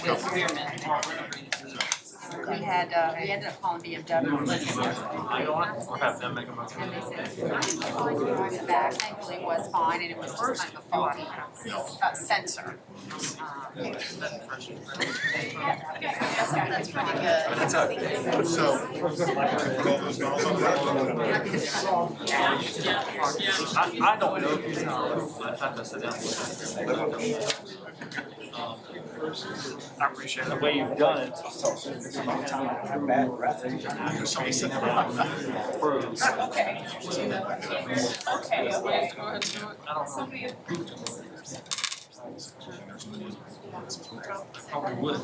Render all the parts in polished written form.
We had, we ended up calling BMW. Or have them make a motion. And they said, drive it back, thankfully it was fine, and it was just kind of a faulty, sensor. That's pretty good. That's okay. I don't know if he's I have to sit down with him. I appreciate the way you've done it. Okay. Okay, okay, go ahead and do it. I don't know. Probably would.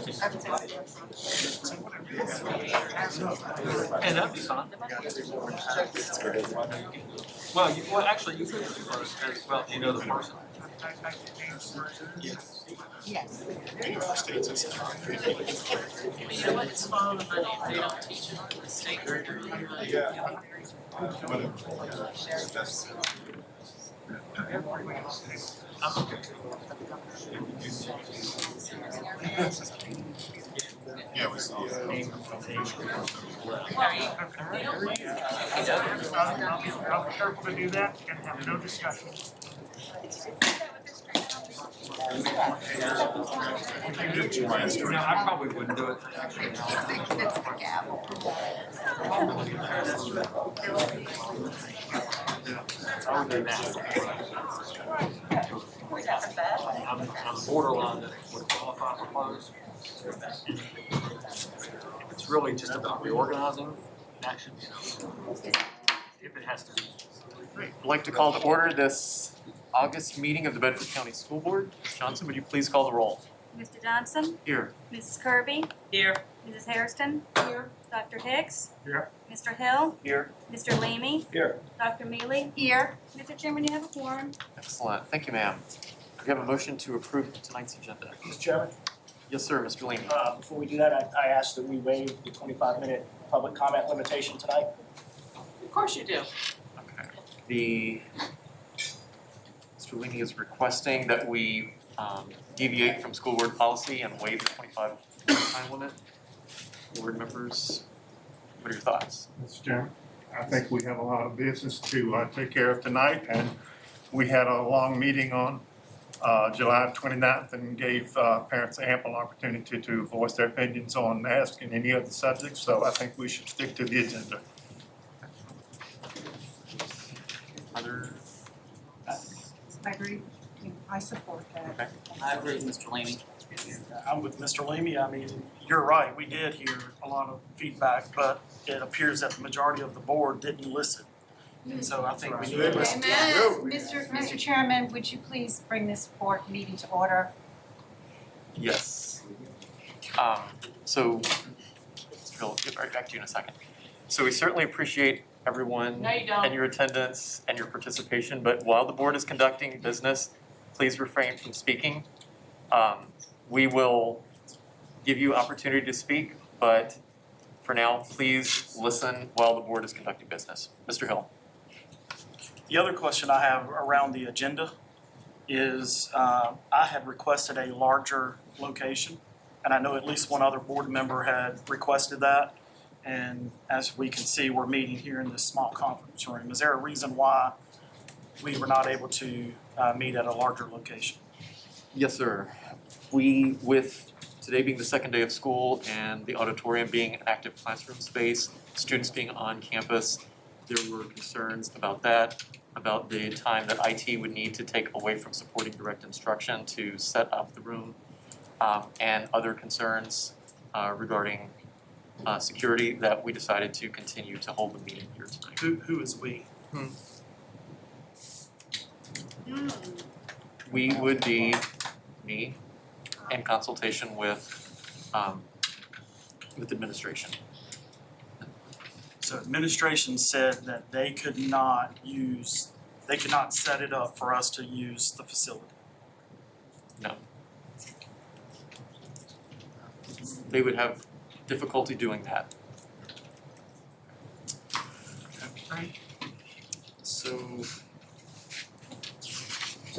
And that'd be fine. Well, actually, you could do first as well, you know the person. Yes. But you know what, it's fine, they don't teach it on the state or Yeah, we saw that. I'll be careful to do that and have no discussion. No, I probably wouldn't do it. It's the gavel. I would do that. I'm borderline that would qualify for close. If it's really just about reorganizing, that should be, if it has to be. I'd like to call to order this August meeting of the Bedford County School Board. Ms. Johnson, would you please call the roll? Mr. Johnson? Here. Mrs. Kirby? Here. Mrs. Hairston? Here. Dr. Hicks? Here. Mr. Hill? Here. Mr. Leamy? Here. Dr. Mealy? Here. Mr. Chairman, you have a quorum. Excellent. Thank you, ma'am. We have a motion to approve tonight's agenda. Mr. Chairman, Yes, sir, Mr. Leamy. before we do that, I ask that we waive the 25-minute public comment limitation tonight. Of course you do. Okay. Mr. Leamy is requesting that we deviate from school board policy and waive the 25-minute time limit. Board members, what are your thoughts? Mr. Chairman, I think we have a lot of business to take care of tonight, and we had a long meeting on July 29th and gave parents ample opportunity to voice their opinions on Ask and any other subjects, so I think we should stick to the agenda. Other, I agree. I support that. okay. I agree with Mr. Leamy. I'm with Mr. Leamy. I mean, you're right, we did hear a lot of feedback, but it appears that the majority of the board didn't listen. And so I think we need to listen. Mr. Chairman, would you please bring this board meeting to order? Yes. So, Phil, get right back to you in a second. So we certainly appreciate everyone No, you don't. and your attendance and your participation, but while the board is conducting business, please refrain from speaking. We will give you opportunity to speak, but for now, please listen while the board is conducting business. Mr. Hill. The other question I have around the agenda is, I had requested a larger location, and I know at least one other board member had requested that. And as we can see, we're meeting here in this small conference room. Is there a reason why we were not able to meet at a larger location? Yes, sir. We, with today being the second day of school and the auditorium being an active classroom space, students being on campus, there were concerns about that, about the time that IT would need to take away from supporting direct instruction to set up the room, and other concerns regarding security, that we decided to continue to hold the meeting here tonight. Who is we? We would be me in consultation with administration. So administration said that they could not set it up for us to use the facility. No. They would have difficulty doing that. Okay. So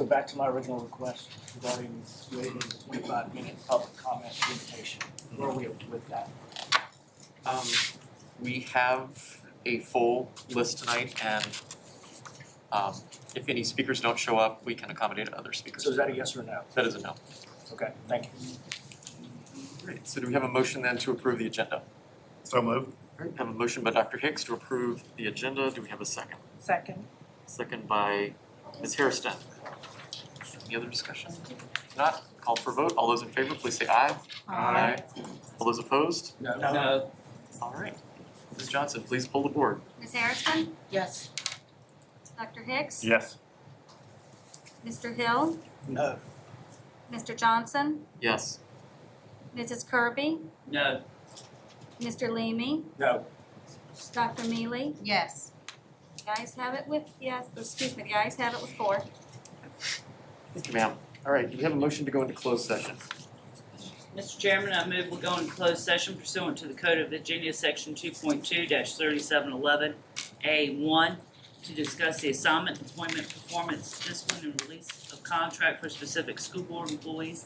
back to my original request regarding waiving the 25-minute public comment limitation. Where are we with that? We have a full list tonight, and if any speakers don't show up, we can accommodate other speakers. So is that a yes or a no? That is a no. Okay, thank you. Great, so do we have a motion then to approve the agenda? So moved. All right, we have a motion by Dr. Hicks to approve the agenda. Do we have a second? Second. Second by Ms. Hairston. Any other discussion? If not, call for a vote. All those in favor, please say aye. Aye. All those opposed? No. All right. Ms. Johnson, please pull the board. Ms. Harrison? Yes. Dr. Hicks? Yes. Mr. Hill? No. Mr. Johnson? Yes. Mrs. Kirby? No. Mr. Leamy? No. Dr. Mealy? Yes. The ayes have it with, yes, excuse me, the ayes have it with 4. Thank you, ma'am. All right, do we have a motion to go into closed session? Mr. Chairman, I move we go into closed session pursuant to the Code of Virginia, Section 2.2-3711A1, to discuss the assignment, employment, performance, discipline, and release of contract for specific school board employees,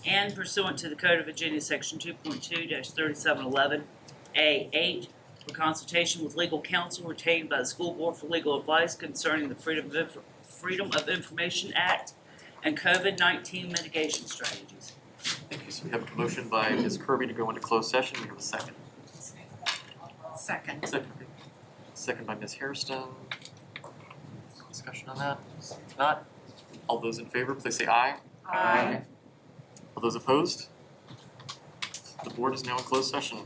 and pursuant to the Code of Virginia, Section 2.2-3711A8, for consultation with legal counsel retained by the school board for legal advice concerning the Freedom of Information Act and COVID-19 mitigation strategies. Thank you. So we have a motion by Ms. Kirby to go into closed session. We have a second. Second. Second by Ms. Hairston. Discussion on that? If not, all those in favor, please say aye. Aye. All those opposed? The board is now in closed session.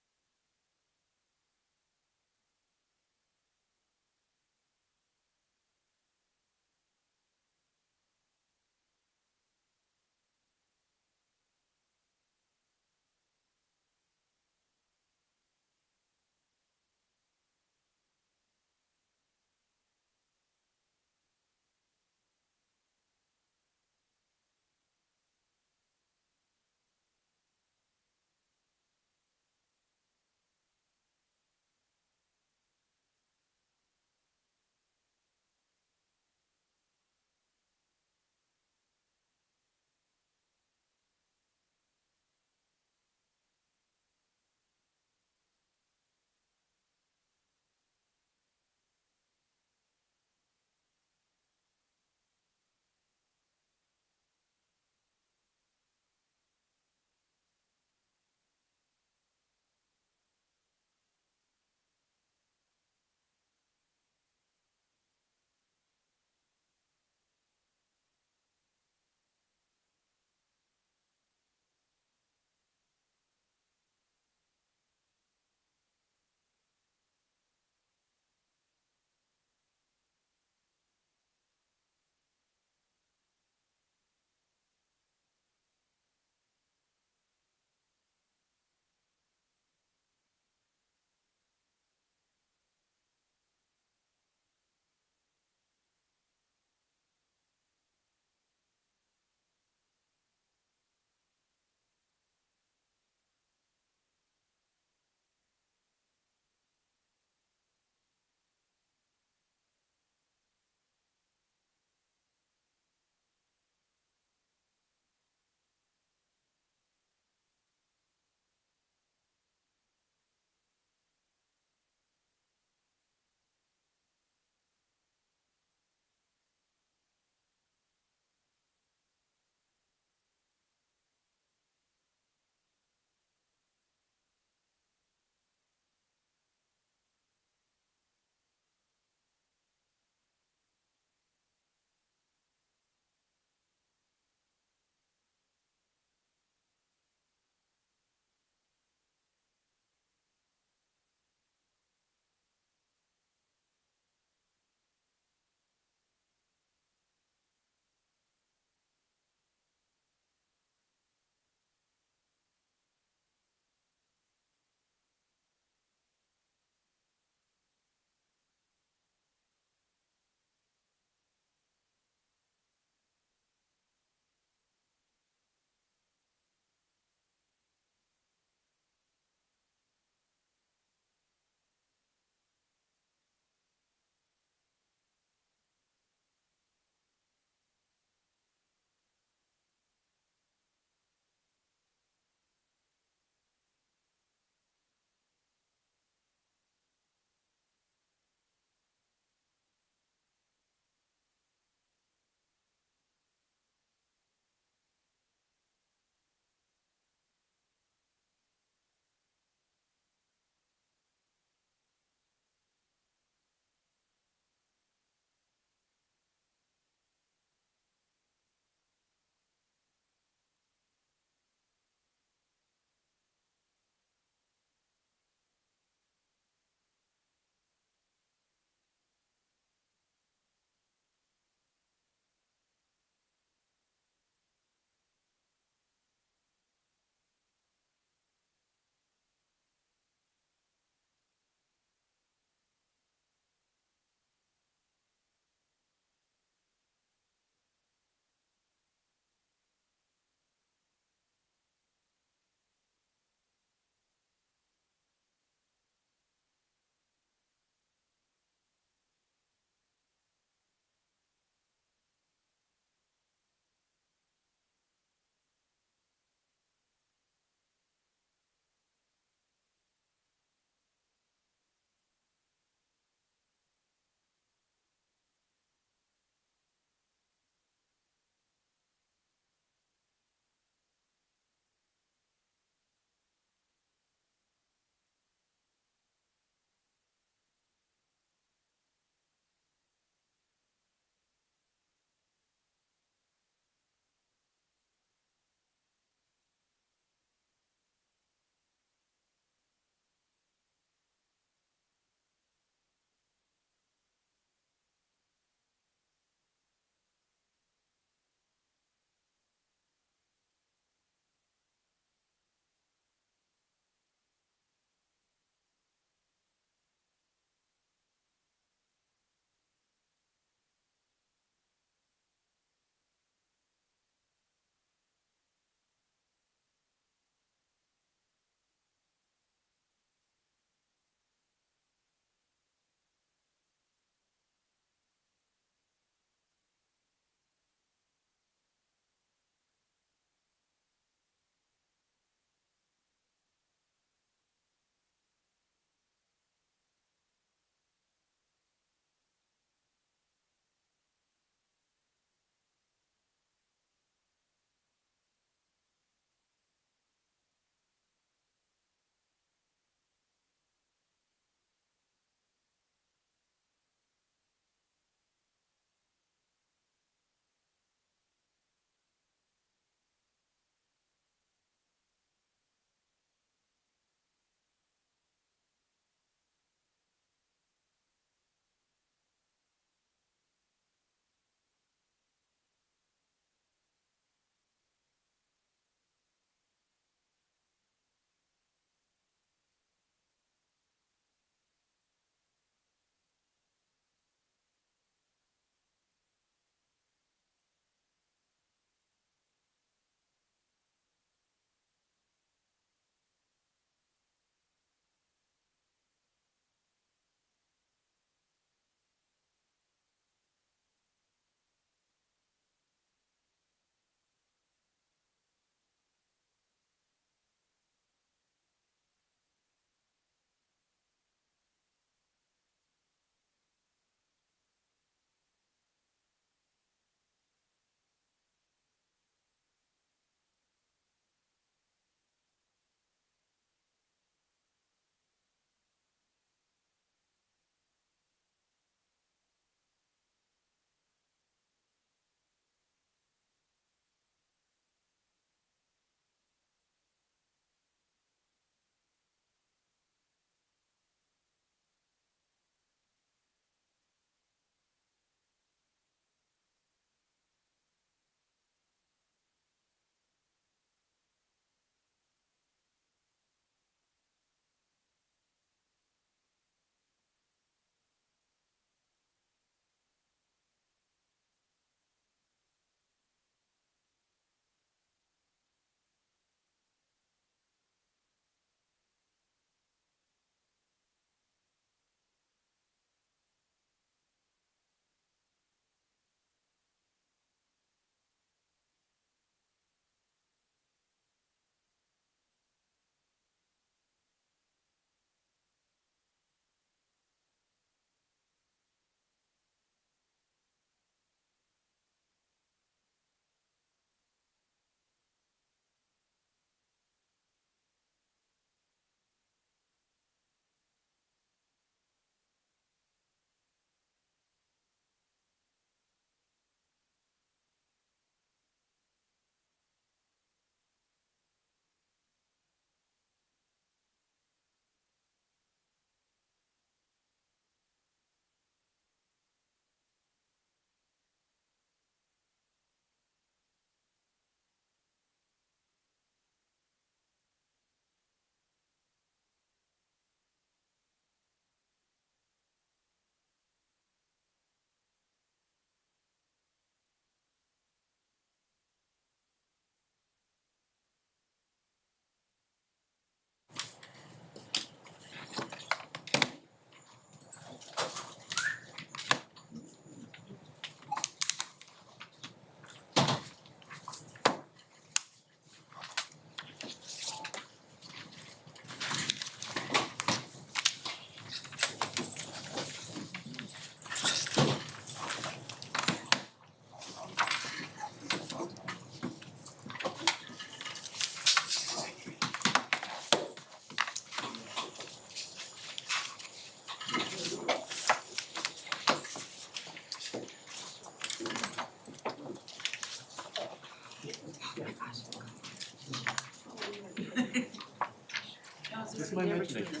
Just my imagination.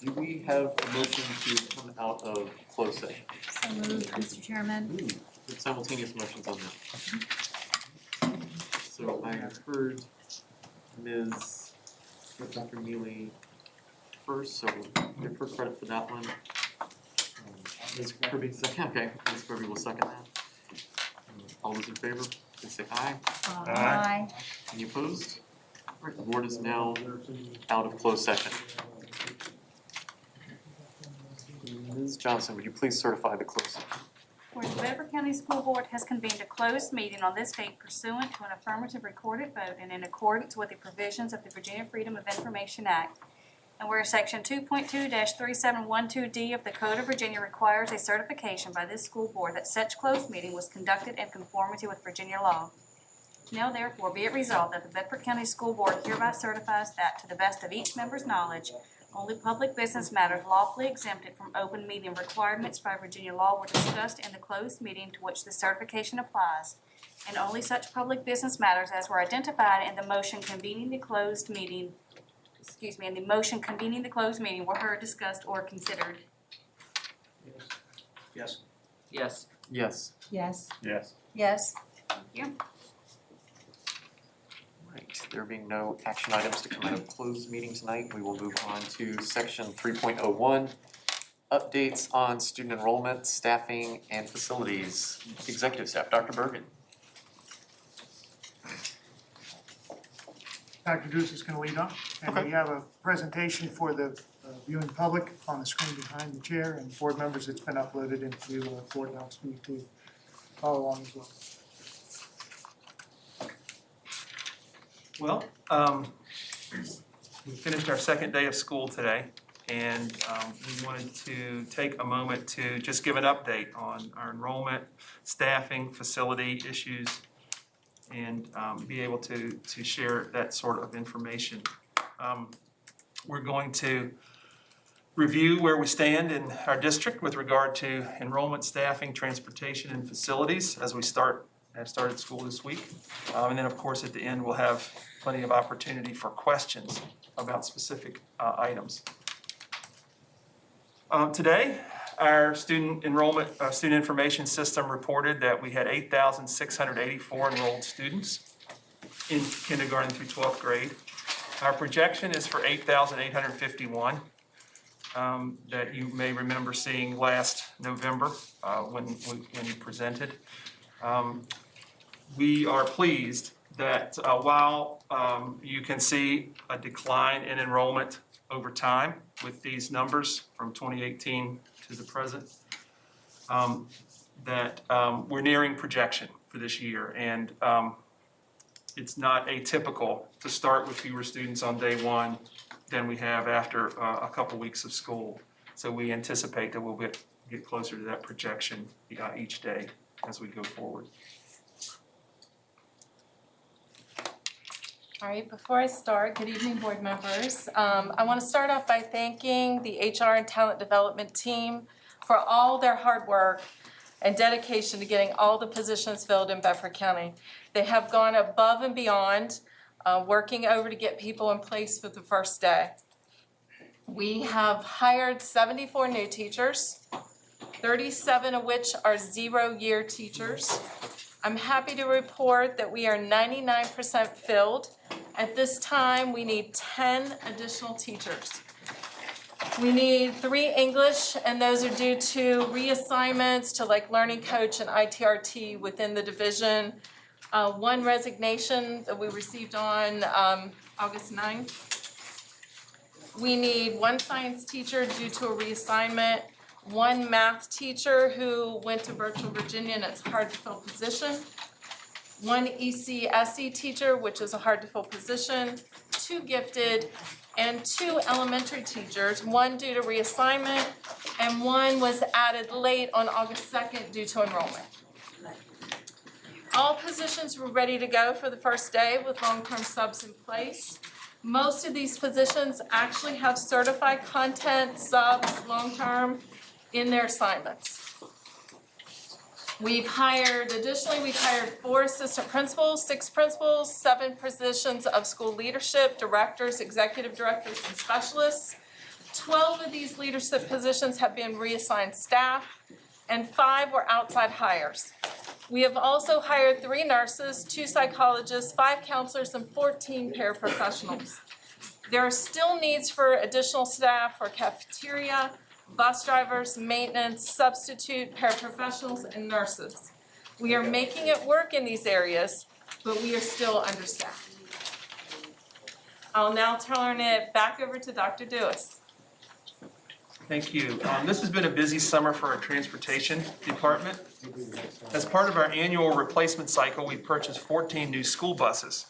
Do we have a motion to come out of closed session? So moved, Mr. Chairman. Ooh, simultaneous motions on that. So I have heard Ms. Dr. Neely first, so we'll give her credit for that one. Ms. Kirby, second, okay, Ms. Kirby will second that. All those in favor, please say aye. Aye. Any opposed? All right, the board is now out of closed session. Ms. Johnson, would you please certify the closed session? Whereas the Bedford County School Board has convened a closed meeting on this date pursuant to an affirmative recorded vote and in accordance with the provisions of the Virginia Freedom of Information Act. And where Section 2.2-3712D of the Code of Virginia requires a certification by this school board that such closed meeting was conducted in conformity with Virginia law. Now therefore be it resolved that the Bedford County School Board hereby certifies that to the best of each member's knowledge, only public business matters lawfully exempted from open meeting requirements by Virginia law were discussed in the closed meeting to which the certification applies, and only such public business matters as were identified in the motion convening the closed meeting, were heard, discussed, or considered. Yes. Yes. Yes. Yes. Yes. Yes. Thank you. Right, there being no action items to come out of closed meeting tonight, we will move on to section 3.01, updates on student enrollment, staffing, and facilities. Executive staff, Dr. Bergen. Dr. Deuce is going to lead off, and we have a presentation for the viewing public on the screen behind the chair, and board members, it's been uploaded into Board Docs for you to follow along as well. Well, we finished our second day of school today, and we wanted to take a moment to just give an update on our enrollment, staffing, facility issues, and be able to share that sort of information. We're going to review where we stand in our district with regard to enrollment, staffing, transportation, and facilities as we have started school this week. And then, of course, at the end, we'll have plenty of opportunity for questions about specific items. Today, our student enrollment, student information system reported that we had 8,684 enrolled students in kindergarten through 12th grade. Our projection is for 8,851 that you may remember seeing last November when you presented. We are pleased that while you can see a decline in enrollment over time with these numbers from 2018 to the present, that we're nearing projection for this year. And it's not atypical to start with fewer students on day one than we have after a couple weeks of school. So we anticipate that we'll get closer to that projection each day as we go forward. All right, before I start, good evening, board members. I want to start off by thanking the HR and Talent Development team for all their hard work and dedication to getting all the positions filled in Bedford County. They have gone above and beyond, working over to get people in place for the first day. We have hired 74 new teachers, 37 of which are 0-year teachers. I'm happy to report that we are 99% filled. At this time, we need 10 additional teachers. We need 3 English, and those are due to reassignments to like Learning Coach and ITRT within the division. 1 resignation that we received on August 9th. We need 1 science teacher due to a reassignment, 1 math teacher who went to Virtual Virginia and it's a hard to fill position, 1 ECSE teacher, which is a hard to fill position, 2 gifted, and 2 elementary teachers, 1 due to reassignment, and 1 was added late on August 2nd due to enrollment. All positions were ready to go for the first day with long-term subs in place. Most of these positions actually have certified content subs long-term in their assignments. We've hired 4 assistant principals, 6 principals, 7 positions of school leadership, directors, executive directors, and specialists. 12 of these leadership positions have been reassigned staff, and 5 were outside hires. We have also hired 3 nurses, 2 psychologists, 5 counselors, and 14 paraprofessionals. There are still needs for additional staff for cafeteria, bus drivers, maintenance, substitute, paraprofessionals, and nurses. We are making it work in these areas, but we are still understaffed. I'll now turn it back over to Dr. Dewis. Thank you. This has been a busy summer for our transportation department. As part of our annual replacement cycle, we purchased 14 new school buses.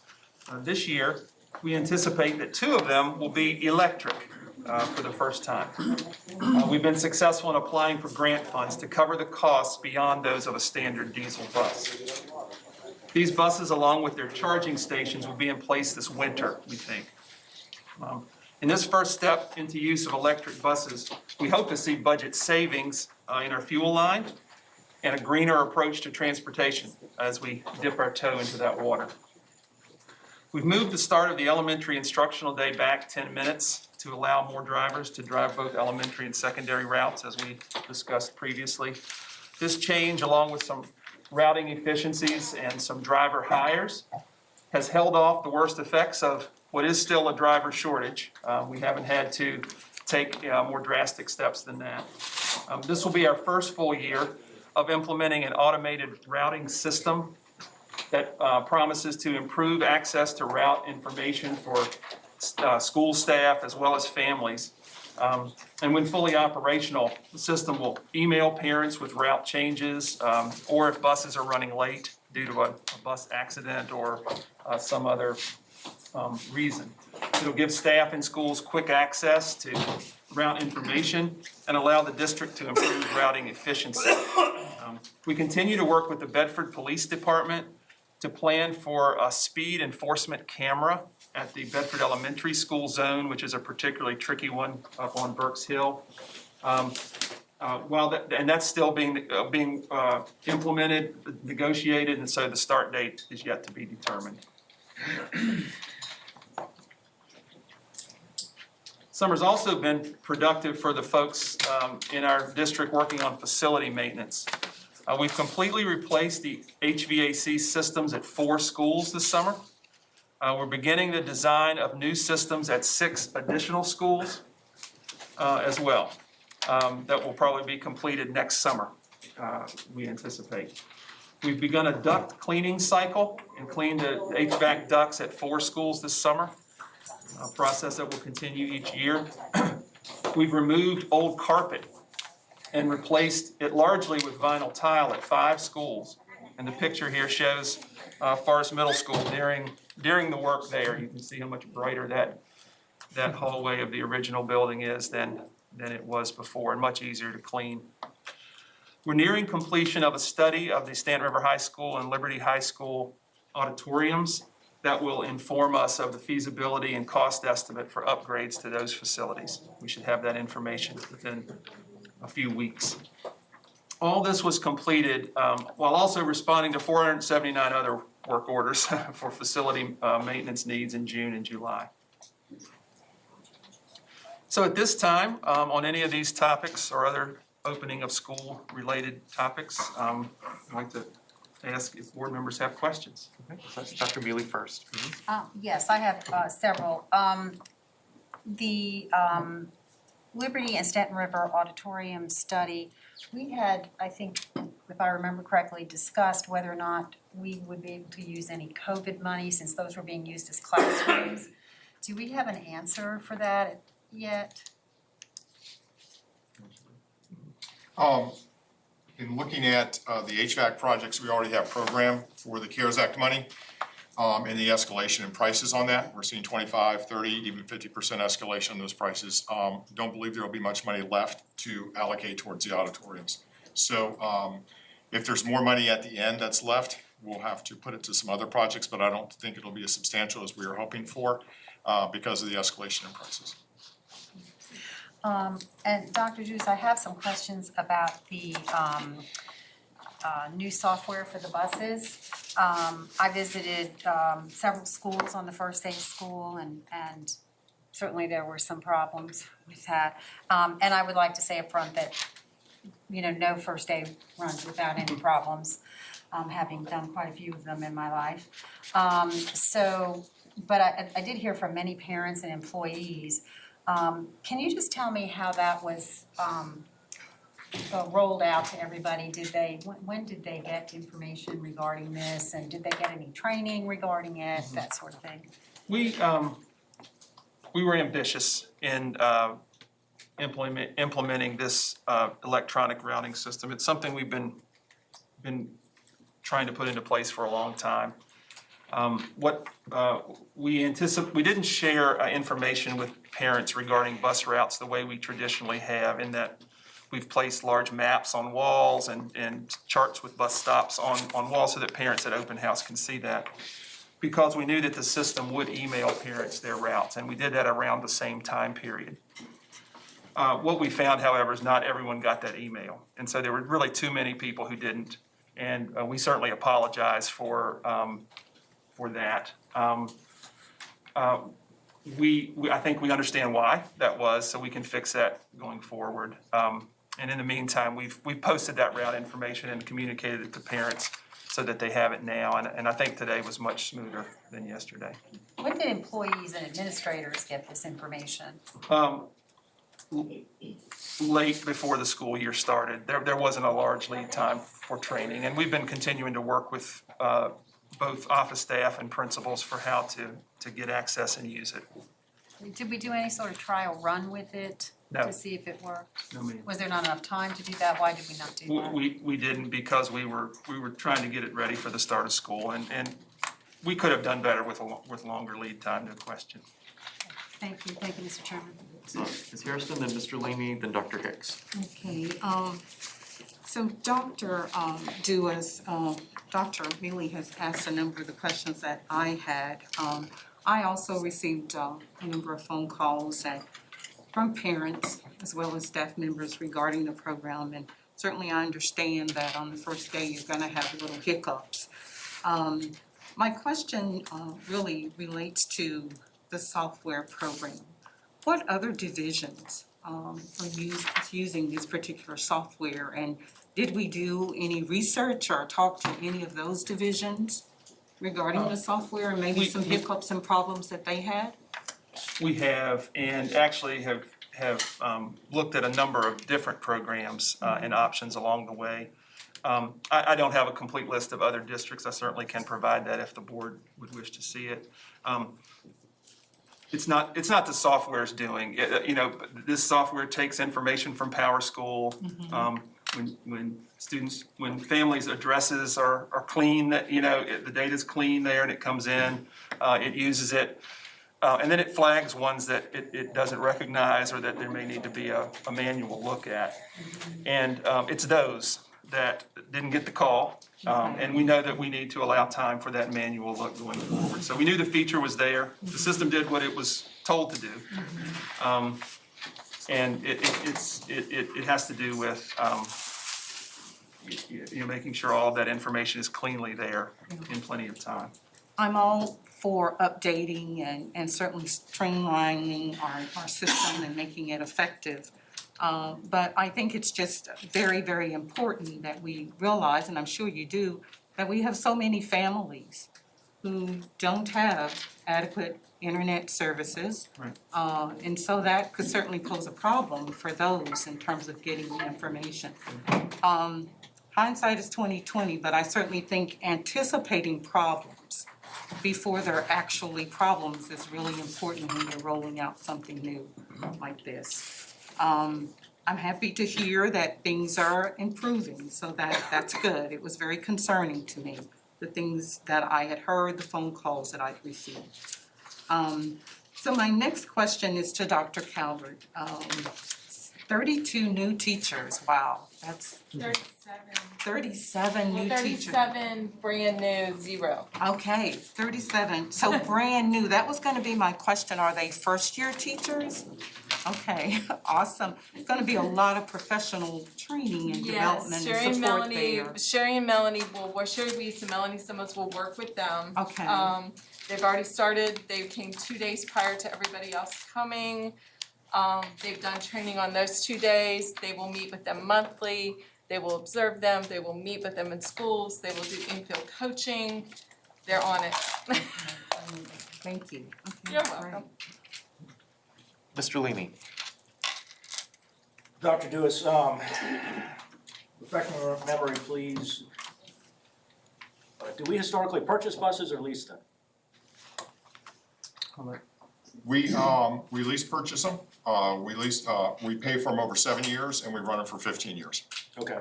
This year, we anticipate that 2 of them will be electric for the first time. We've been successful in applying for grant funds to cover the costs beyond those of a standard diesel bus. These buses, along with their charging stations, will be in place this winter, we think. In this first step into use of electric buses, we hope to see budget savings in our fuel line and a greener approach to transportation as we dip our toe into that water. We've moved the start of the elementary instructional day back 10 minutes to allow more drivers to drive both elementary and secondary routes, as we discussed previously. This change, along with some routing efficiencies and some driver hires, has held off the worst effects of what is still a driver shortage. We haven't had to take more drastic steps than that. This will be our first full year of implementing an automated routing system that promises to improve access to route information for school staff as well as families. And when fully operational, the system will email parents with route changes or if buses are running late due to a bus accident or some other reason. It'll give staff in schools quick access to route information and allow the district to improve routing efficiency. We continue to work with the Bedford Police Department to plan for a speed enforcement camera at the Bedford Elementary School zone, which is a particularly tricky one up on Burks Hill. That's still being implemented, negotiated, and so the start date is yet to be determined. Summer's also been productive for the folks in our district working on facility maintenance. We've completely replaced the HVAC systems at 4 schools this summer. We're beginning the design of new systems at 6 additional schools as well. That will probably be completed next summer, we anticipate. We've begun a duct cleaning cycle and cleaned the HVAC ducts at 4 schools this summer, a process that will continue each year. We've removed old carpet and replaced it largely with vinyl tile at 5 schools. And the picture here shows Forest Middle School during the work there. You can see how much brighter that hallway of the original building is than it was before, and much easier to clean. We're nearing completion of a study of the Stanton River High School and Liberty High School auditoriums that will inform us of the feasibility and cost estimate for upgrades to those facilities. We should have that information within a few weeks. All this was completed while also responding to 479 other work orders for facility maintenance needs in June and July. So at this time, on any of these topics or other opening of school related topics, I'd like to ask if board members have questions. Okay, so that's Dr. Mealy first. Yes, I have several. The Liberty and Stanton River Auditorium study, we had, I think, if I remember correctly, discussed whether or not we would be able to use any COVID money since those were being used as classrooms. Do we have an answer for that yet? In looking at the HVAC projects, we already have programmed for the CARES Act money and the escalation in prices on that. We're seeing 25, 30, even 50% escalation on those prices. Don't believe there will be much money left to allocate towards the auditoriums. So if there's more money at the end that's left, we'll have to put it to some other projects, but I don't think it'll be as substantial as we were hoping for because of the escalation in prices. And Dr. Juice, I have some questions about the new software for the buses. I visited several schools on the first day of school, and certainly there were some problems with that. And I would like to say up front that, you know, no first day runs without any problems, having done quite a few of them in my life. But I did hear from many parents and employees. Can you just tell me how that was rolled out to everybody? When did they get information regarding this, and did they get any training regarding it, that sort of thing? We were ambitious in implementing this electronic routing system. It's something we've been trying to put into place for a long time. We didn't share information with parents regarding bus routes the way we traditionally have, in that we've placed large maps on walls and charts with bus stops on walls so that parents at open house can see that, because we knew that the system would email parents their routes, and we did that around the same time period. What we found, however, is not everyone got that email, and so there were really too many people who didn't, and we certainly apologize for that. I think we understand why that was, so we can fix that going forward. And in the meantime, we've posted that route information and communicated it to parents so that they have it now, and I think today was much smoother than yesterday. When did employees and administrators get this information? Late before the school year started. There wasn't a large lead time for training, and we've been continuing to work with both office staff and principals for how to get access and use it. Did we do any sort of trial run with it? No. To see if it worked? No, ma'am. Was there not enough time to do that? Why did we not do that? We didn't, because we were trying to get it ready for the start of school, and we could have done better with longer lead time, no question. Thank you, Mr. Chairman. So Ms. Hairston, then Mr. Leamy, then Dr. Hicks. Okay, so Dr. Duas, Dr. Mealy has asked a number of the questions that I had. I also received a number of phone calls from parents as well as staff members regarding the program, and certainly I understand that on the first day you're gonna have little hiccups. My question really relates to the software program. What other divisions are using this particular software, and did we do any research or talk to any of those divisions regarding the software and maybe some hiccups and problems that they had? We have, and actually have looked at a number of different programs and options along the way. I don't have a complete list of other districts. I certainly can provide that if the board would wish to see it. It's not the software's doing. You know, this software takes information from PowerSchool. When families' addresses are clean, you know, the data's clean there and it comes in, it uses it. And then it flags ones that it doesn't recognize or that there may need to be a manual look at. And it's those that didn't get the call. And we know that we need to allow time for that manual look going forward. So we knew the feature was there. The system did what it was told to do. And it has to do with you know, making sure all of that information is cleanly there in plenty of time. I'm all for updating and certainly streamlining our system and making it effective. But I think it's just very, very important that we realize, and I'm sure you do, that we have so many families who don't have adequate internet services. Right. And so that could certainly pose a problem for those in terms of getting the information. Hindsight is 20/20, but I certainly think anticipating problems before they're actually problems is really important when you're rolling out something new like this. I'm happy to hear that things are improving, so that's good. It was very concerning to me, the things that I had heard, the phone calls that I'd received. So my next question is to Dr. Calvert. 32 new teachers, wow, that's 37 new teachers. 37 brand new, 0. Okay, 37, so brand new, that was gonna be my question, are they first-year teachers? Okay, awesome. It's gonna be a lot of professional training and development Yes, and support there. Sherry and Melanie Sherry Weiss and Melanie Simmons will work with them. Okay. They've already started, they came 2 days prior to everybody else coming. They've done training on those 2 days, they will meet with them monthly, they will observe them, they will meet with them in schools, they will do in-field coaching, they're on it. Thank you. Okay, You're great. welcome. Mr. Leamy. Dr. Dewis, refresh my memory, please. Do we historically purchase buses or lease them? We lease purchase them, we pay for them over 7 years and we run them for 15 years. Okay,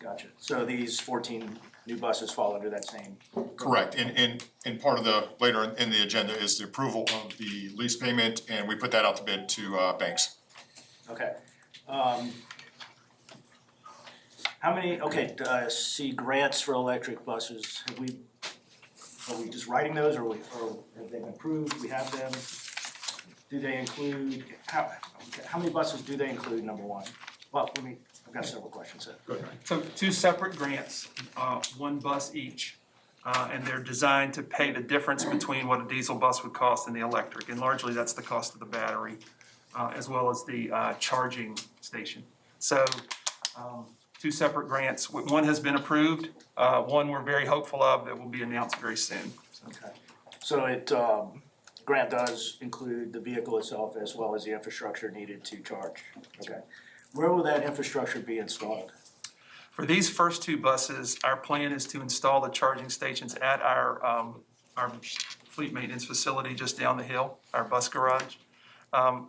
gotcha. So these 14 new buses fall under that same? Correct, and part of the, later in the agenda is the approval of the lease payment, and we put that out to bid to banks. Okay. How many, okay, I see grants for electric buses. Are we just writing those, or have they been approved? We have them? Do they include, how many buses do they include, number one? Well, I've got several questions there. So 2 separate grants, 1 bus each. And they're designed to pay the difference between what a diesel bus would cost and the electric. And largely, that's the cost of the battery, as well as the charging station. So 2 separate grants. One has been approved, one we're very hopeful of that will be announced very soon. So Okay. So it, grant does include the vehicle itself as well as the infrastructure needed to charge? Okay. Where will that infrastructure be installed? For these first 2 buses, our plan is to install the charging stations at our fleet maintenance facility just down the hill, our bus garage. And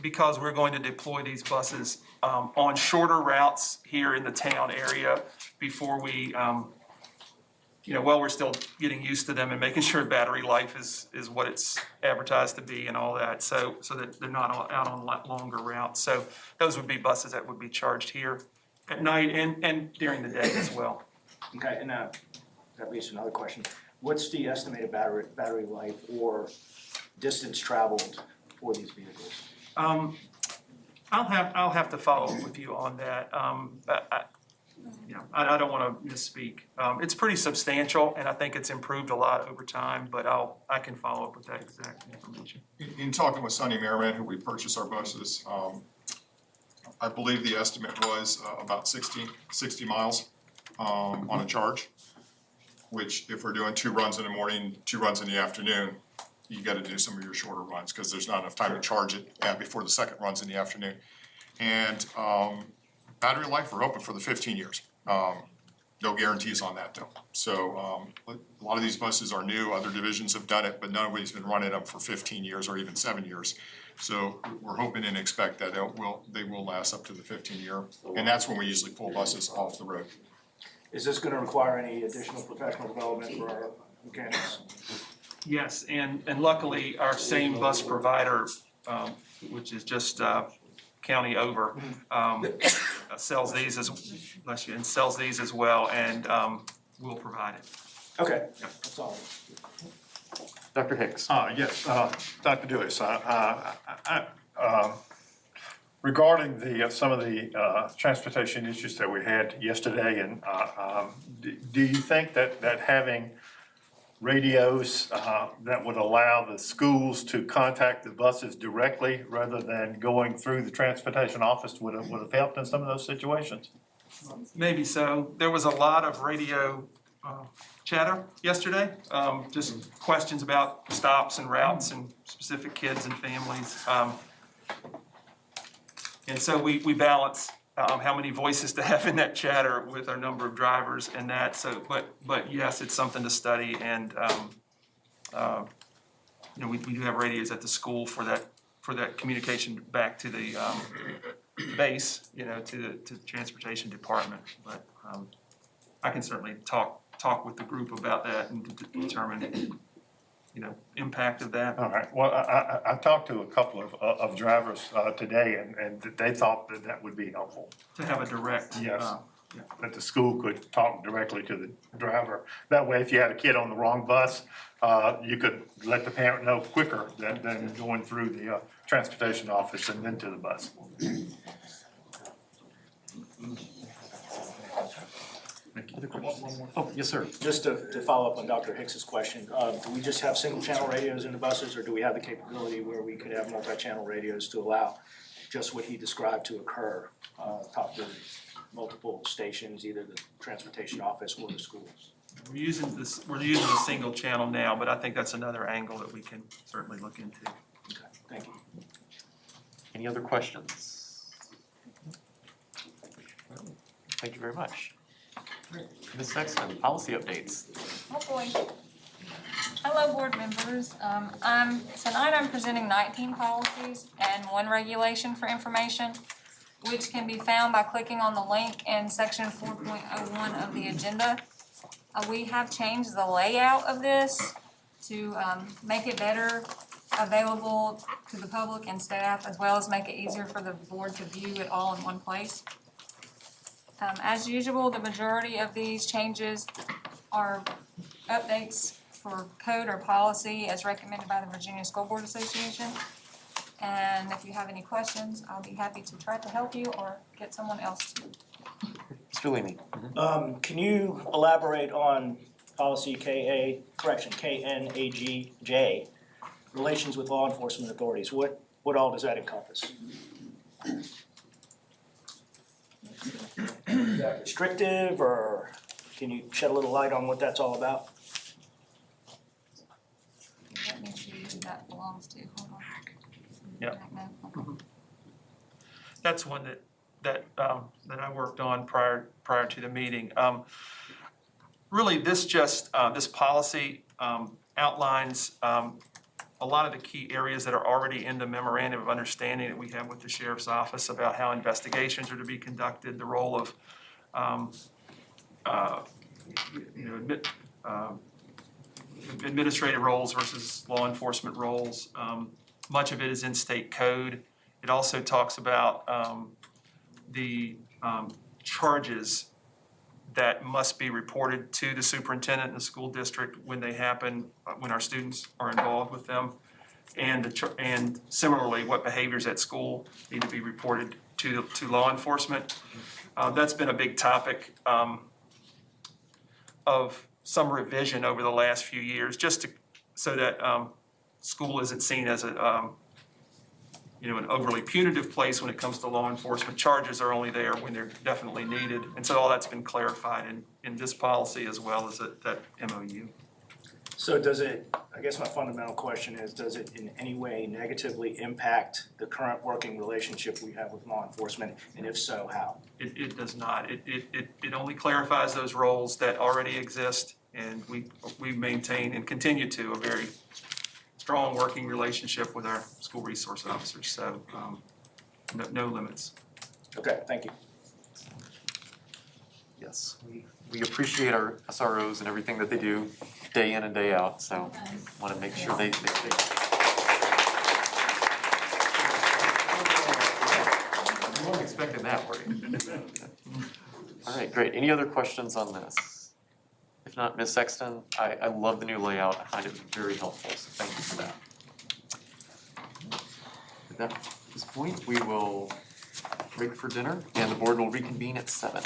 because we're going to deploy these buses on shorter routes here in the town area before we, while we're still getting used to them and making sure battery life is what it's advertised to be and all that, so that they're not out on longer routes. So those would be buses that would be charged here at night and during the day as well. Okay, and that leads to another question. What's the estimated battery life or distance traveled for these vehicles? I'll have to follow up with you on that. I don't wanna misspeak. It's pretty substantial and I think it's improved a lot over time, but I can follow up with that exact information. In talking with Sonny Merriman, who we purchase our buses, I believe the estimate was about 60 miles on a charge, which if we're doing 2 runs in the morning, 2 runs in the afternoon, you gotta do some of your shorter runs, because there's not enough time to charge it before the second runs in the afternoon. And battery life, we're hoping for the 15 years. No guarantees on that though. So a lot of these buses are new, other divisions have done it, but nobody's been running them for 15 years or even 7 years. So we're hoping and expect that they will last up to the 15-year, and that's when we usually pull buses off the road. Is this gonna require any additional professional development for our mechanics? Yes, and luckily, our same bus provider, which is just county over, sells these as well, and will provide it. Okay, that's all. Dr. Hicks. Yes, Dr. Dewis, regarding some of the transportation issues that we had yesterday, and do you think that having radios that would allow the schools to contact the buses directly rather than going through the transportation office would have helped in some of those situations? Maybe so. There was a lot of radio chatter yesterday, just questions about stops and routes and specific kids and families. And so we balance how many voices to have in that chatter with our number of drivers and that. So, but yes, it's something to study, and we do have radios at the school for that communication back to the base, to the transportation department. But I can certainly talk with the group about that and determine impact of that. All right, well, I talked to a couple of drivers today, and they thought that that would be helpful. To have a direct. Yes. Yeah. That the school could talk directly to the driver. That way, if you had a kid on the wrong bus, you could let the parent know quicker than going through the transportation office and then to the bus. Other questions? Oh, yes, sir. Just to follow up on Dr. Hicks's question, do we just have single channel radios in the buses, or do we have the capability where we could have multi-channel radios to allow just what he described to occur, talk to multiple stations, either the transportation office or the schools? We're using the single channel now, but I think that's another angle that we can certainly look into. Okay, thank you. Any other questions? Thank you very much. Ms. Sexton, policy updates. Oh boy. Hello, board members. Tonight I'm presenting 19 policies and 1 regulation for information, which can be found by clicking on the link in section 4.01 of the agenda. We have changed the layout of this to make it better available to the public and staff, as well as make it easier for the board to view it all in one place. As usual, the majority of these changes are updates for code or policy as recommended by the Virginia School Board Association. And if you have any questions, I'll be happy to try to help you or get someone else to. Mr. Leamy. Can you elaborate on policy KNAGJ, relations with law enforcement authorities? What all does that encompass? Is that restrictive, or can you shed a little light on what that's all about? Let me see who that belongs to. Hold on. Yep. No. That's one that I worked on prior to the meeting. Really, this policy outlines a lot of the key areas that are already in the memorandum of understanding that we have with the sheriff's office about how investigations are to be conducted, the role of administrative roles versus law enforcement roles. Much of it is in state code. It also talks about the charges that must be reported to the superintendent and the school district when they happen, when our students are involved with them. And similarly, what behaviors at school need to be reported to law enforcement. That's been a big topic of some revision over the last few years, just so that school isn't seen as an overly punitive place when it comes to law enforcement. Charges are only there when they're definitely needed. And so all that's been clarified in this policy as well as that MOU. So does it, I guess my fundamental question is, does it in any way negatively impact the current working relationship we have with law enforcement? And if so, how? It does not. It only clarifies those roles that already exist, and we maintain and continue to a very strong working relationship with our school resource officers, so no limits. Okay, thank you. Yes, we appreciate our SROs and everything that they do day in and day out, so want to make sure they stay. I wasn't expecting that, were you? All right, great. Any other questions on this? If not, Ms. Sexton, I love the new layout. I find it very helpful, so thank you for that. At this point, we will break for dinner, and the board will reconvene at 7.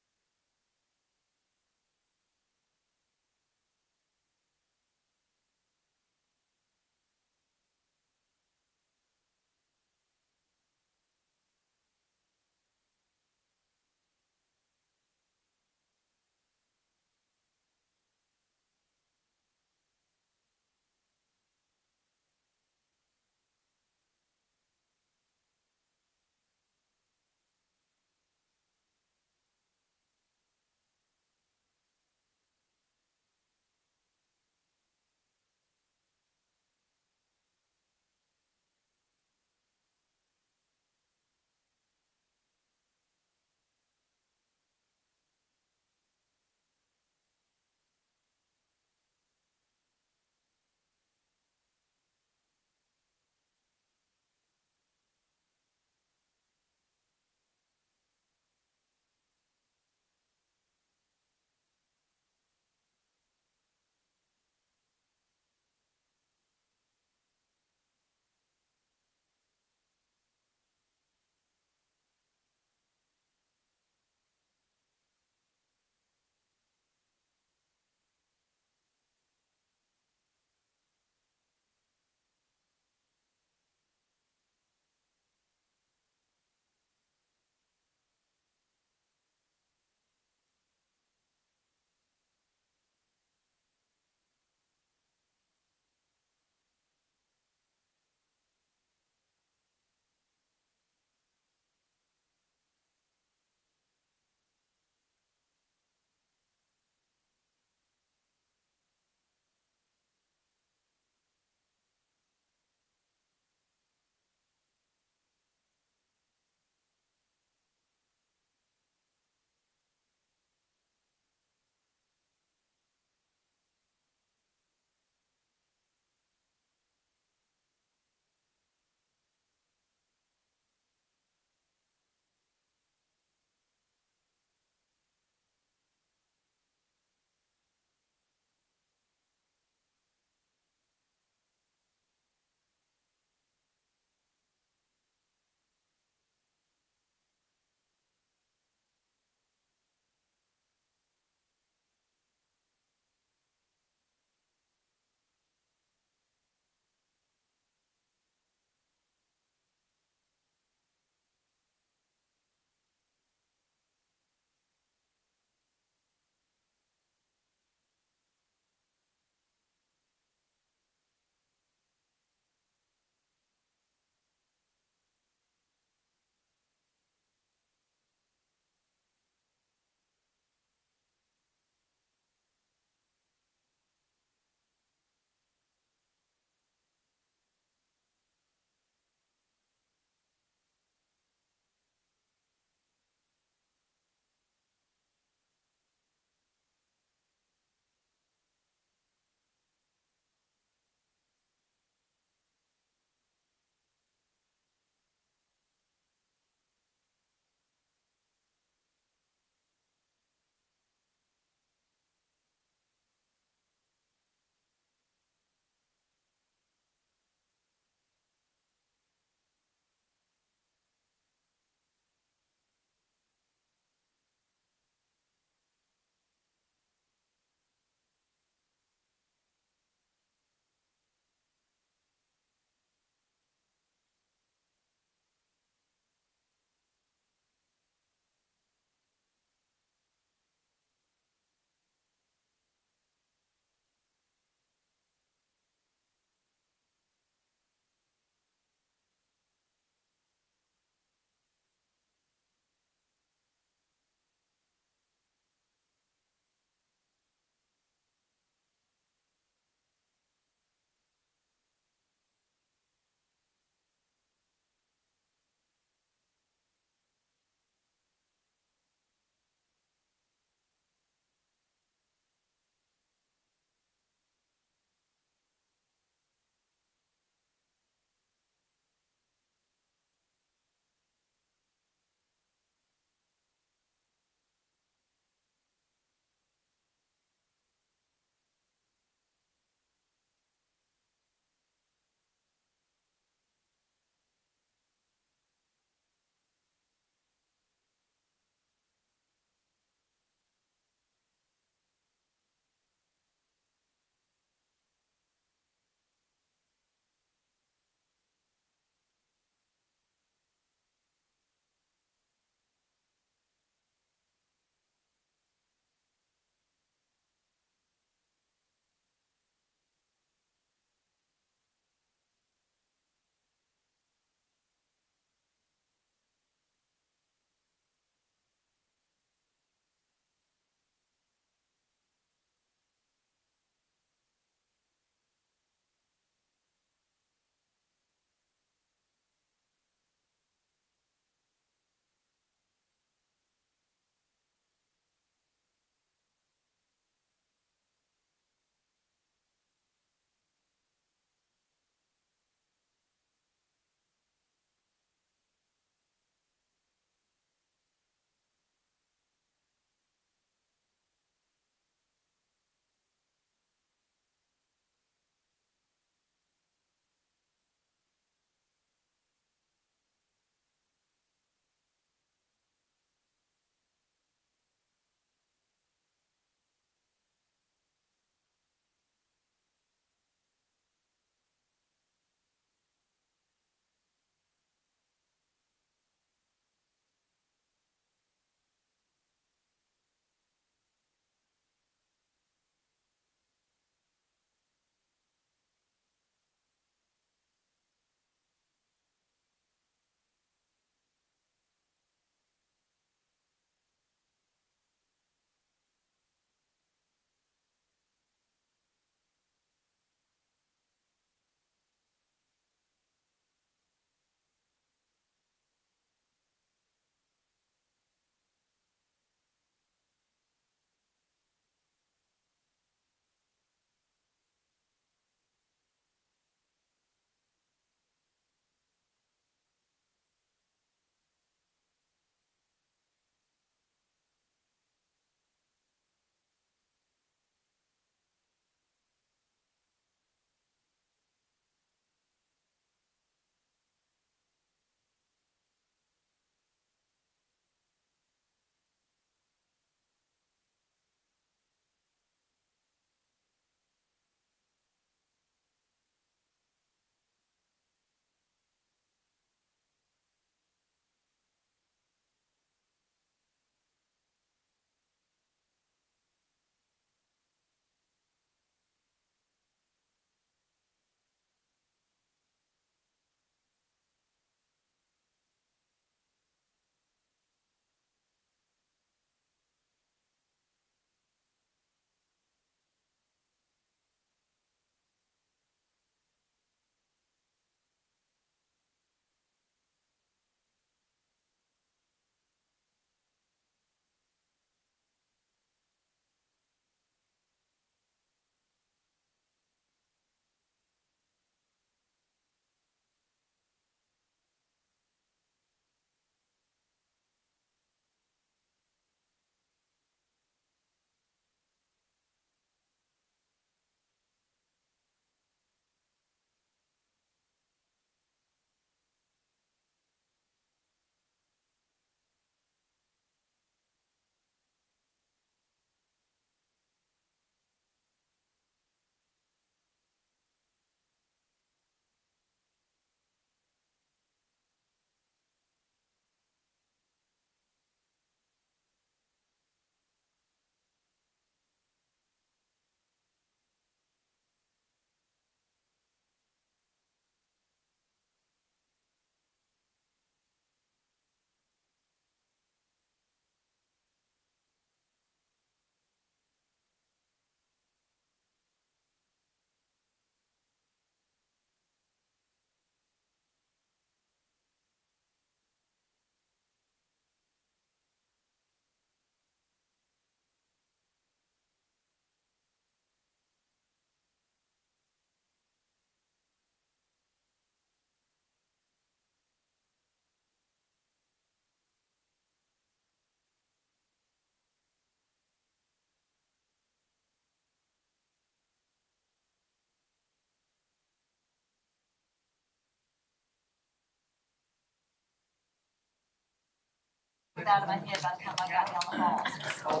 it out of my head by the time I got down the hall.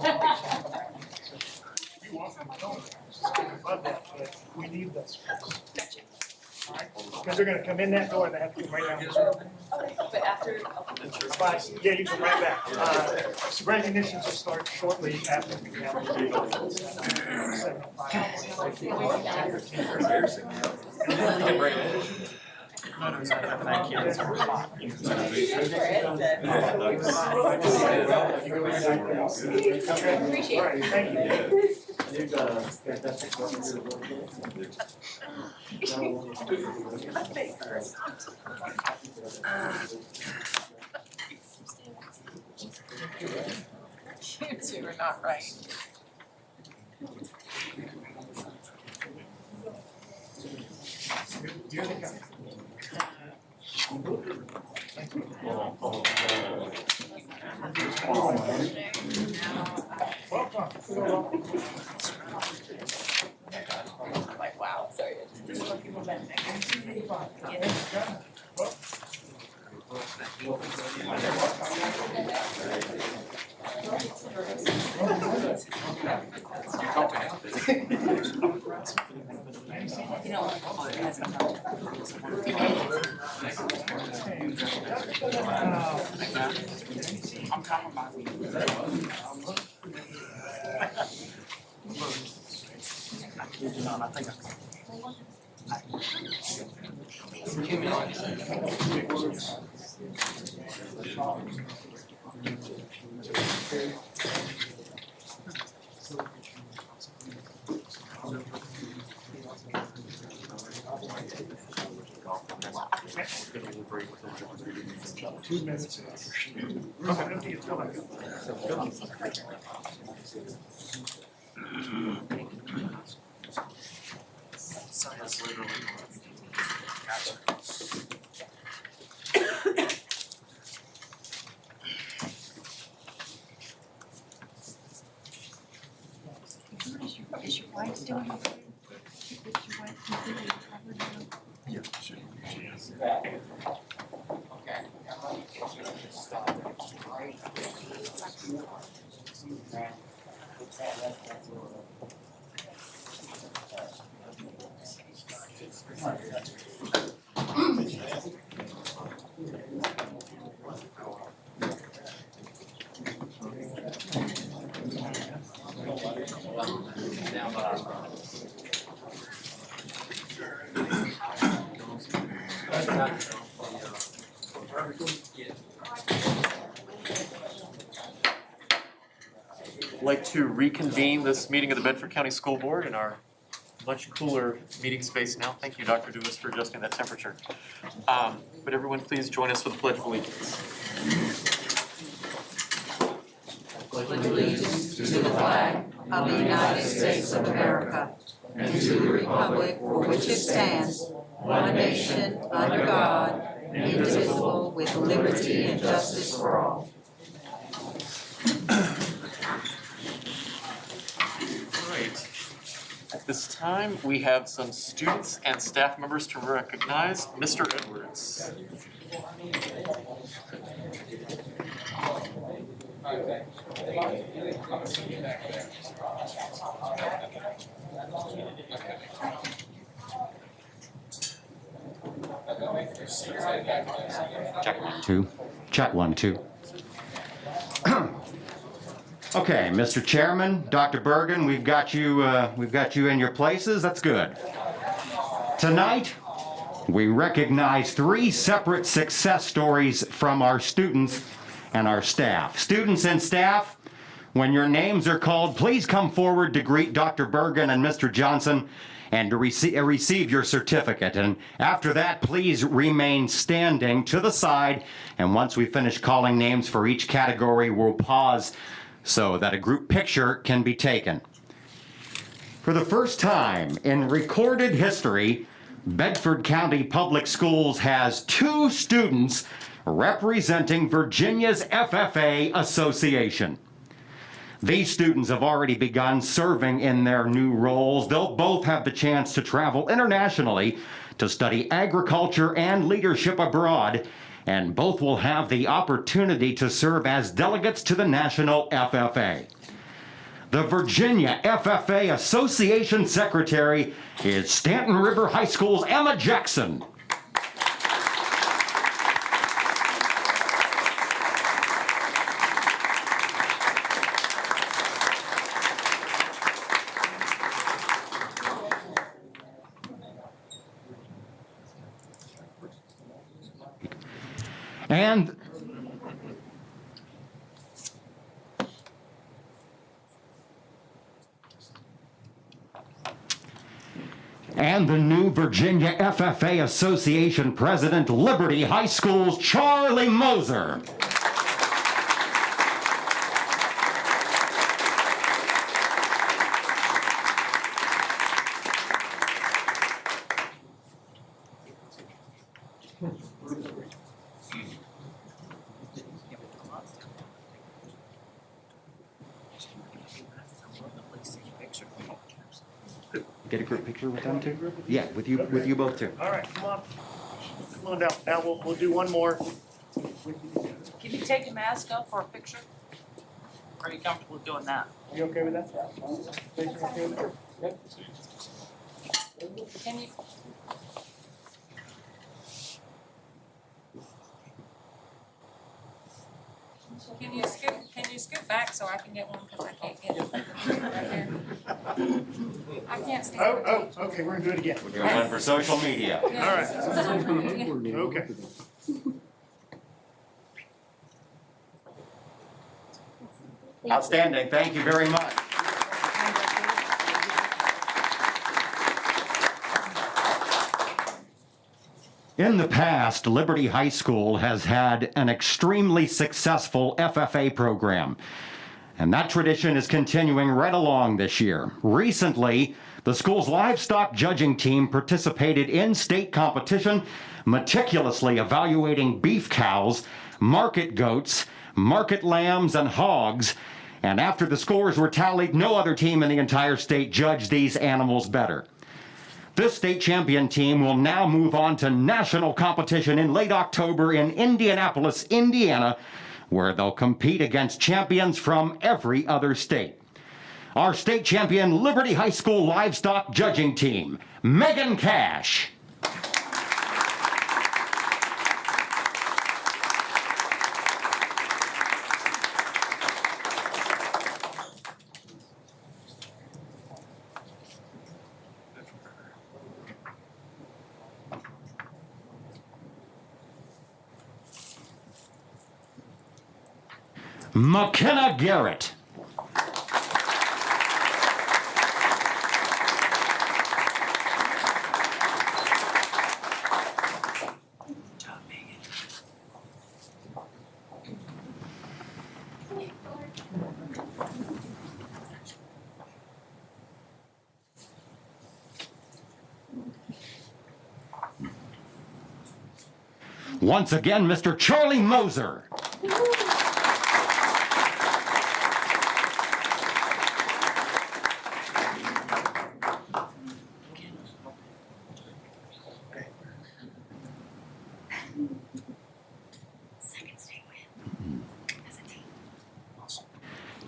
You want them to know that. Above that, but we need this. All right, because they're gonna come in that door and they have to come right down this road. But after, Bye. Yeah, you come right back. So recognitions will start shortly after the Thank you. All right, thank you. you two are not right. Like, wow, sorry. I'm compromising. I think Is your wife doing okay? Is your wife completely recovered now? Yeah, she is. I'd like to reconvene this meeting of the Bedford County School Board in our much cooler meeting space now. Thank you, Dr. Dumas, for adjusting that temperature. Would everyone please join us for the Pledge of Allegiance? Pledge allegiance to the flag of the United States of America and to the republic for which it stands, one nation, under God, indivisible, with liberty and justice for all. Great. At this time, we have some students and staff members to recognize. Mr. Edwards. Check 1, 2. Okay, Mr. Chairman, Dr. Bergen, we've got you in your places. That's good. Tonight, we recognize 3 separate success stories from our students and our staff. Students and staff, when your names are called, please come forward to greet Dr. Bergen and Mr. Johnson and to receive your certificate. And after that, please remain standing to the side. And once we finish calling names for each category, we'll pause so that a group picture can be taken. For the first time in recorded history, Bedford County Public Schools has 2 students representing Virginia's FFA Association. These students have already begun serving in their new roles. They'll both have the chance to travel internationally to study agriculture and leadership abroad and both will have the opportunity to serve as delegates to the National FFA. The Virginia FFA Association Secretary is Stanton River High School's Emma Jackson. And the new Virginia FFA Association President, Liberty High School's Charlie Moser. Get a group picture with them too? Yeah, with you both too. All right, come on down. Now we'll do one more. Can you take your mask off for a picture? Are you comfortable doing that? You okay with that? Jason, okay with that? Can you, can you scoot back so I can get one, because I can't get it right there. I can't stand it. Oh, okay, we're gonna do it again. We're doing one for social media. All right. Okay. Outstanding, thank you very much. In the past, Liberty High School has had an extremely successful FFA program, and that tradition is continuing right along this year. Recently, the school's livestock judging team participated in state competition, meticulously evaluating beef cows, market goats, market lambs, and hogs. And after the scores were tallied, no other team in the entire state judged these animals better. This state champion team will now move on to national competition in late October in Indianapolis, Indiana, where they'll compete against champions from every other state. Our state champion Liberty High School livestock judging team, Megan Cash. McKenna Garrett. Once again, Mr. Charlie Moser.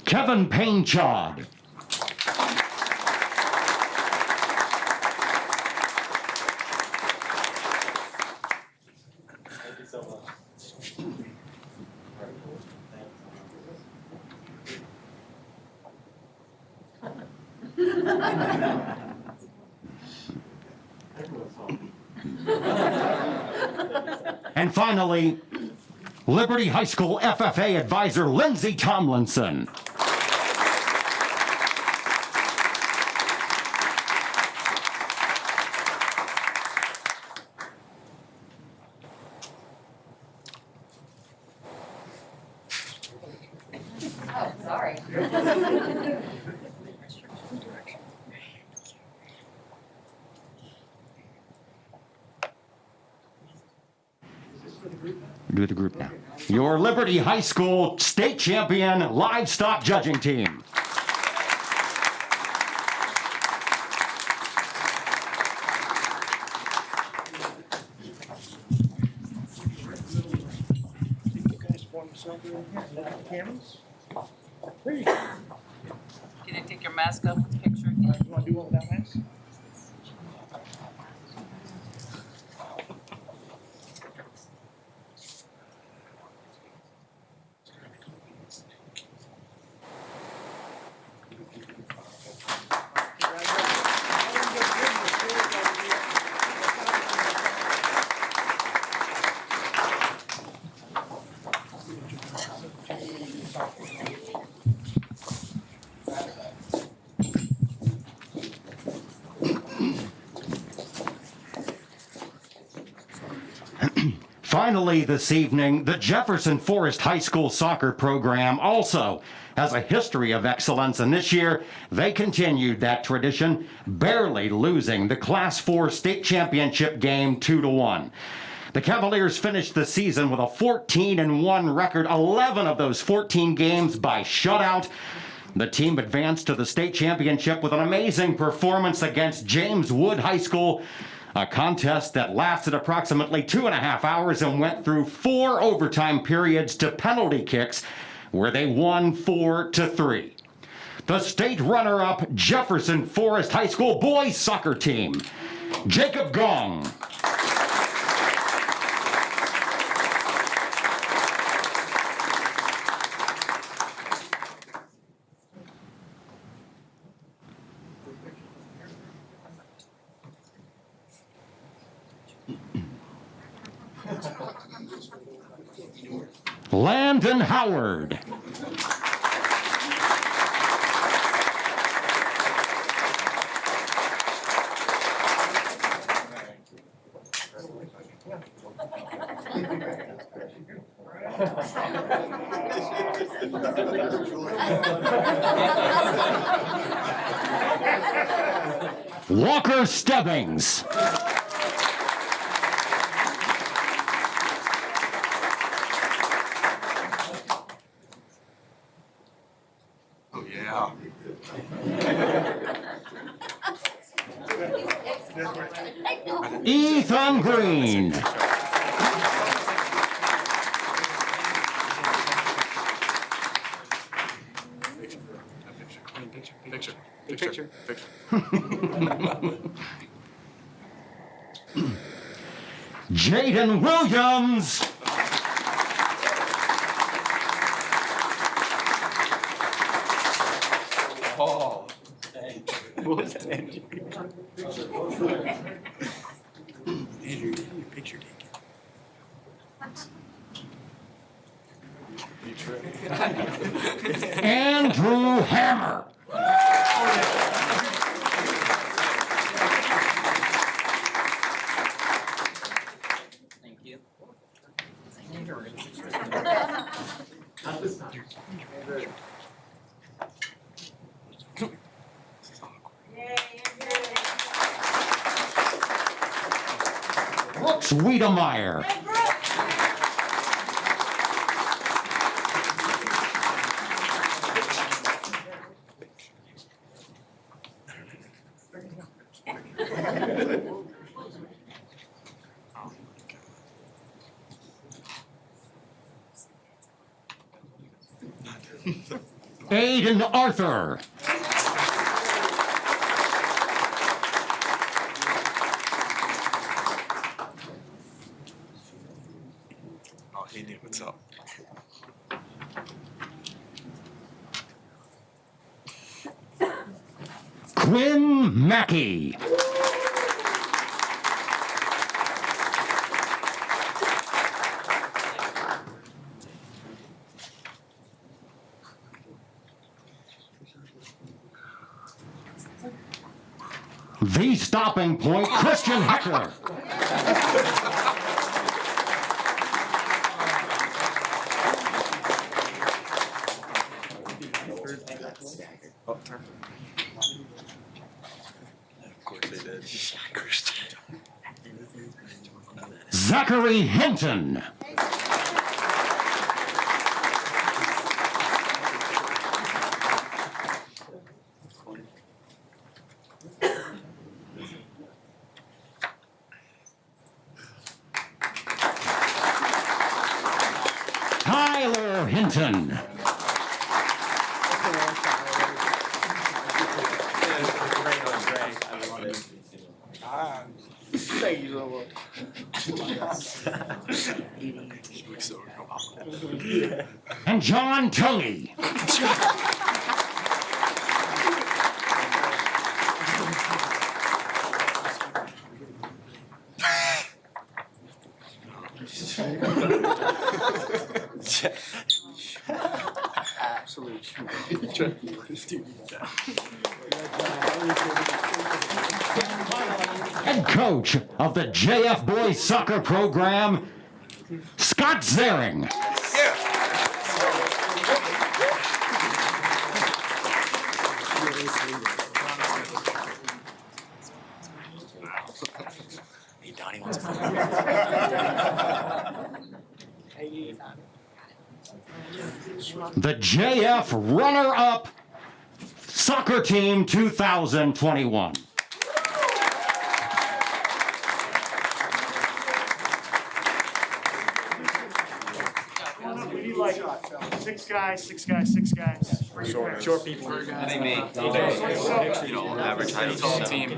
Kevin Payne-Chod. And finally, Liberty High School FFA advisor Lindsay Tomlinson. Oh, sorry. Do the group now. Your Liberty High School state champion livestock judging team. yourself in here, look at the cameras. Can you take your mask off with the picture again? You wanna do one without mask? Finally, this evening, the Jefferson Forest High School soccer program also has a history of excellence, and this year they continued that tradition, barely losing the Class 4 state championship game 2-1. The Cavaliers finished the season with a 14-1 record, 11 of those 14 games by shutout. The team advanced to the state championship with an amazing performance against James Wood High School, a contest that lasted approximately 2.5 hours and went through 4 overtime periods to penalty kicks, where they won 4-3. The state runner-up Jefferson Forest High School boys soccer team, Jacob Gong. Landon Howard. Walker Stebbings. Oh, yeah. Ethan Green. Picture. Jaden Williams. Oh, what was that, Andrew? Andrew, your picture taken. Andrew Hammer. Thank you. Brooks Wiedemeyer. Aiden Arthur. Oh, hey, Nick, what's up? Quinn Mackey. The stopping point, Christian Heckler. Oh, turn. Of course they did. Christian. Zachary Hinton. Tyler Hinton. And John Tully. Head coach of the JF Boys Soccer Program, Scott Zering. Hey, Donnie wants a The JF runner-up soccer team 2021. We need like six guys. Short people. I think me. Average height. Tall team.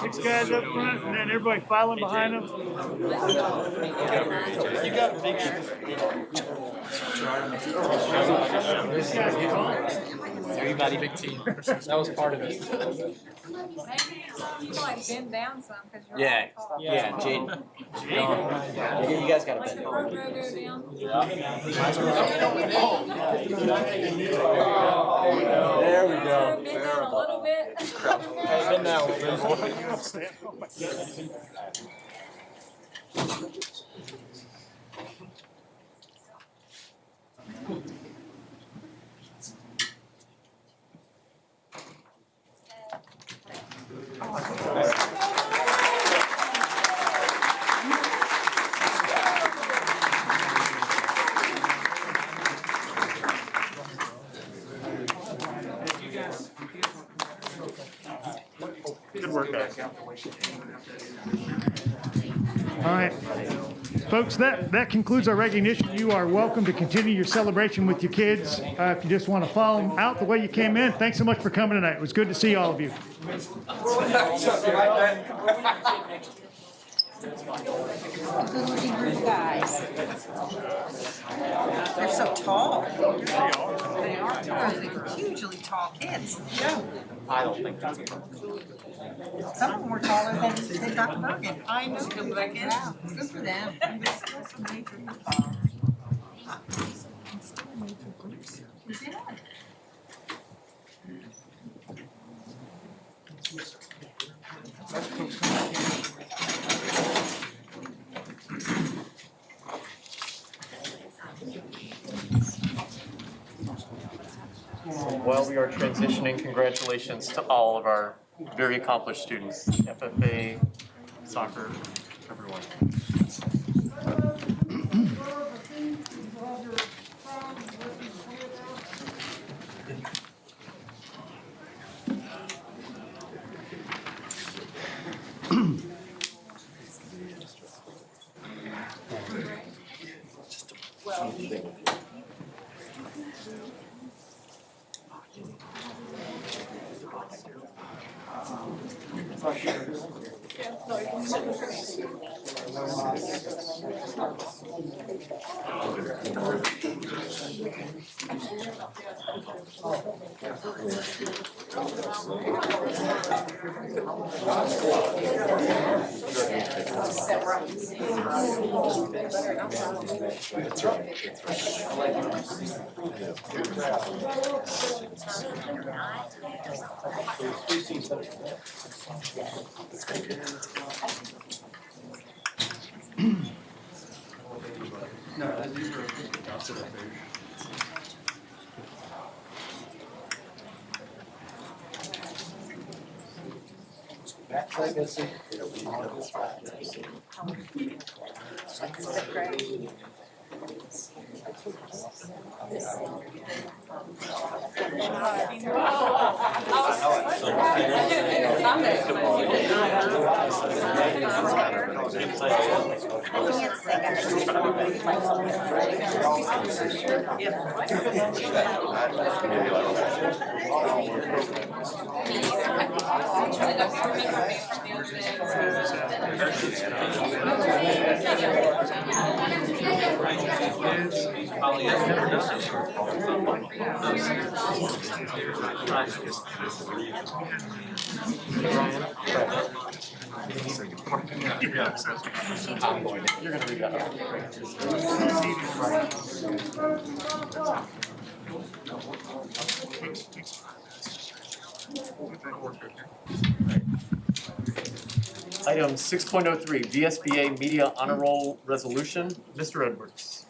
Six guys up front, and then everybody filing behind them. You got a big. Everybody big team. That was part of it. You might bend down some, cause you're Yeah, all tall. yeah, Jade. You guys gotta bend Go down. There we go. Bend down a little bit. Hey, bend down. Good work, guys. All right. Folks, that concludes our recognition. You are welcome to continue your celebration with your kids. If you just want to follow them out the way you came in, thanks so much for coming tonight. It was good to see all of you. Good-looking group of guys. They're so tall. They are tall. They're hugely tall kids. I don't think that's Some of them were taller than Dr. Bergen. I know. Yeah, good for them. While we are transitioning, congratulations to all of our very accomplished students, FFA, soccer, everyone. You're gonna read that. Item 6.03, VSBA Media Honor Roll Resolution. Mr. Edwards.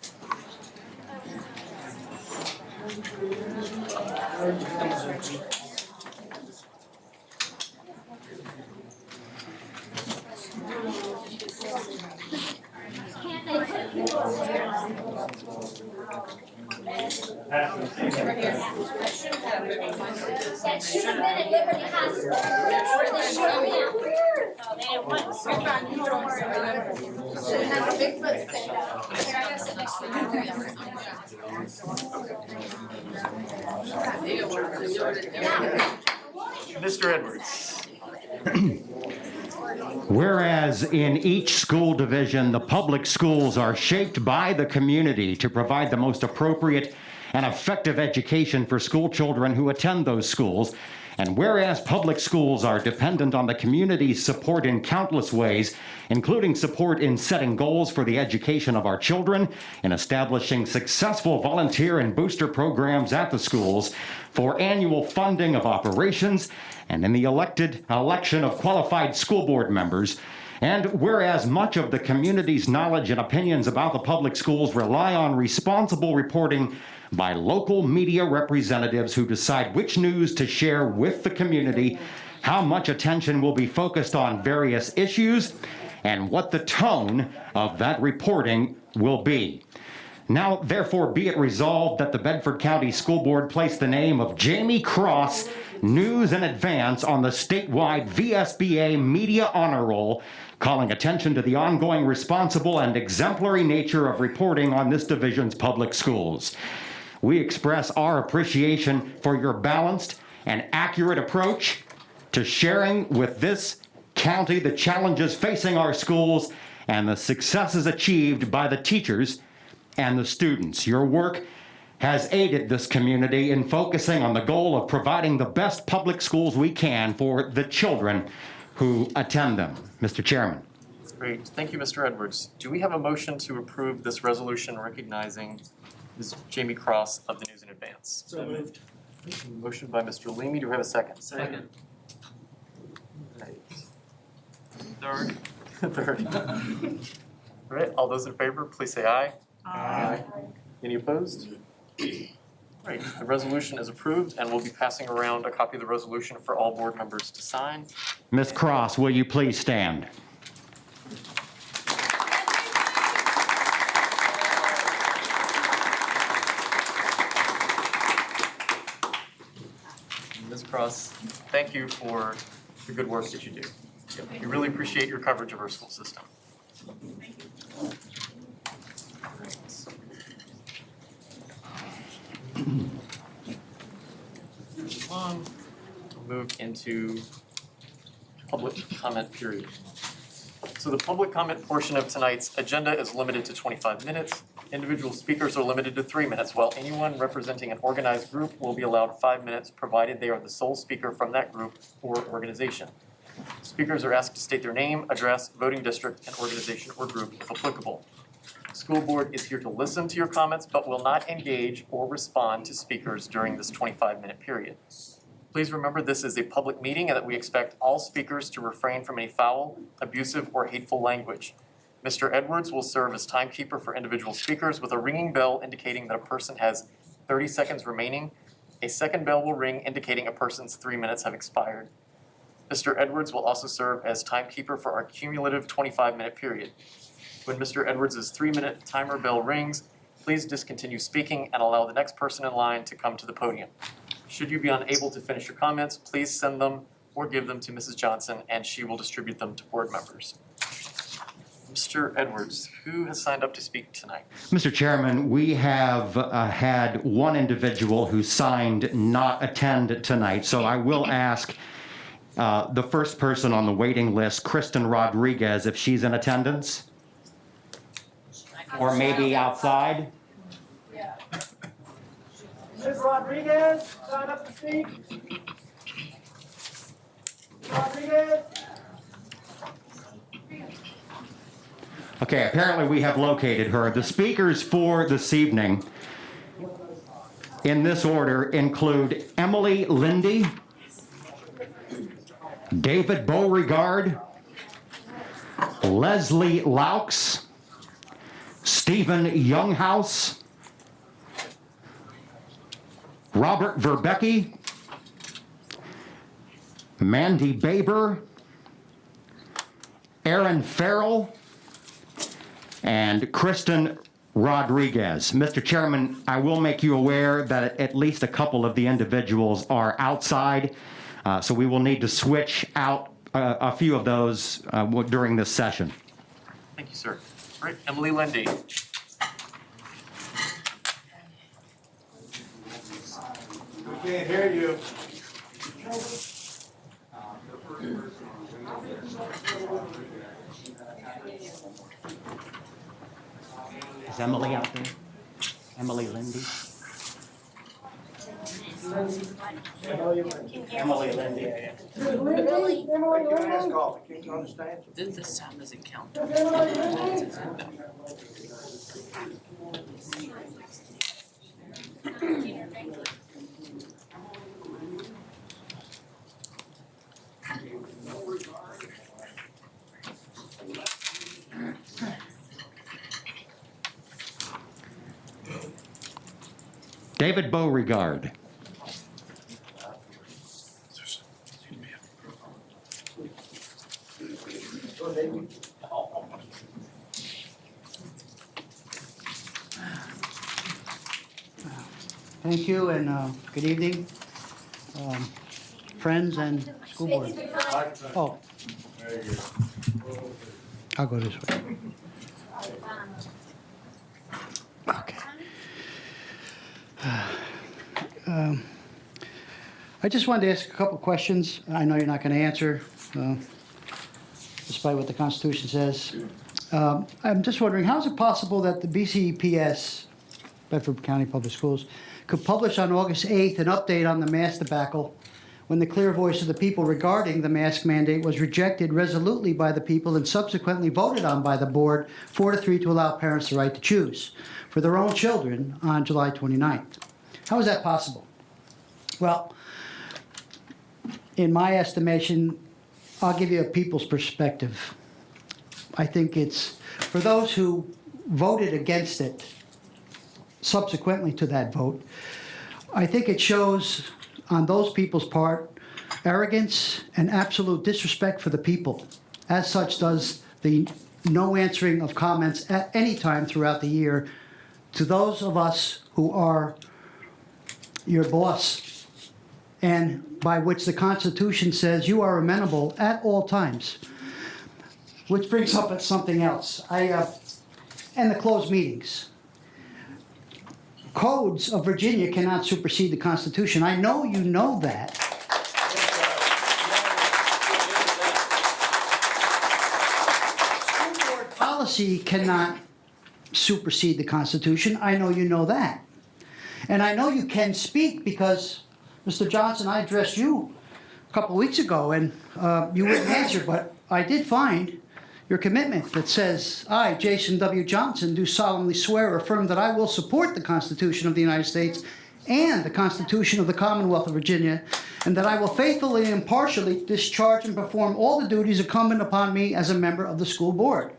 That should have been at Liberty High School. That's where they should have been. Oh, they didn't want to. You're fine, you don't worry about it. Should have had a big foot stand up. Here, I gotta sit next to you. Mr. Edwards. Whereas in each school division, the public schools are shaped by the community to provide the most appropriate and effective education for school children who attend those schools, and whereas public schools are dependent on the community's support in countless ways, including support in setting goals for the education of our children, in establishing successful volunteer and booster programs at the schools, for annual funding of operations, and in the election of qualified school board members, and whereas much of the community's knowledge and opinions about the public schools rely on responsible reporting by local media representatives who decide which news to share with the community, how much attention will be focused on various issues, and what the tone of that reporting will be. Now, therefore, be it resolved that the Bedford County School Board place the name of Jamie Cross News in Advance on the statewide VSBA Media Honor Roll, calling attention to the ongoing responsible and exemplary nature of reporting on this division's public schools. We express our appreciation for your balanced and accurate approach to sharing with this county the challenges facing our schools and the successes achieved by the teachers and the students. Your work has aided this community in focusing on the goal of providing the best public schools we can for the children who attend them. Mr. Chairman. Great, thank you, Mr. Edwards. Do we have a motion to approve this resolution recognizing Ms. Jamie Cross of the News in Advance? So moved. Motion by Mr. Leamy, do we have a second? Second. Third. Third. All right, all those in favor, please say aye. Aye. Any opposed? Great, the resolution is approved, and we'll be passing around a copy of the resolution for all board members to sign. Ms. Cross, will you please stand? Ms. Cross, thank you for the good work that you do. We really appreciate your coverage of our school system. We'll move into public comment period. So the public comment portion of tonight's agenda is limited to 25 minutes. Individual speakers are limited to 3 minutes, while anyone representing an organized group will be allowed 5 minutes, provided they are the sole speaker from that group or organization. Speakers are asked to state their name, address, voting district, and organization or group if applicable. The school board is here to listen to your comments, but will not engage or respond to speakers during this 25-minute period. Please remember this is a public meeting and that we expect all speakers to refrain from any foul, abusive, or hateful language. Mr. Edwards will serve as timekeeper for individual speakers with a ringing bell indicating that a person has 30 seconds remaining. A second bell will ring indicating a person's 3 minutes have expired. Mr. Edwards will also serve as timekeeper for our cumulative 25-minute period. When Mr. Edwards' 3-minute timer bell rings, please discontinue speaking and allow the next person in line to come to the podium. Should you be unable to finish your comments, please send them or give them to Mrs. Johnson and she will distribute them to board members. Mr. Edwards, who has signed up to speak tonight? Mr. Chairman, we have had one individual who signed not attend tonight, so I will ask the first person on the waiting list, Kristen Rodriguez, if she's in attendance? Or maybe outside? Ms. Rodriguez, sign up to speak. Rodriguez? Okay, apparently we have located her. The speakers for this evening, in this order, include Emily Lindy, David Beauregard, Leslie Laux, Stephen Younghouse, Robert Verbecki, Mandy Baber, Aaron Farrell, and Kristen Rodriguez. Mr. Chairman, I will make you aware that at least a couple of the individuals are outside, so we will need to switch out a few of those during this session. Thank you, sir. All right, Emily Lindy. We can't hear you. Is Emily out there? Emily Lindy? Emily Lindy. This time doesn't count. David Beauregard. Thank you and good evening, friends and school board. Oh. I'll go this way. Okay. I just wanted to ask a couple questions. I know you're not going to answer, despite what the Constitution says. I'm just wondering, how is it possible that the BCEPS, Bedford County Public Schools, could publish on August 8th an update on the mask debacle when the clear voice of the people regarding the mask mandate was rejected resolutely by the people and subsequently voted on by the board 4-3 to allow parents the right to choose for their own children on July 29th? How is that possible? Well, in my estimation, I'll give you a people's perspective. I think it's, for those who voted against it subsequently to that vote, I think it shows on those people's part arrogance and absolute disrespect for the people. As such does the no answering of comments at any time throughout the year to those of us who are your boss, and by which the Constitution says you are amenable at all times. Which brings up something else. And the closed meetings. Codes of Virginia cannot supersede the Constitution. I know you know that. School board policy cannot supersede the Constitution. I know you know that. And I know you can speak because, Mr. Johnson, I addressed you a couple of weeks ago and you wouldn't answer, but I did find your commitment that says, I, Jason W. Johnson, do solemnly swear or affirm that I will support the Constitution of the United States and the Constitution of the Commonwealth of Virginia, and that I will faithfully and impartially discharge and perform all the duties incumbent upon me as a member of the school board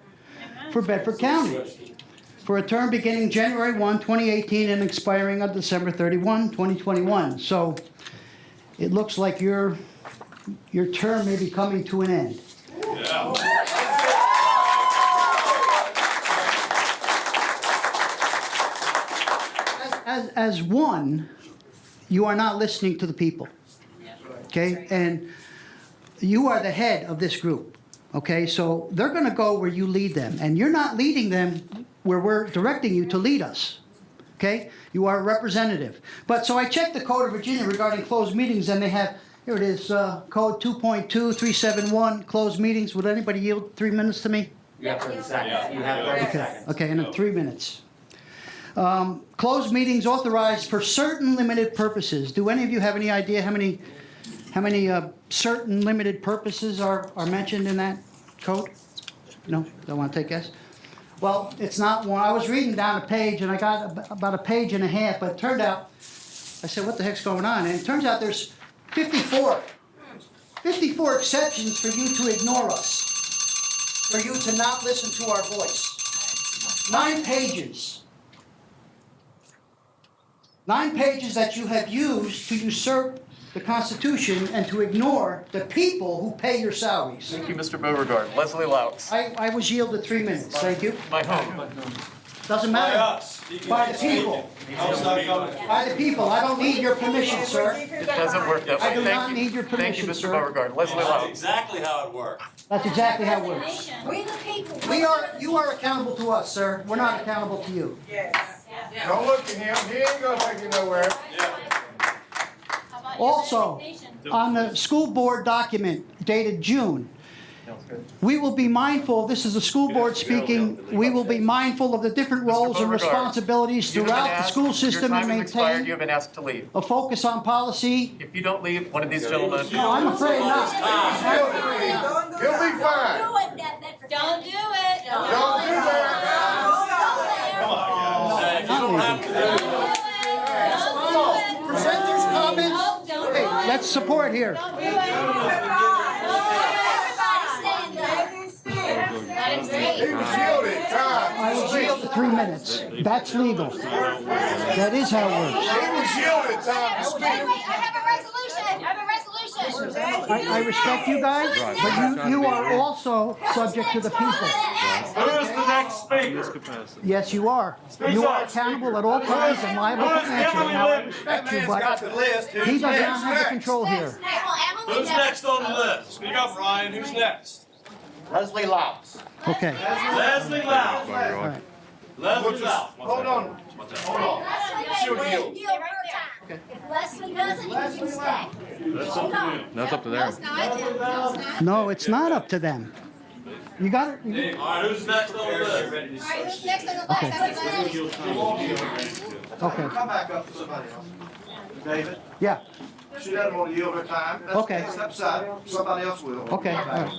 for Bedford County, for a term beginning January 1, 2018 and expiring on December 31, 2021. So it looks like your term may be coming to an end. As one, you are not listening to the people, okay? And you are the head of this group. Okay, so they're gonna go where you lead them, and you're not leading them where we're directing you to lead us. Okay? You are a representative. But, so I checked the Code of Virginia regarding closed meetings, and they have, here it is, Code 2.2371, closed meetings. Would anybody yield 3 minutes to me? You have 30 seconds. You have 30 seconds. Okay, and 3 minutes. Closed meetings authorized for certain limited purposes. Do any of you have any idea how many certain limited purposes are mentioned in that code? No? Don't want to take a guess? Well, it's not one. I was reading down a page and I got about a page and a half, but it turned out, I said, what the heck's going on? And it turns out there's 54 exceptions for you to ignore us, for you to not listen to our voice. 9 pages. 9 pages that you have used to usurp the Constitution and to ignore the people who pay your salaries. Thank you, Mr. Beauregard. Leslie Louts. I was yielded 3 minutes, thank you. My home. Doesn't matter. By the people. By the people, I don't need your permission, sir. It doesn't work that way. I do Thank not you. need your Thank you, permission, Mr. sir. Beauregard. Leslie Louts. exactly how it works. That's exactly how it works. We the people. You are accountable to us, sir. We're not accountable to you. Don't look at him, he ain't gonna take you nowhere. Also, on the school board document dated June, we will be mindful, this is the school board speaking, we will be mindful of the different roles and Beauregard, responsibilities You've been throughout the asked- school system Your and time has expired. You maintain have been asked to leave. a focus on policy. If you don't leave, one of these gentlemen. No, I'm afraid not. He'll be fine. Don't do it. Don't do Presenters' comments? Hey, let's support here. He was yielded time. I was yielded 3 minutes. That's legal. That is how it works. He was yielded time to speak. I have a resolution. I have a resolution. I respect you guys, but you are also subject to the people. Who's the next speaker? Yes, you are. You are accountable at all times and liable to answer. Now, I respect you, but he does not have the control here. Who's next on the list? Speak up, Ryan. Who's next? Leslie Louts. Okay. Leslie Louts. All right. Leslie Louts. Hold on. She'll yield. If Leslie doesn't, you can stay. That's up to them. No, it's not up to them. You got it? All right, who's next on the list? Alright, who's next on the list? Okay. Come back up to somebody else. David, Yeah, she doesn't want to yield her time. That's- Okay. Step aside, somebody else will. okay. All right.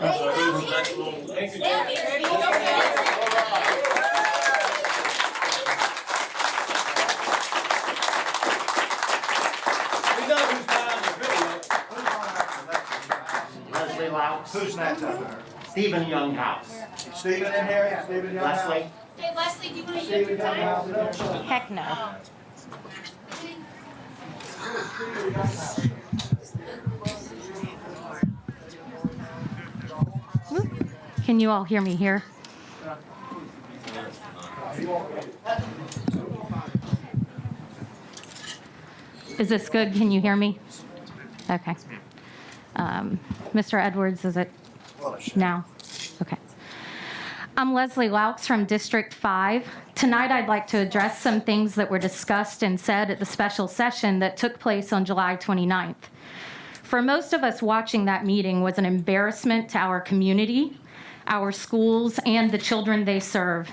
We know whose time is really. Leslie Louts. Who's next after her? Stephen Younghouse. Stephen in here, Stephen Young. Leslie. Hey, Leslie, do you want to yield your time? Heck no. Can you all hear me here? Is this good? Can you hear me? Okay. Mr. Edwards, is it now? Okay. I'm Leslie Louts from District 5. Tonight, I'd like to address some things that were discussed and said at the special session that took place on July 29th. For most of us, watching that meeting was an embarrassment to our community, our schools, and the children they serve.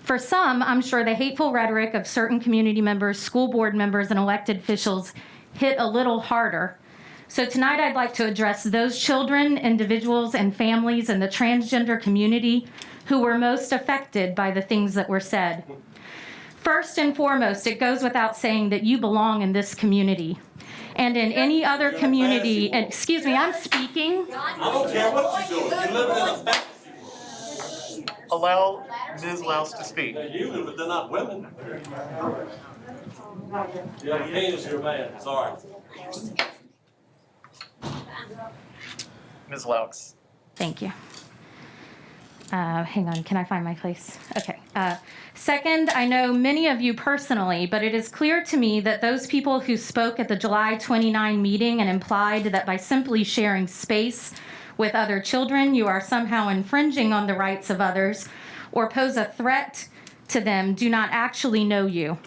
For some, I'm sure the hateful rhetoric of certain community members, school board members, and elected officials hit a little harder. So tonight, I'd like to address those children, individuals, and families in the transgender community who were most affected by the things that were said. First and foremost, it goes without saying that you belong in this community. And in any other community, and excuse me, I'm speaking. I don't care what you're doing. You live in a fantasy. Allow Ms. Louts to speak. They're human, but they're not women. You have a penis, you're a man. Sorry. Ms. Louts. Thank you. Hang on, can I find my place? Okay. Second, I know many of you personally, but it is clear to me that those people who spoke at the July 29 meeting and implied that by simply sharing space with other children, you are somehow infringing on the rights of others, or pose a threat to them do not actually know you.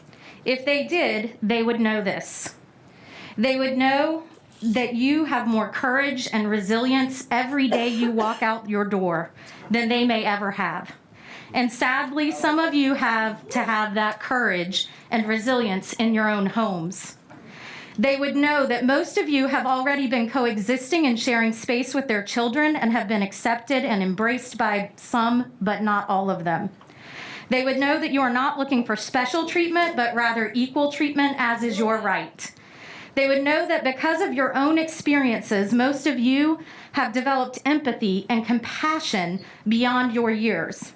If they did, they would know this. They would know that you have more courage and resilience every day you walk out your door than they may ever have. And sadly, some of you have to have that courage and resilience in your own homes. They would know that most of you have already been coexisting and sharing space with their children and have been accepted and embraced by some, but not all of them. They would know that you are not looking for special treatment, but rather equal treatment, as is your right. They would know that because of your own experiences, most of you have developed empathy and compassion beyond your years.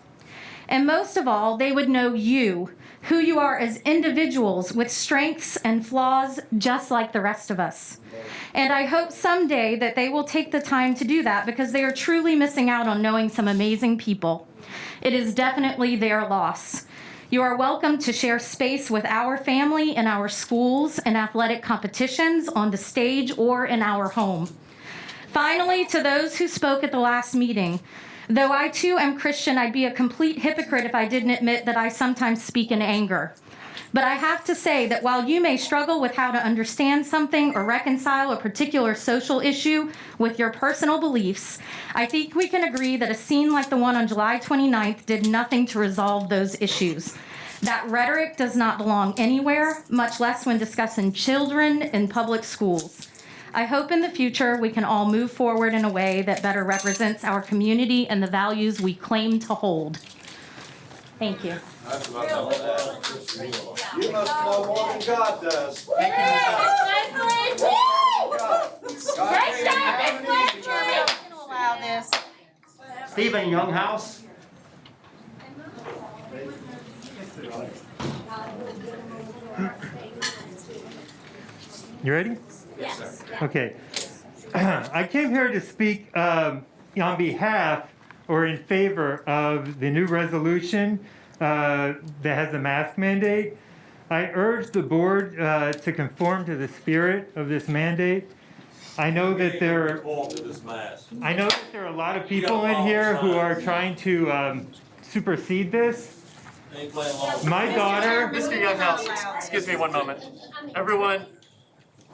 And most of all, they would know you, who you are as individuals with strengths and flaws just like the rest of us. And I hope someday that they will take the time to do that, because they are truly missing out on knowing some amazing people. It is definitely their loss. You are welcome to share space with our family in our schools and athletic competitions, on the stage, or in our home. Finally, to those who spoke at the last meeting, though I too am Christian, I'd be a complete hypocrite if I didn't admit that I sometimes speak in anger. But I have to say that while you may struggle with how to understand something or reconcile a particular social issue with your personal beliefs, I think we can agree that a scene like the one on July 29th did nothing to resolve those issues. That rhetoric does not belong anywhere, much less when discussing children in public schools. I hope in the future we can all move forward in a way that better represents our community and the values we claim to hold. Thank you. You must know more than God does. Allow this. Stephen Younghouse? You ready? Yes, sir. Okay. I came here to speak on behalf or in favor of the new resolution that has a mask mandate. I urge the board to conform to the spirit of this mandate. I know that there are a lot of people in here who are trying to supersede this. My daughter. Mr. Younghouse, excuse me one moment. Everyone,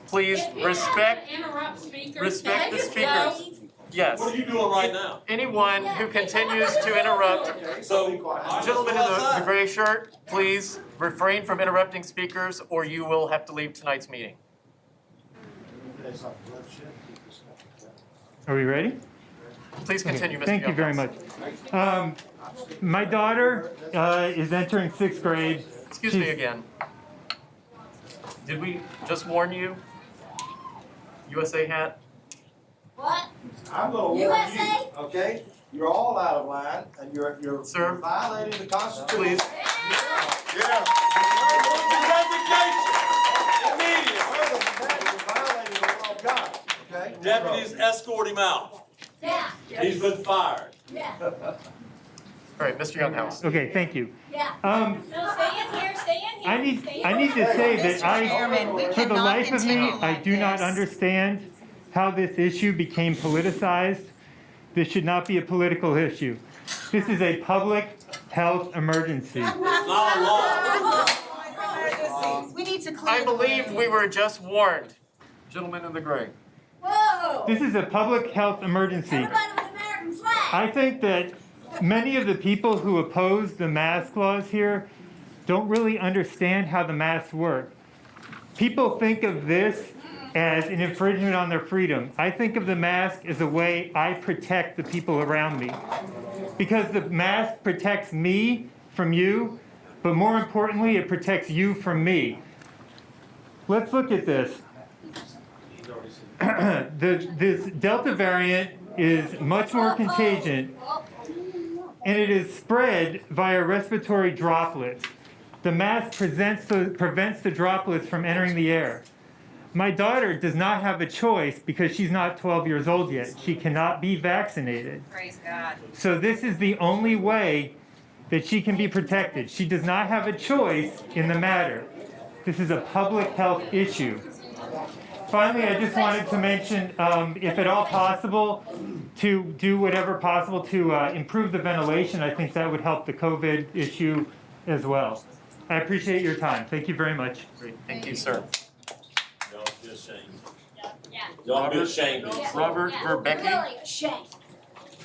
please respect the speakers. Yes. What are you doing right now? Anyone who continues to interrupt, So, gentleman in the gray shirt, please refrain from interrupting speakers or you will have to leave tonight's meeting. Are we ready? Please continue, Mr. Thank you very much. My daughter is entering 6th grade. Excuse me again. Did we just warn you? USA hat? What? I'm gonna warn USA? you, okay? You're all out of line and you're Sir, violating the Constitution. please. Yeah. Violating the law of God, okay? Deputies escort him out. Yeah. He's been fired. Yeah. All right, Mr. Younghouse. Okay, thank you. Yeah. Um, No, stay in here, stay in here. I need to say that Chairman, we for the cannot life of me, continue I like do not this. understand how this issue became politicized. This should not be a political issue. This is a public health emergency. It's not a law. We need to clear. I believe we were just warned. Gentleman in the gray. Whoa. This is a public health emergency. Everybody with American flag. I think that many of the people who oppose the mask laws here don't really understand how the masks work. People think of this as an infringement on their freedom. I think of the mask as a way I protect the people around me. Because the mask protects me from you, but more importantly, it protects you from me. Let's look at this. This Delta variant is much more contagious, and it is spread via respiratory droplets. The mask prevents the droplets from entering the air. My daughter does not have a choice because she's not 12 years old yet. She cannot be vaccinated. Praise God. So this is the only way that she can be protected. She does not have a choice in the matter. This is a public health issue. Finally, I just wanted to mention, if at all possible, to do whatever possible to improve the ventilation. I think that would help the COVID issue as well. I appreciate your time. Thank you very much. Great, thank you, sir. Don't be ashamed. Don't be ashamed. Robert Verbecki? Really ashamed.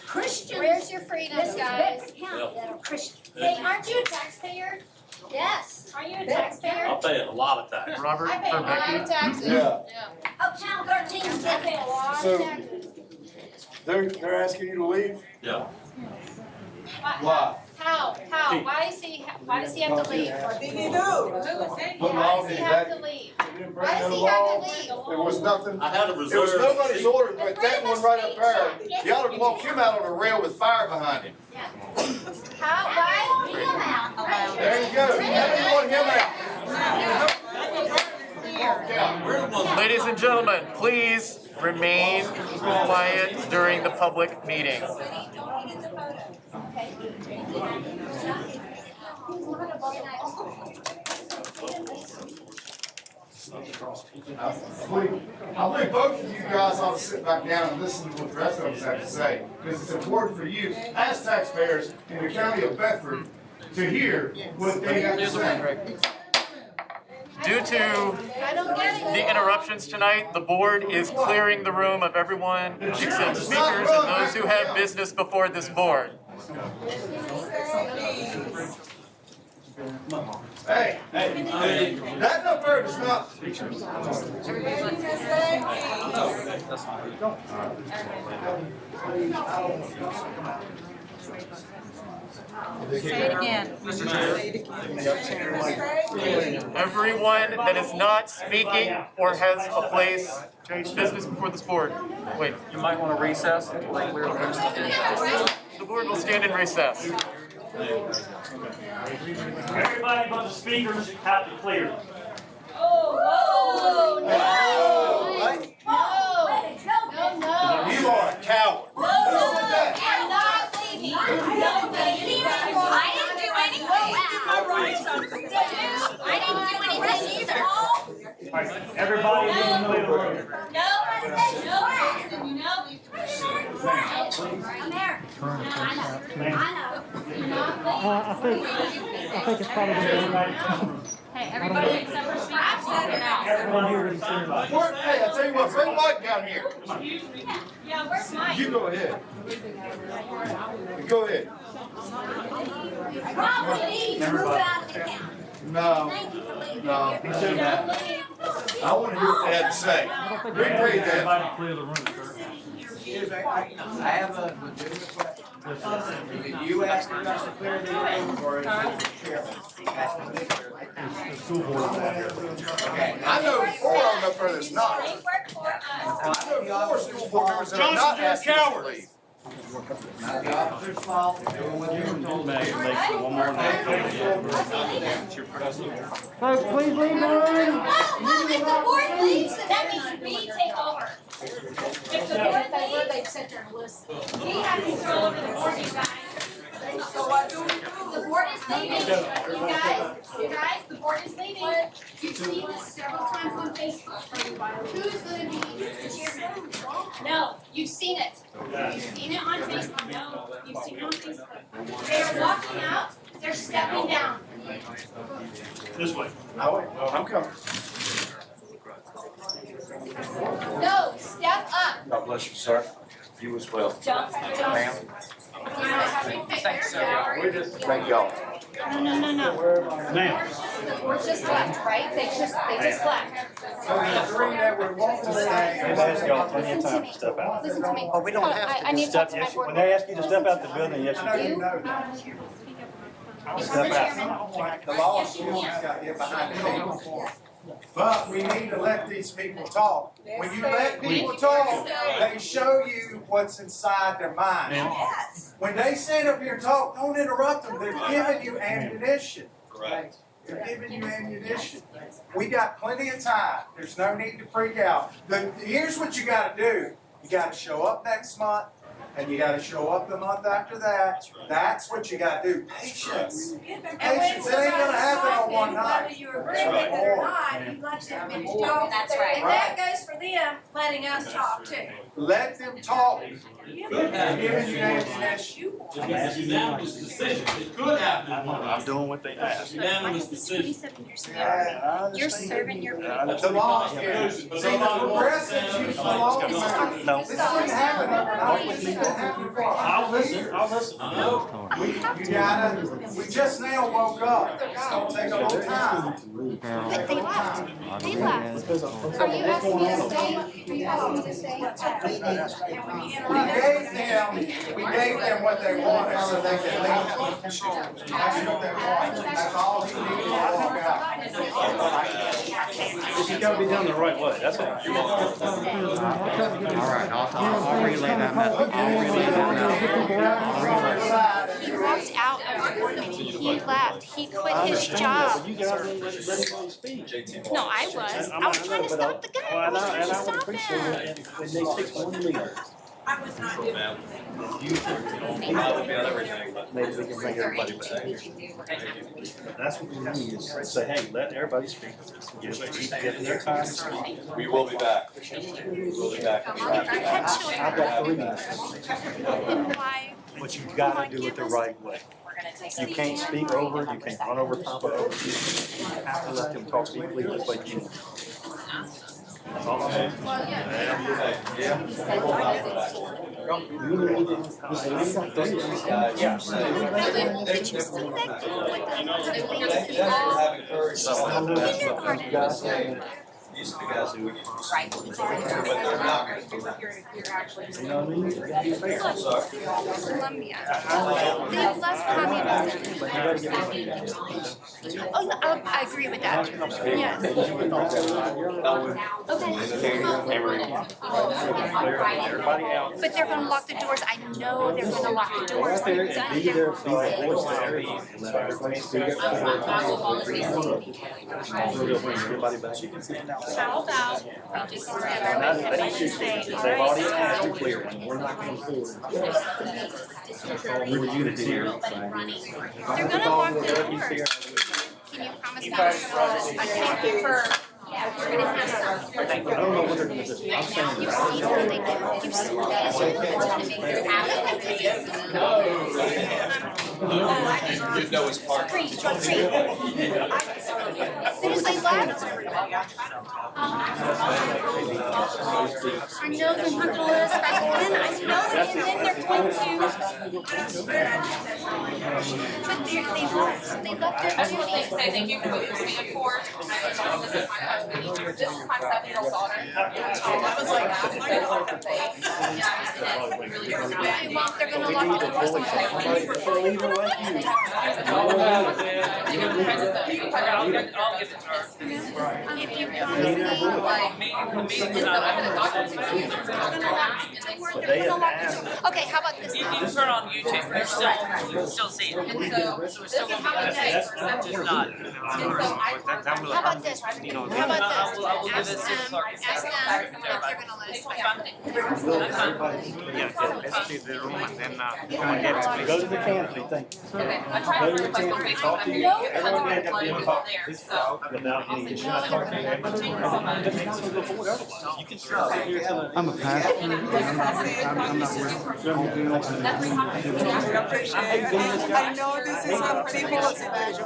Christians. Where's your freedom, guys? This is Bedford County that are Christians. Hey, aren't you a taxpayer? Yes. Are you a taxpayer? I'll pay a lot of taxes. Robert I pay a lot Verbecki? of taxes. Yeah. Uptown 13's I pay a lot of So- taxes. They're asking you to leave? Yeah. Why? How? Why does he have to leave? What Why does he have to leave? Why does he have to leave? There was nothing. I had a It was reserve. nobody's order, but that one right up there, you ought to walk him out on a rail with fire behind him. How? Why? Him out. There you go. Now you want him out. Ladies and gentlemen, please remain quiet during the public meeting. I think both of you guys ought to sit back down and listen to what the rest of us have to say, because it's important for you, as taxpayers in the county of Bedford, to hear what they have to say. Due to the interruptions tonight, the board is clearing the room of everyone except speakers and those who have business before this board. Hey, that up there does not. Say it again. Everyone that is not speaking or has a place, business before this board. Wait, you might want to recess. The board will stand in recess. Everybody but the speakers have to clear. Oh, no! You are a coward. I'm not leaving. I didn't do anything. I didn't do anything either. Everybody in the middle of the room. No. I'm there. I think it's probably everybody. Hey, everybody except for speakers, Everyone here is clear. Hey, I tell you what, bring Mike down here. Yeah, where's Mike? You go ahead. Go ahead. Rob, please move out of the county. No, Thank you for leaving. no, he shouldn't have. I want to hear what they had to say. Read that. Everybody clear the room, sir. I have a legitimate question. Did you ask us to clear the room, or is it the chairman asking me to clear the School board. Okay, I know four of them up there that's not. They work for us. I know four school board members that are not asking us to leave. Not the officer's fault, doing what you're told. Folks, please leave the room. No, if the board leaves, then that means we take over. If the board leaves, they sit there and listen. We have control over the board, you guys. So what do we do? The board is leaving. You guys, the board is leaving. You've seen this several times on Facebook. Who's leaving? No, you've seen it. You've seen it on Facebook. No, you've seen it on Facebook. They're walking out, they're stepping down. This way. I'm coming. No, step up. God bless you, sir. You as well. Jump. Ma'am. Thanks, Thank y'all. No. Now. We're just left, right? They just left. So the three that were walking away. Listen to me. Oh, we don't have I need to talk to my board. When they ask you to step out the building, yes, I know you know that. Mr. Chairman. The law school's got to get behind the table. But we need to let these people talk. When you let people talk, they show you what's inside their mind. Yes. When they stand up here and talk, don't interrupt them. They're giving you ammunition. Correct. They're giving you ammunition. We got plenty of time. There's no need to freak out. Here's what you gotta do. You gotta show up next month and you gotta show up the month after that. That's what you gotta do, patience. Patience, it ain't gonna happen on one night. Whether you agree with it or not, you let them finish talking. That's right. And that goes for them letting us talk too. Let them talk. Giving you ammunition. Unanimous decision, it could happen in one I'm doing what they asked. unanimous decision. You're serving your people. The law, see, the progressives use the law to make. No. This didn't happen overnight. This didn't happen for I'll listen, I'll listen. No. You gotta, we just now woke up. It's gonna take a little time. But they left. They left. Are you asking me to stay? Are you asking me to stay? We gave them what they wanted so they could leave. That's what they wanted. That's all he needed to walk out. It's gotta be done the right way, that's all. All right, I'll relay that message. I'll relay that message. He walked out of the board meeting. He left. He quit his job. You guys ain't ready to speak. No, I was. I was trying to stop the guy. I was trying to stop When him. they pick one leader. I was not doing it. Maybe we can bring everybody back. That's what we need is say, hey, let everybody speak. Give them their time to speak. We will be back. We'll be back. I've got 3 minutes. And why? But you've gotta do it the right way. You can't speak over, you can't run over top of it. You have to let them talk equally just like you. That's all I'm saying. Did you see that girl with the kindergarten? These are the guys who. Right. But they're not. You know what I mean? You gotta be fair. Columbia. They left communism. Oh, no, I agree with that. Yes. Everybody else. But they're gonna lock the doors. I know they're gonna lock the doors. Be there, be the voice there. Let everybody speak. Everybody back. How about we just have everybody say, all They've already right, asked so you clear, we're not going forward. We were unity here. they're gonna lock the doors. Can you promise that? I can't for, we're gonna have some. I don't know what they're gonna do. I'm saying. You've seen what they do. You've seen what they do. It's gonna make your You know his part. As soon as they left. I know they're not gonna let us back in. I know that, and then they're going to. But they left. They left their That's what they duties. say, thank you for what you're saying for. This is my husband, this is my 7-year-old daughter. I was like, I'm like, yeah, I was really hurt. They won't. They're gonna lock the doors. You can press the, you can press it, I'll give it to her. If you promise me, Like, the meeting's not over, the doctor's gonna use it. they're gonna lock the doors. Okay, how about this You now? can turn on YouTube, you can still see it. And so, this is how we take. That's just not. How about this? How about this? I will give this to the clerk. Ask them if they're gonna let us back. Go to the canopy, thank you. Okay, I tried to request on Facebook, but I figured you could let the blood people there, so. Without any. You can stop. I'm a pastor. I'm not I know this is a pretty policy measure.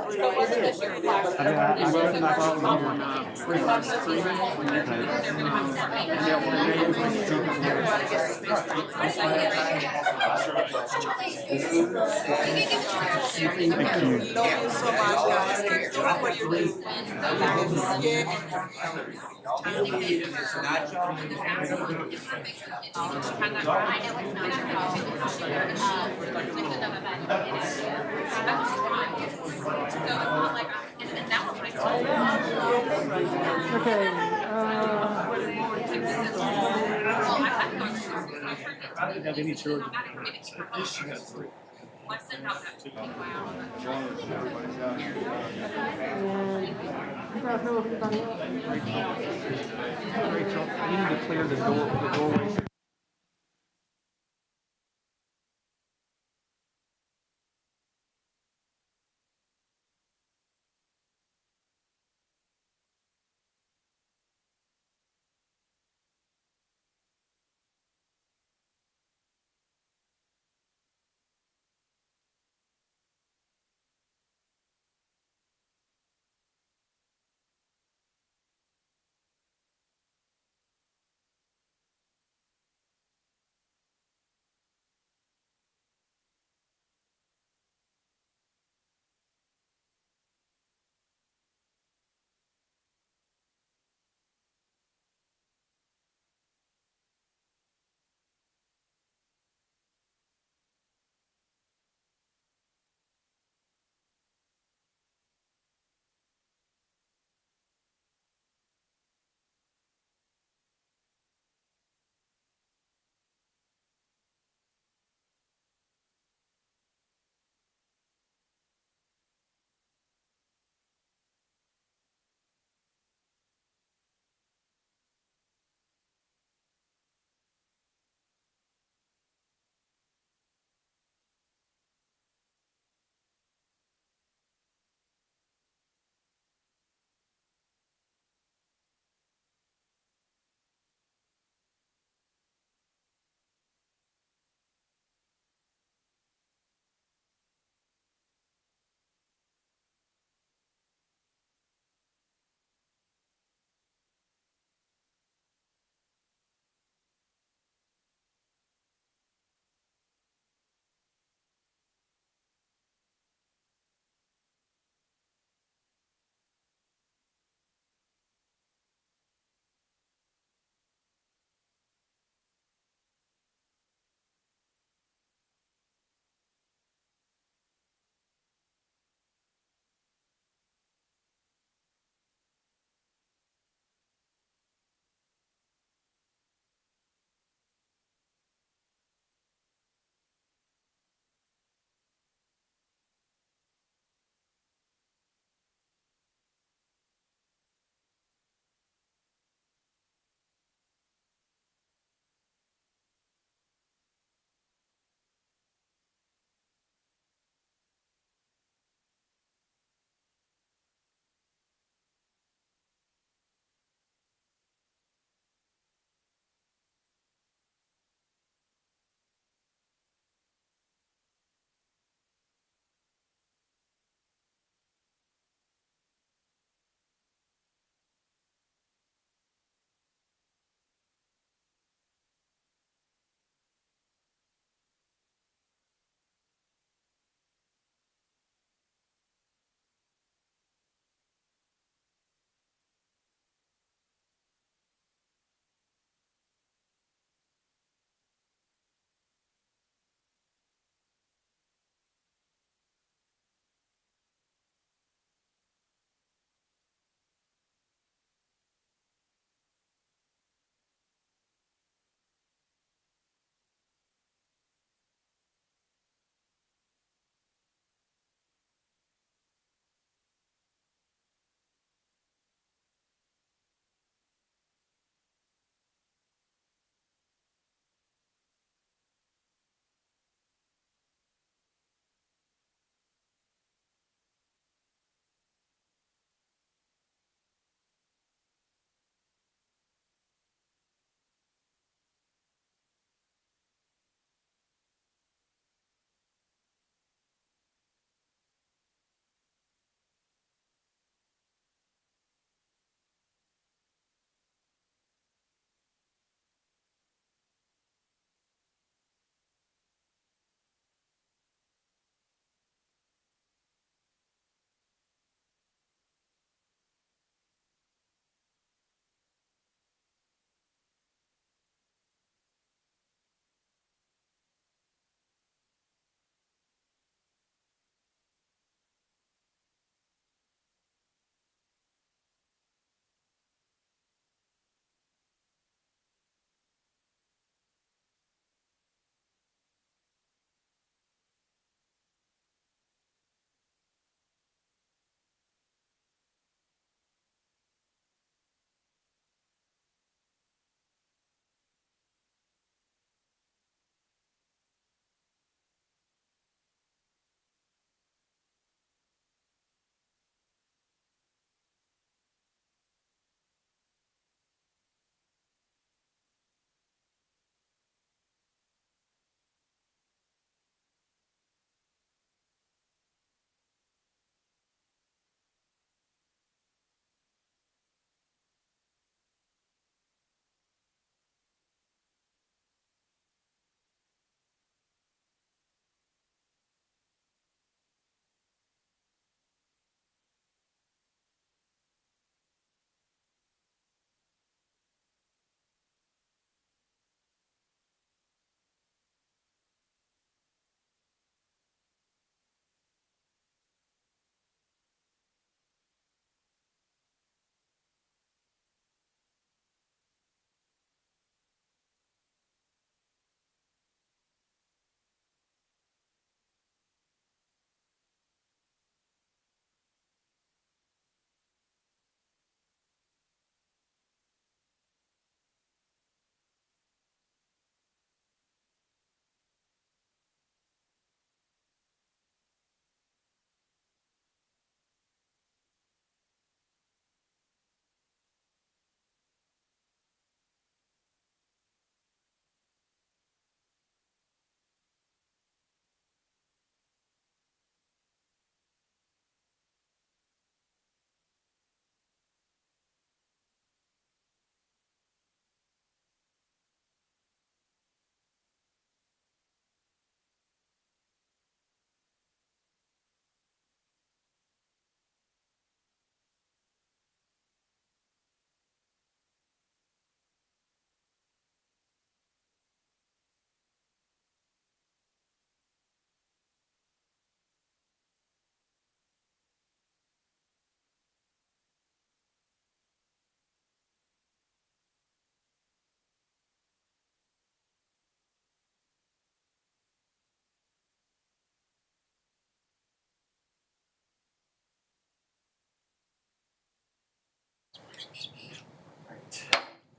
Love you so much, guys. Keep doing what you're doing. I didn't have any children. Rachel, you need to clear the doorway.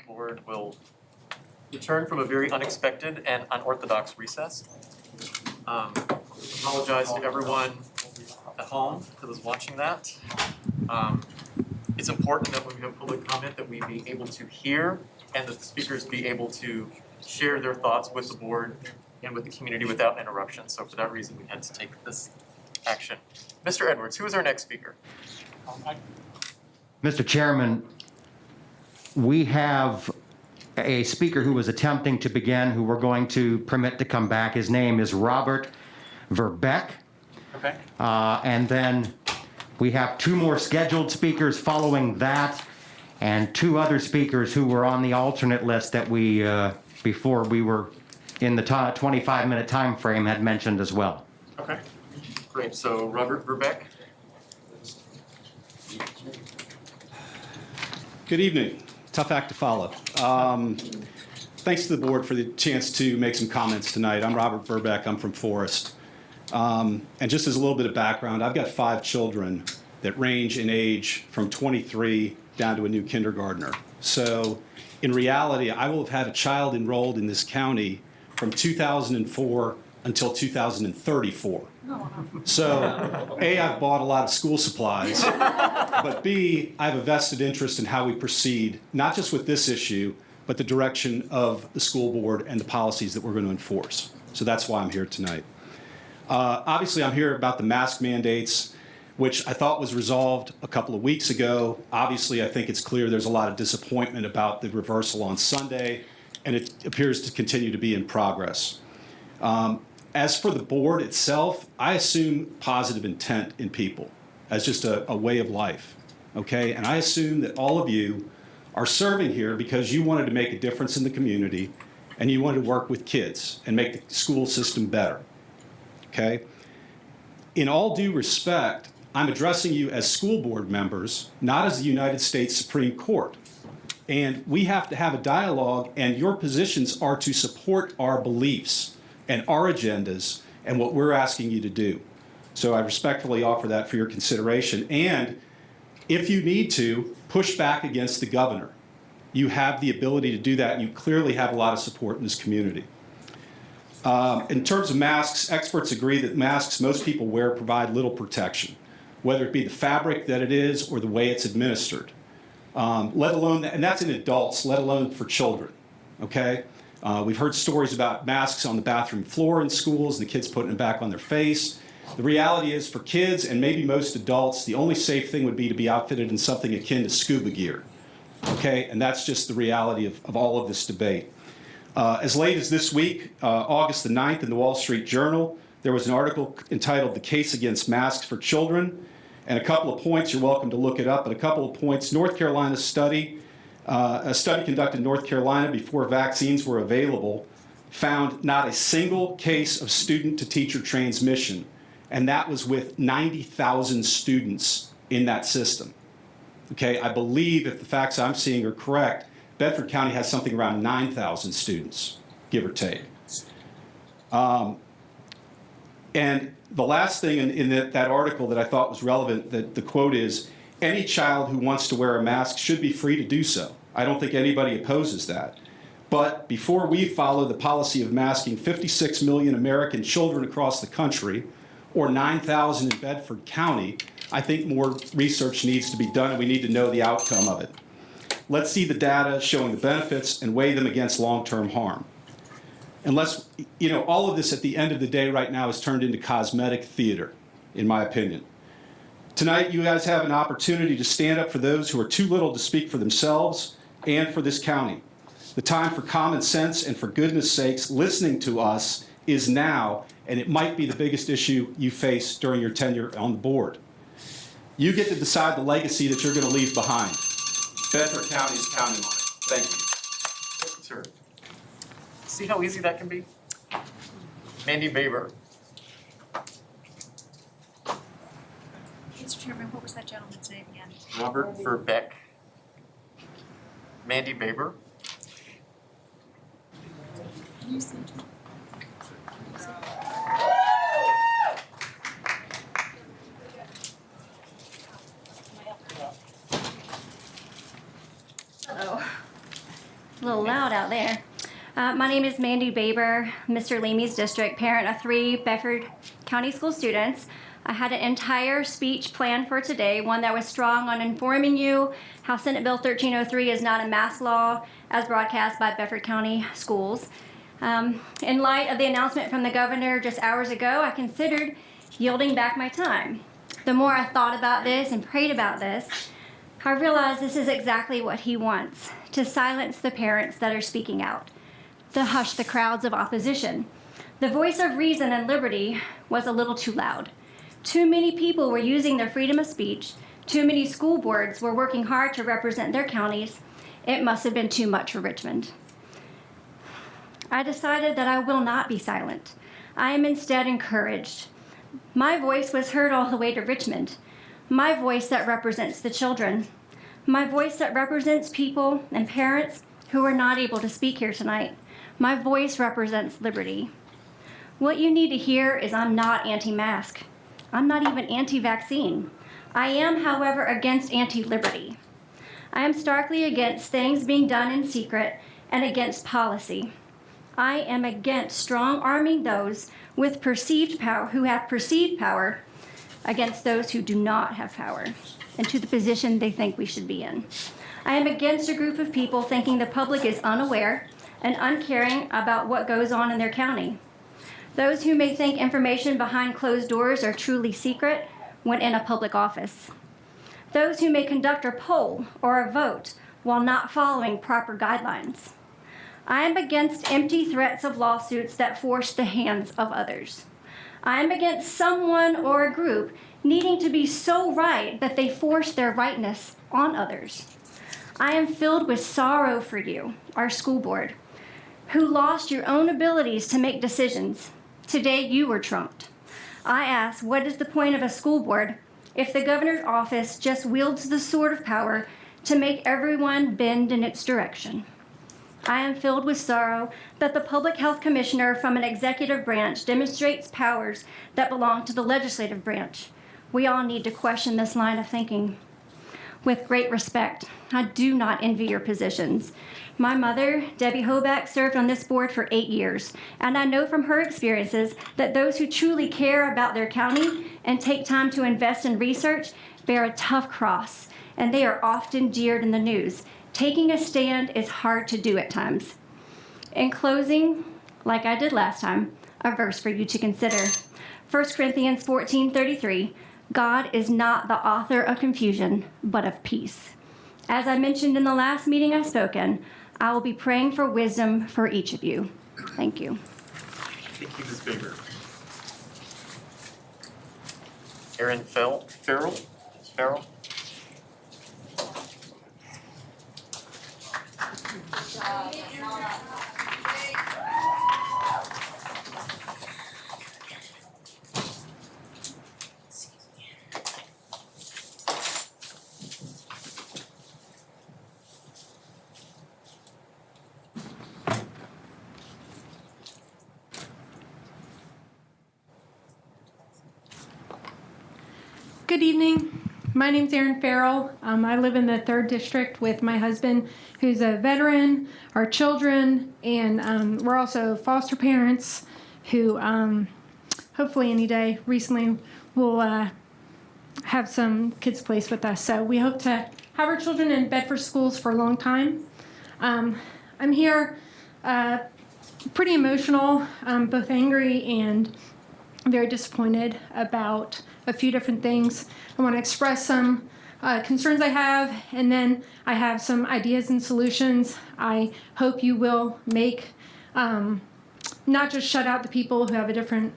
Board will return from a very unexpected and unorthodox recess. Apologize to everyone at home, to those watching that. It's important that when we have public comment that we be able to hear and that the speakers be able to share their thoughts with the board and with the community without interruption. So for that reason, we had to take this action. Mr. Edwards, who is our next speaker? Mr. Chairman, we have a speaker who was attempting to begin, who we're going to permit to come back. His name is Robert Verbeck. Okay. And then we have 2 more scheduled speakers following that, and 2 other speakers who were on the alternate list that we, before we were in the 25-minute time frame, had mentioned as well. Okay. Great. So Robert Verbeck. Good evening. Tough act to follow. Thanks to the board for the chance to make some comments tonight. I'm Robert Verbeck. I'm from Forest. And just as a little bit of background, I've got 5 children that range in age from 23 down to a new kindergartner. So in reality, I will have had a child enrolled in this county from 2004 until 2034. So A, I've bought a lot of school supplies, but B, I have a vested interest in how we proceed, not just with this issue, but the direction of the school board and the policies that we're going to enforce. So that's why I'm here tonight. Obviously, I'm here about the mask mandates, which I thought was resolved a couple of weeks ago. Obviously, I think it's clear there's a lot of disappointment about the reversal on Sunday, and it appears to continue to be in progress. As for the board itself, I assume positive intent in people as just a way of life, okay? And I assume that all of you are serving here because you wanted to make a difference in the community and you wanted to work with kids and make the school system better, okay? In all due respect, I'm addressing you as school board members, not as the United States Supreme Court. And we have to have a dialogue, and your positions are to support our beliefs and our agendas and what we're asking you to do. So I respectfully offer that for your consideration. And if you need to, push back against the governor. You have the ability to do that, and you clearly have a lot of support in this community. In terms of masks, experts agree that masks most people wear provide little protection, whether it be the fabric that it is or the way it's administered. Let alone, and that's in adults, let alone for children, okay? We've heard stories about masks on the bathroom floor in schools, and the kids putting them back on their face. The reality is for kids and maybe most adults, the only safe thing would be to be outfitted in something akin to scuba gear, okay? And that's just the reality of all of this debate. As late as this week, August the 9th in the Wall Street Journal, there was an article entitled "The Case Against Masks for Children," and a couple of points, you're welcome to look it up, but a couple of points. North Carolina study, a study conducted in North Carolina before vaccines were available, found not a single case of student-to-teacher transmission, and that was with 90,000 students in that system. Okay, I believe if the facts I'm seeing are correct, Bedford County has something around 9,000 students, give or take. And the last thing in that article that I thought was relevant, that the quote is, "Any child who wants to wear a mask should be free to do so." I don't think anybody opposes that. But before we follow the policy of masking 56 million American children across the country, or 9,000 in Bedford County, I think more research needs to be done, and we need to know the outcome of it. Let's see the data showing the benefits and weigh them against long-term harm. Unless, all of this at the end of the day right now is turned into cosmetic theater, in my opinion. Tonight, you guys have an opportunity to stand up for those who are too little to speak for themselves and for this county. The time for common sense and for goodness sakes, listening to us is now, and it might be the biggest issue you face during your tenure on the board. You get to decide the legacy that you're going to leave behind. Bedford County is counting on it. Thank you. Sure. See how easy that can be? Mandy Baber. Mr. Chairman, what was that gentleman's name again? Robert Verbeck. Mandy Baber. a little loud out there. My name is Mandy Baber, Mr. Leamy's district, parent of 3 Bedford County School students. I had an entire speech planned for today, one that was strong on informing you how Senate Bill 1303 is not a mass law as broadcast by Bedford County Schools. In light of the announcement from the governor just hours ago, I considered yielding back my time. The more I thought about this and prayed about this, I realized this is exactly what he wants, to silence the parents that are speaking out, to hush the crowds of opposition. The voice of reason and liberty was a little too loud. Too many people were using their freedom of speech. Too many school boards were working hard to represent their counties. It must have been too much for Richmond. I decided that I will not be silent. I am instead encouraged. My voice was heard all the way to Richmond. My voice that represents the children. My voice that represents people and parents who are not able to speak here tonight. My voice represents liberty. What you need to hear is I'm not anti-mask. I'm not even anti-vaccine. I am, however, against anti-liberty. I am starkly against things being done in secret and against policy. I am against strong-arming those with perceived power, who have perceived power, against those who do not have power, and to the position they think we should be in. I am against a group of people thinking the public is unaware and uncaring about what goes on in their county. Those who may think information behind closed doors are truly secret when in a public office. Those who may conduct a poll or a vote while not following proper guidelines. I am against empty threats of lawsuits that force the hands of others. I am against someone or a group needing to be so right that they force their rightness on others. I am filled with sorrow for you, our school board, who lost your own abilities to make decisions. Today you were trumped. I ask, what is the point of a school board if the governor's office just wields the sword of power to make everyone bend in its direction? I am filled with sorrow that the public health commissioner from an executive branch demonstrates powers that belong to the legislative branch. We all need to question this line of thinking. With great respect, I do not envy your positions. My mother, Debbie Hoback, served on this board for 8 years, and I know from her experiences that those who truly care about their county and take time to invest in research bear a tough cross, and they are often jeered in the news. Taking a stand is hard to do at times. In closing, like I did last time, a verse for you to consider. 1 Corinthians 14:33, God is not the author of confusion, but of peace. As I mentioned in the last meeting I spoke in, I will be praying for wisdom for each of you. Thank you. Thank you, Ms. Baber. Aaron Farrell? Good evening. My name's Erin Farrell. I live in the 3rd District with my husband, who's a veteran, our children, and we're also foster parents who hopefully any day recently will have some kids placed with us. So we hope to have our children in Bedford schools for a long time. I'm here pretty emotional, both angry and very disappointed about a few different things. I want to express some concerns I have, and then I have some ideas and solutions. I hope you will make, not just shut out the people who have a different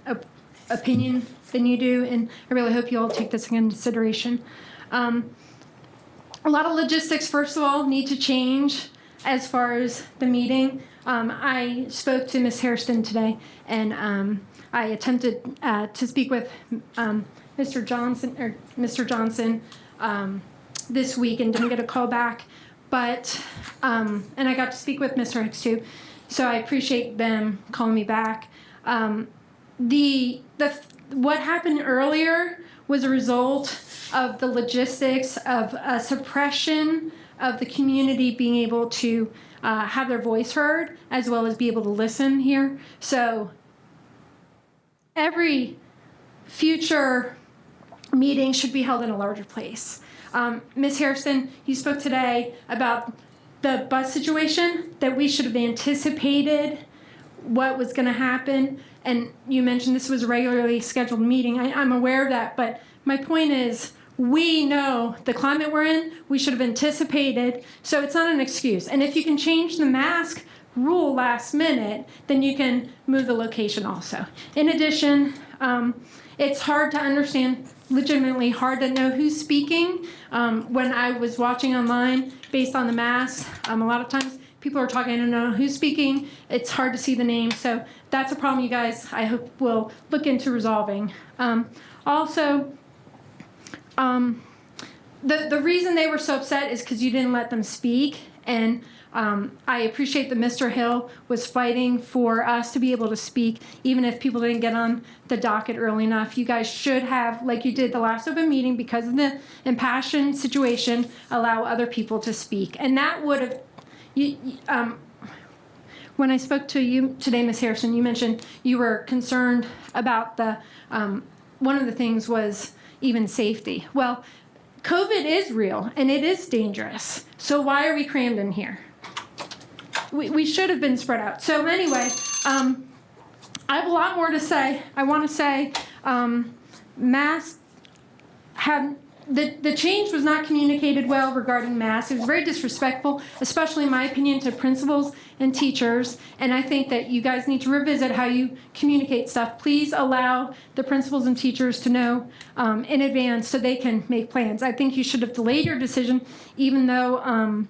opinion than you do, and I really hope you all take this into consideration. A lot of logistics, first of all, need to change as far as the meeting. I spoke to Ms. Hairston today, and I attempted to speak with Mr. Johnson this week and didn't get a call back, but and I got to speak with Mr. Hicks too, so I appreciate them calling me back. What happened earlier was a result of the logistics of a suppression of the community being able to have their voice heard as well as be able to listen here. So every future meeting should be held in a larger place. Ms. Harrison, you spoke today about the bus situation, that we should have anticipated what was going to happen. And you mentioned this was a regularly scheduled meeting. I'm aware of that, but my point is, we know the climate we're in, we should have anticipated, so it's not an excuse. And if you can change the mask rule last minute, then you can move the location also. In addition, it's hard to understand, legitimately hard to know who's speaking. When I was watching online based on the mask, a lot of times people are talking, I don't know who's speaking, it's hard to see the name, so that's a problem you guys, I hope, will look into resolving. Also, the reason they were so upset is because you didn't let them speak, and I appreciate that Mr. Hill was fighting for us to be able to speak, even if people didn't get on the docket early enough. You guys should have, like you did the last open meeting, because of the impassioned situation, allow other people to speak. And that would have, when I spoke to you today, Ms. Harrison, you mentioned you were concerned about the, one of the things was even safety. Well, COVID is real and it is dangerous. So why are we crammed in here? We should have been spread out. So anyway, I have a lot more to say. I want to say masks have, the change was not communicated well regarding masks. It was very disrespectful, especially in my opinion, to principals and teachers. And I think that you guys need to revisit how you communicate stuff. Please allow the principals and teachers to know in advance so they can make plans. I think you should have delayed your decision, even though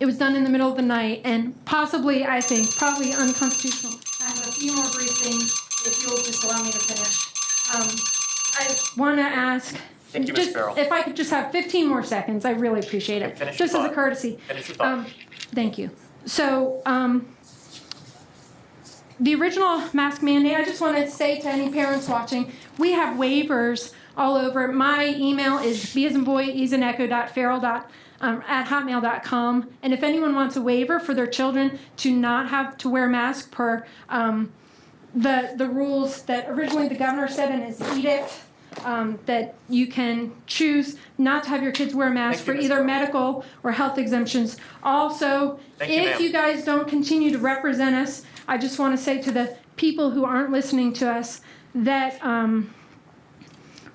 it was done in the middle of the night, and possibly, I think, probably unconstitutional. I have a few more brief things, if you'll just allow me to finish. I want to ask, Thank you, Ms. just, Farrell. if I could just have 15 more seconds, I really appreciate it. Finish your Just as a thought. courtesy. Finish your thought. Thank you. So, the original mask mandate, I just want to say to any parents watching, we have waivers all over. My email is b@hotmail.com. And if anyone wants a waiver for their children to not have to wear masks per the rules that originally the governor said in his edict, that you can choose not to have your kids wear masks for either medical or health exemptions. Also, if you guys don't continue to represent us, I just want to say to the people who aren't listening to us that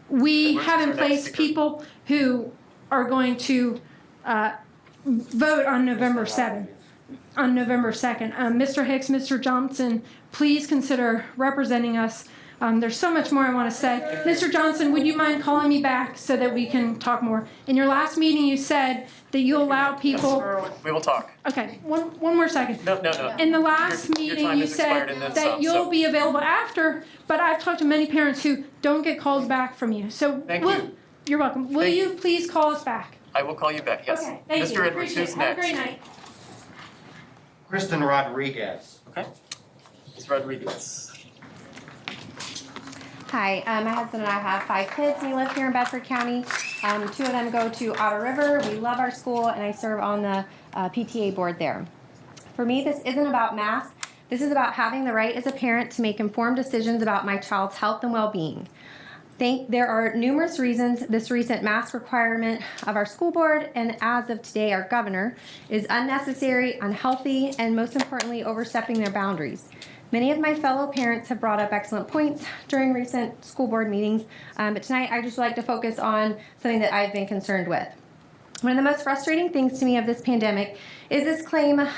we have in place people who are going to vote on November 7th. On November 2nd. Mr. Hicks, Mr. Johnson, please consider representing us. There's so much more I want to say. Mr. Johnson, would you mind calling me back so that we can talk more? In your last meeting, you said that you allow people. We will talk. Okay, one more second. No. In the last Your meeting, time you has expired said and then that some, you'll so- be available after, but I've talked to many parents who don't get calls back from you. So Thank you. You're welcome. Will you please call us back? I will call you back, yes. Okay, thank you. Mr. Edwards, Appreciate who's it. Have a next? great night. Kristen Rodriguez. Okay. Ms. Rodriguez. Hi, my husband and I have 5 kids. We live here in Bedford County. 2 of them go to Otter River. We love our school, and I serve on the PTA board there. For me, this isn't about masks. This is about having the right as a parent to make informed decisions about my child's health and well-being. There are numerous reasons this recent mask requirement of our school board, and as of today, our governor, is unnecessary, unhealthy, and most importantly, overstepping their boundaries. Many of my fellow parents have brought up excellent points during recent school board meetings, but tonight I just like to focus on something that I've been concerned with. One of the most frustrating things to me of this pandemic is this claim of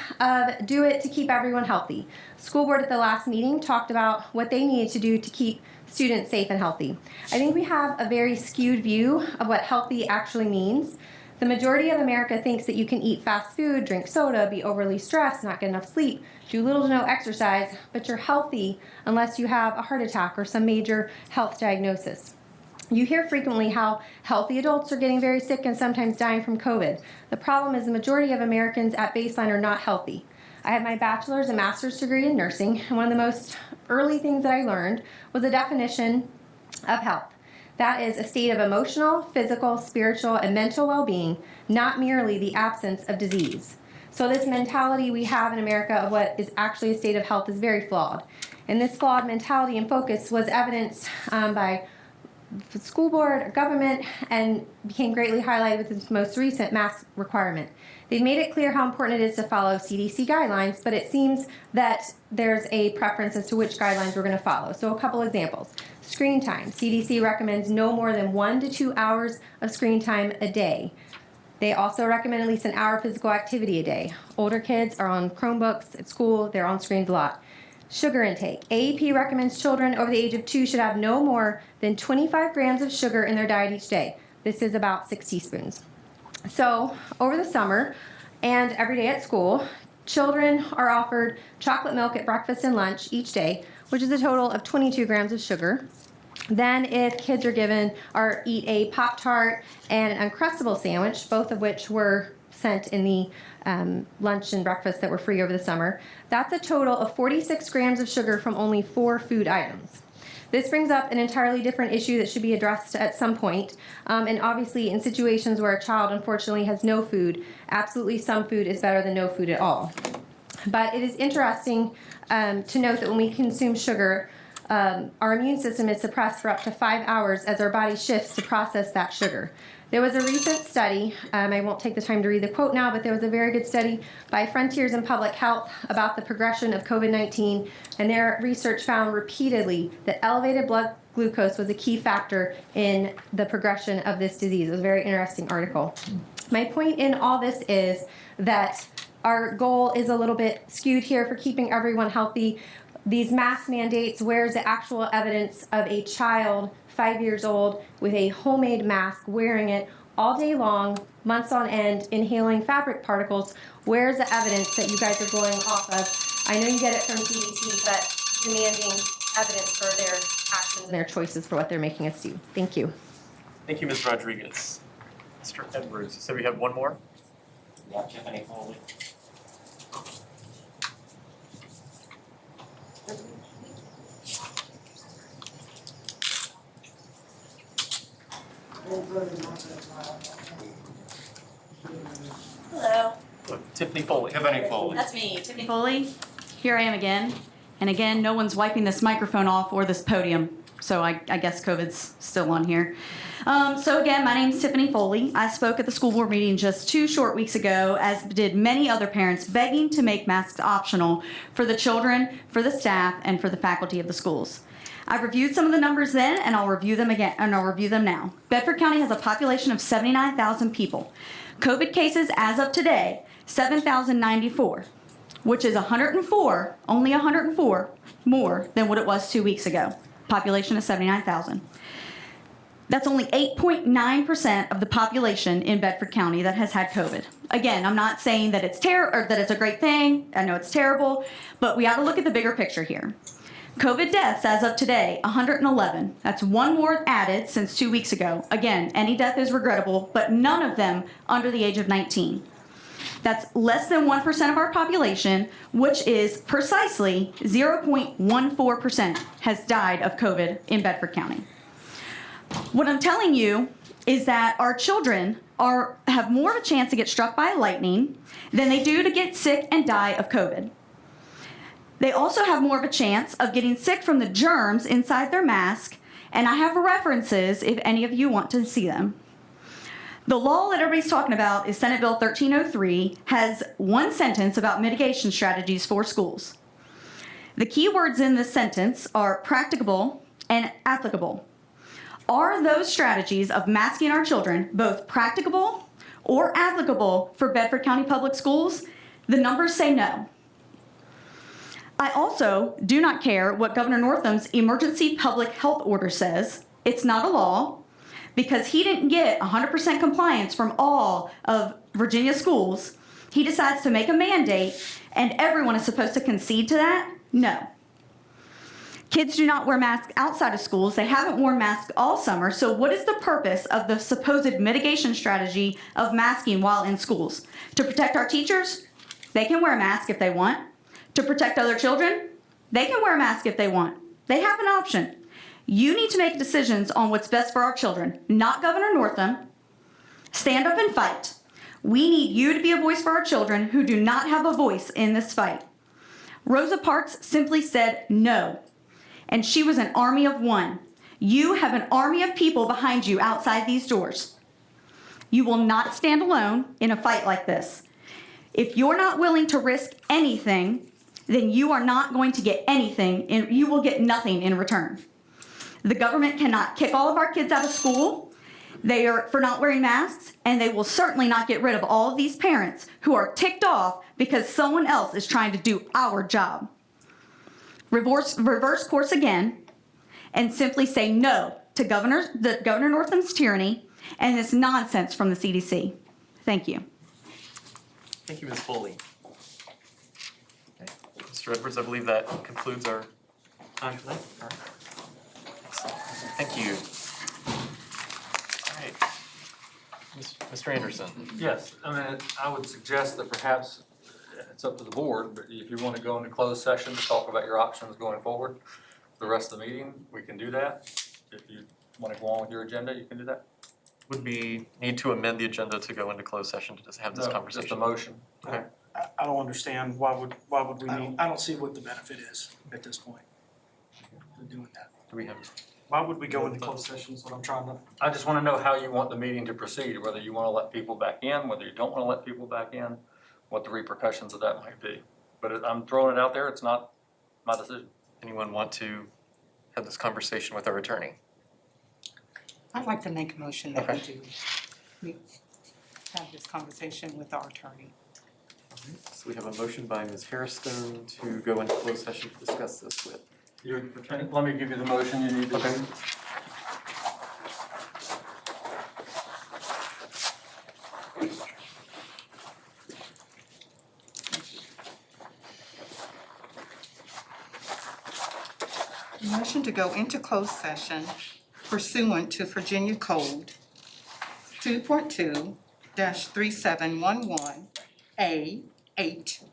do it to keep everyone healthy. School board at the last meeting talked about what they needed to do to keep students safe and healthy. I think we have a very skewed view of what healthy actually means. The majority of America thinks that you can eat fast food, drink soda, be overly stressed, not get enough sleep, do little to no exercise, but you're healthy unless you have a heart attack or some major health diagnosis. You hear frequently how healthy adults are getting very sick and sometimes dying from COVID. The problem is the majority of Americans at baseline are not healthy. I have my bachelor's and master's degree in nursing, and one of the most early things that I learned was a definition of health. That is a state of emotional, physical, spiritual, and mental well-being, not merely the absence of disease. So this mentality we have in America of what is actually a state of health is very flawed. And this flawed mentality and focus was evidenced by the school board, government, and became greatly highlighted with its most recent mask requirement. They've made it clear how important it is to follow CDC guidelines, but it seems that there's a preference as to which guidelines we're going to follow. So a couple examples. Screen time. CDC recommends no more than 1 to 2 hours of screen time a day. They also recommend at least an hour of physical activity a day. Older kids are on Chromebooks at school. They're on screens a lot. Sugar intake. AAP recommends children over the age of 2 should have no more than 25 grams of sugar in their diet each day. This is about 6 teaspoons. So over the summer and every day at school, children are offered chocolate milk at breakfast and lunch each day, which is a total of 22 grams of sugar. Then if kids are given or eat a Pop-Tart and an Uncrustable sandwich, both of which were sent in the lunch and breakfast that were free over the summer, that's a total of 46 grams of sugar from only 4 food items. This brings up an entirely different issue that should be addressed at some point. And obviously in situations where a child unfortunately has no food, absolutely some food is better than no food at all. But it is interesting to note that when we consume sugar, our immune system is suppressed for up to 5 hours as our body shifts to process that sugar. There was a recent study, I won't take the time to read the quote now, but there was a very good study by Frontiers in Public Health about the progression of COVID-19, and their research found repeatedly that elevated blood glucose was a key factor in the progression of this disease. It was a very interesting article. My point in all this is that our goal is a little bit skewed here for keeping everyone healthy. These mask mandates, where's the actual evidence of a child 5 years old with a homemade mask, wearing it all day long, months on end, inhaling fabric particles? Where's the evidence that you guys are going off of? I know you get it from CDC, but demanding evidence for their actions and their choices for what they're making us do. Thank you. Thank you, Ms. Rodriguez. Mr. Edwards, you said we had one more? Yeah, Tiffany Foley. Hello, Tiffany Foley. Tiffany Foley. that's me, Tiffany Foley. Here I am again. And again, no one's wiping this microphone off or this podium. So I guess COVID's still on here. So again, my name's Tiffany Foley. I spoke at the school board meeting just 2 short weeks ago, as did many other parents, begging to make masks optional for the children, for the staff, and for the faculty of the schools. I've reviewed some of the numbers then, and I'll review them again, and I'll review them now. Bedford County has a population of 79,000 people. COVID cases as of today, 7,094, which is 104, only 104 more than what it was 2 weeks ago. Population of 79,000. That's only 8.9% of the population in Bedford County that has had COVID. Again, I'm not saying that it's or that it's a great thing. I know it's terrible, but we ought to look at the bigger picture here. COVID deaths as of today, 111. That's one more added since 2 weeks ago. Again, any death is regrettable, but none of them under the age of 19. That's less than 1% of our population, which is precisely 0.14% has died of COVID in Bedford County. What I'm telling you is that our children have more of a chance to get struck by lightning than they do to get sick and die of COVID. They also have more of a chance of getting sick from the germs inside their mask, and I have references if any of you want to see them. The law that everybody's talking about is Senate Bill 1303, has one sentence about mitigation strategies for schools. The key words in this sentence are practicable and applicable. Are those strategies of masking our children both practicable or applicable for Bedford County Public Schools? The numbers say no. I also do not care what Governor Northam's emergency public health order says. It's not a law, because he didn't get 100% compliance from all of Virginia schools. He decides to make a mandate, and everyone is supposed to concede to that? No. Kids do not wear masks outside of schools. They haven't worn masks all summer. So what is the purpose of the supposed mitigation strategy of masking while in schools? To protect our teachers? They can wear a mask if they want. To protect other children? They can wear a mask if they want. They have an option. You need to make decisions on what's best for our children, not Governor Northam. Stand up and fight. We need you to be a voice for our children who do not have a voice in this fight. Rosa Parks simply said no, and she was an army of one. You have an army of people behind you outside these doors. You will not stand alone in a fight like this. If you're not willing to risk anything, then you are not going to get anything, and you will get nothing in return. The government cannot kick all of our kids out of school. They are for not wearing masks, and they will certainly not get rid of all of these parents who are ticked off because someone else is trying to do our job. Reverse course again, and simply say no to Governor Northam's tyranny and this nonsense from the CDC. Thank you. Thank you, Ms. Foley. Okay. Mr. Edwards, I believe that concludes our time tonight. All right. Excellent. Thank you. All right. Mr. Anderson. Yes, I mean, I would suggest that perhaps, it's up to the board, but if you want to go into closed session to talk about your options going forward, the rest of the meeting, we can do that. If you want to go on with your agenda, you can do that. Would we need to amend the agenda to go into closed session to just have this No, conversation? just a motion. Okay. I don't understand, why would we need? I don't see what the benefit is at this point to doing that. Do we have? Why would we go into closed session is what I'm trying to. I just want to know how you want the meeting to proceed, whether you want to let people back in, whether you don't want to let people back in, what the repercussions of that might be. But I'm throwing it out there, it's not my decision. Anyone want to have this conversation with our attorney? I'd like to make a motion that we have this conversation with our attorney. So we have a motion by Ms. Hairston to go into closed session to discuss this with. Your attorney, let me give you the motion you need to. Okay. Motion to go into closed session pursuant to Virginia Code 2.2-3711A8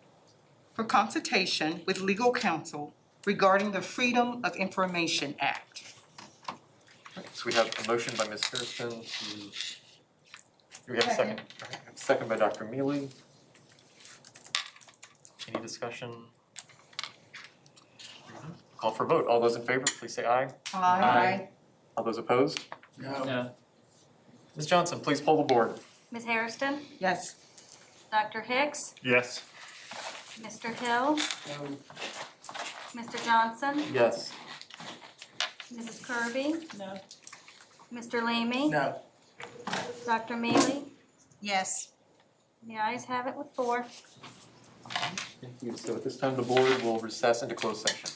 for consultation with legal counsel regarding the Freedom of Information Act. So we have a motion by Ms. Hairston to, do we have a second? All right, a second by Dr. Mealy. Any discussion? Call for vote. All those in favor, please say aye. Aye. All those opposed? No. Ms. Johnson, please poll the board. Ms. Hairston? Yes. Dr. Hicks? Yes. Mr. Hill? Mr. Johnson? Yes. Mrs. Kirby? No. Mr. Leamy? No. Dr. Mealy? Yes. The ayes have it with 4. Thank you. So at this time, the board will recess into closed session.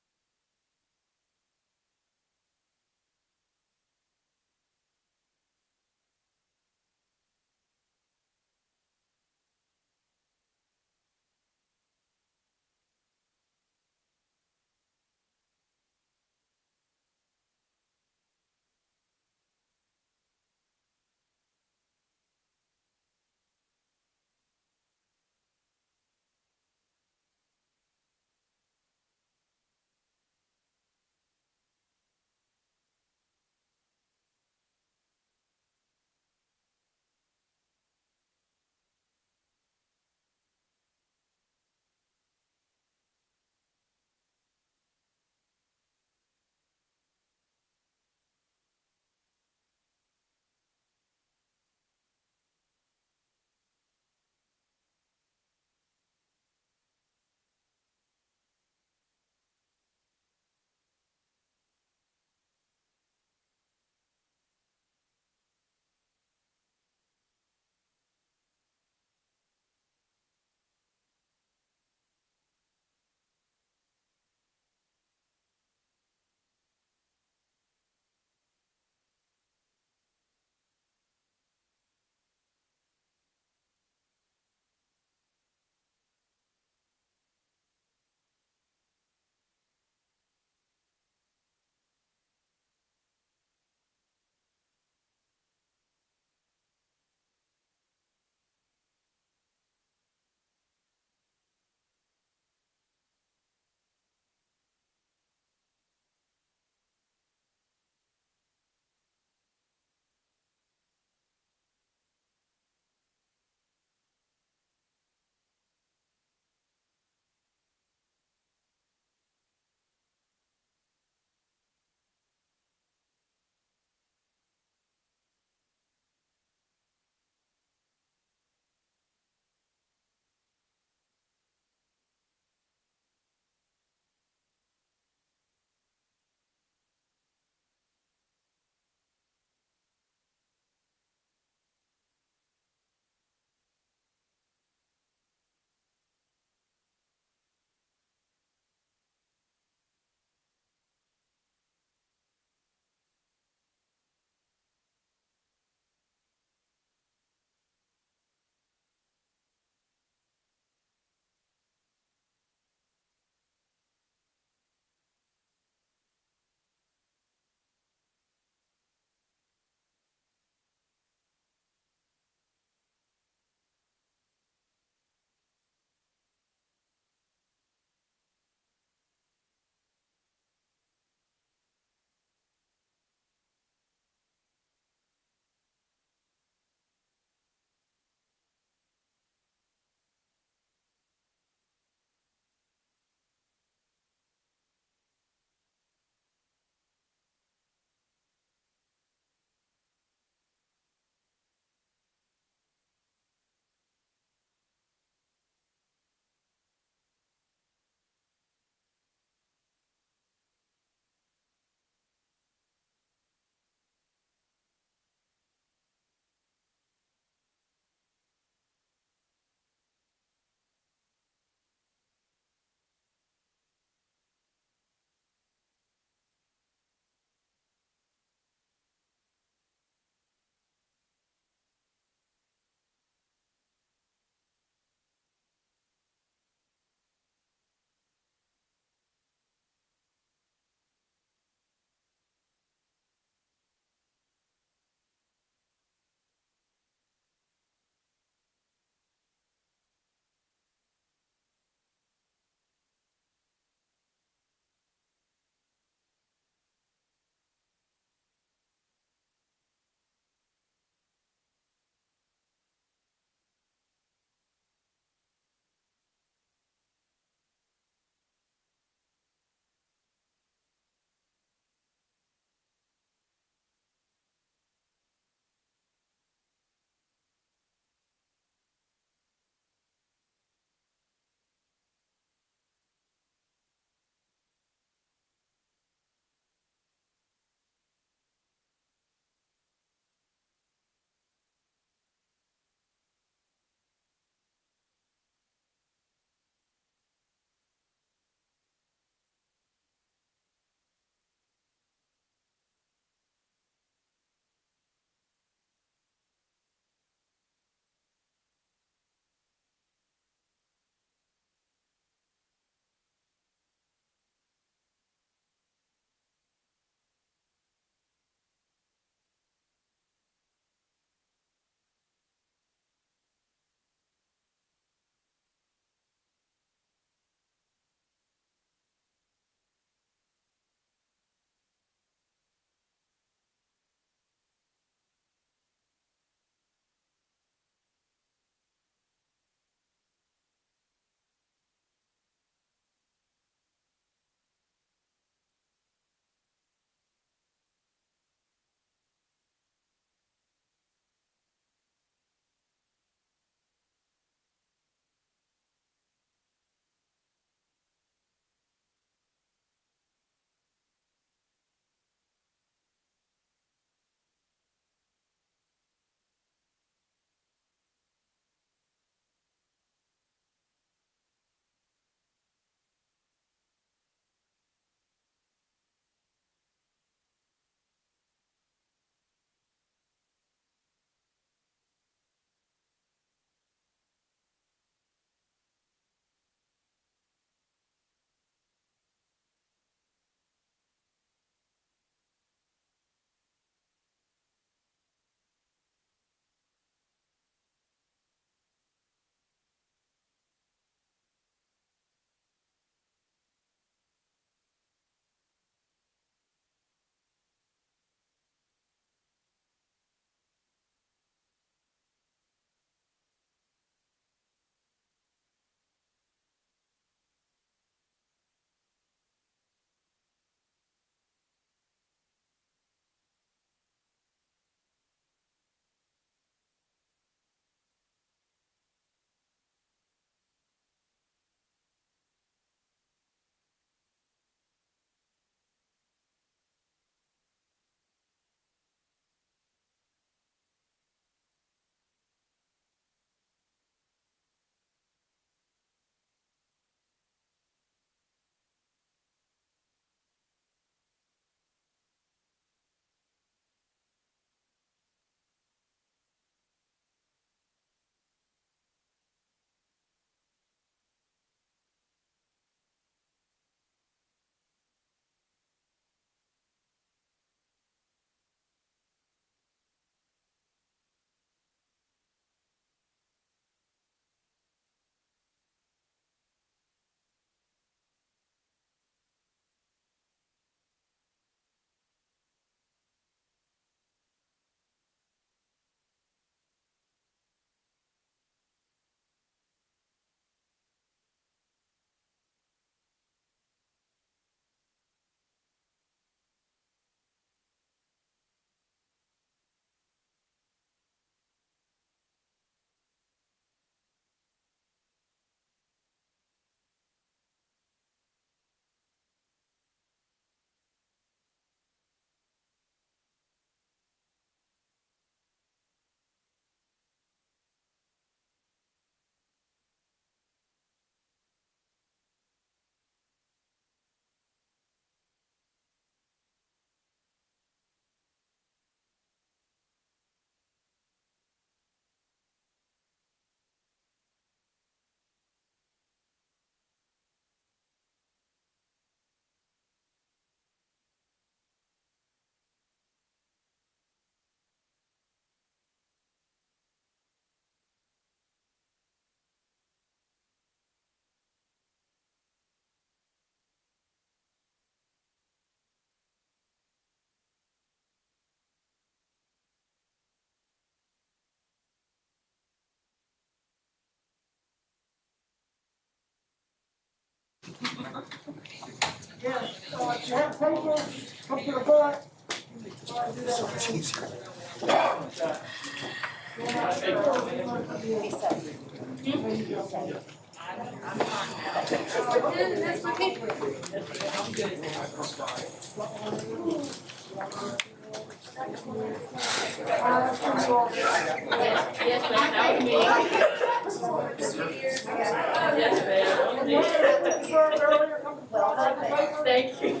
Thank you.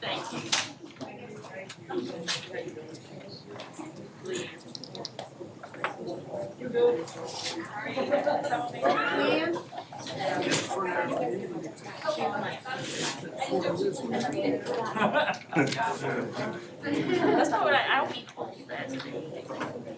Thank you. That's not what I'll be told that.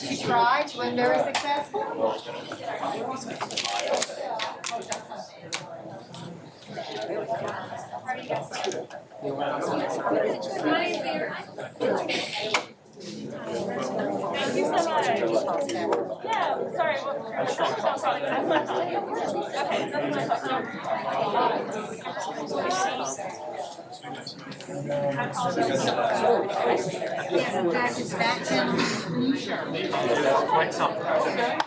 You tried, you were very successful. Thank you so much. Yeah, sorry. Yes, in fact, it's that gentleman. You sure? Quite something.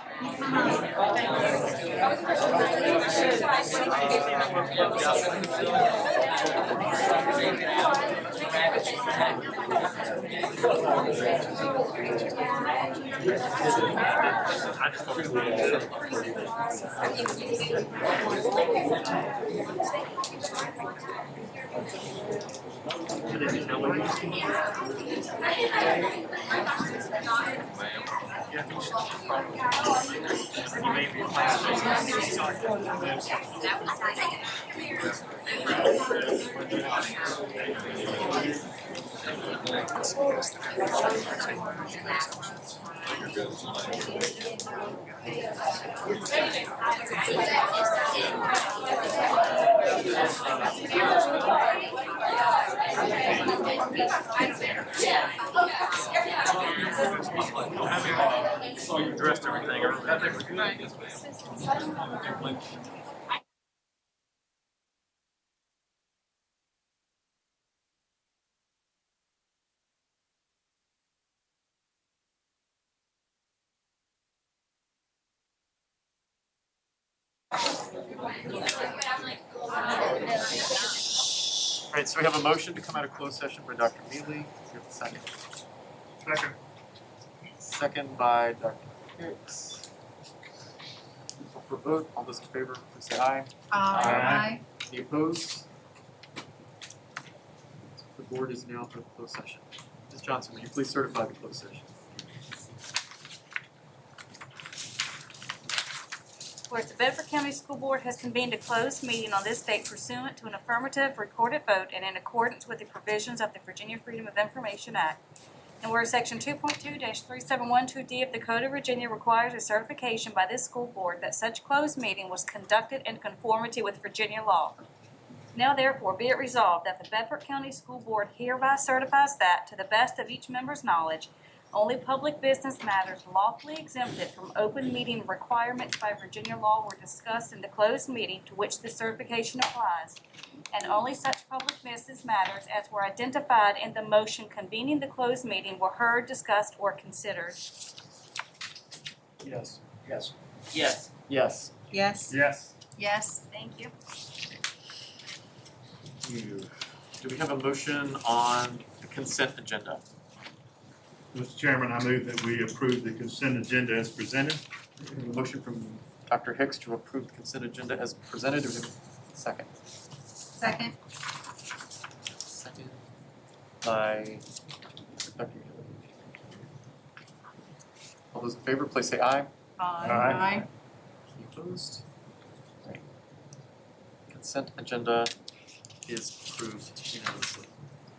So you addressed everything earlier. All right, so we have a motion to come out of closed session by Dr. Mealy. You have a second. Second. Second by Dr. Hicks. Call for a vote. All those in favor, please say aye. Aye. Any opposed? The board is now in closed session. Ms. Johnson, will you please certify the closed session? Whereas the Bedford County School Board has convened a closed meeting on this date pursuant to an affirmative recorded vote and in accordance with the provisions of the Virginia Freedom of Information Act. And whereas Section 2.2-3712D of the Code of Virginia requires a certification by this school board that such closed meeting was conducted in conformity with Virginia law. Now therefore be it resolved that the Bedford County School Board hereby certifies that, to the best of each member's knowledge, only public business matters lawfully exempted from open meeting requirements by Virginia law were discussed in the closed meeting to which the certification applies, and only such public business matters as were identified in the motion convening the closed meeting were heard, discussed, or considered. Yes. Yes. Yes. Yes. Yes. Yes. Yes, thank you. Do we have a motion on the consent agenda? Mr. Chairman, I move that we approve the consent agenda as presented. A motion from Dr. Hicks to approve the consent agenda as presented. Do we have a second? Second. Second by Dr. Mealy. All those in favor, please say aye. Aye. Any opposed? consent agenda is approved unanimously.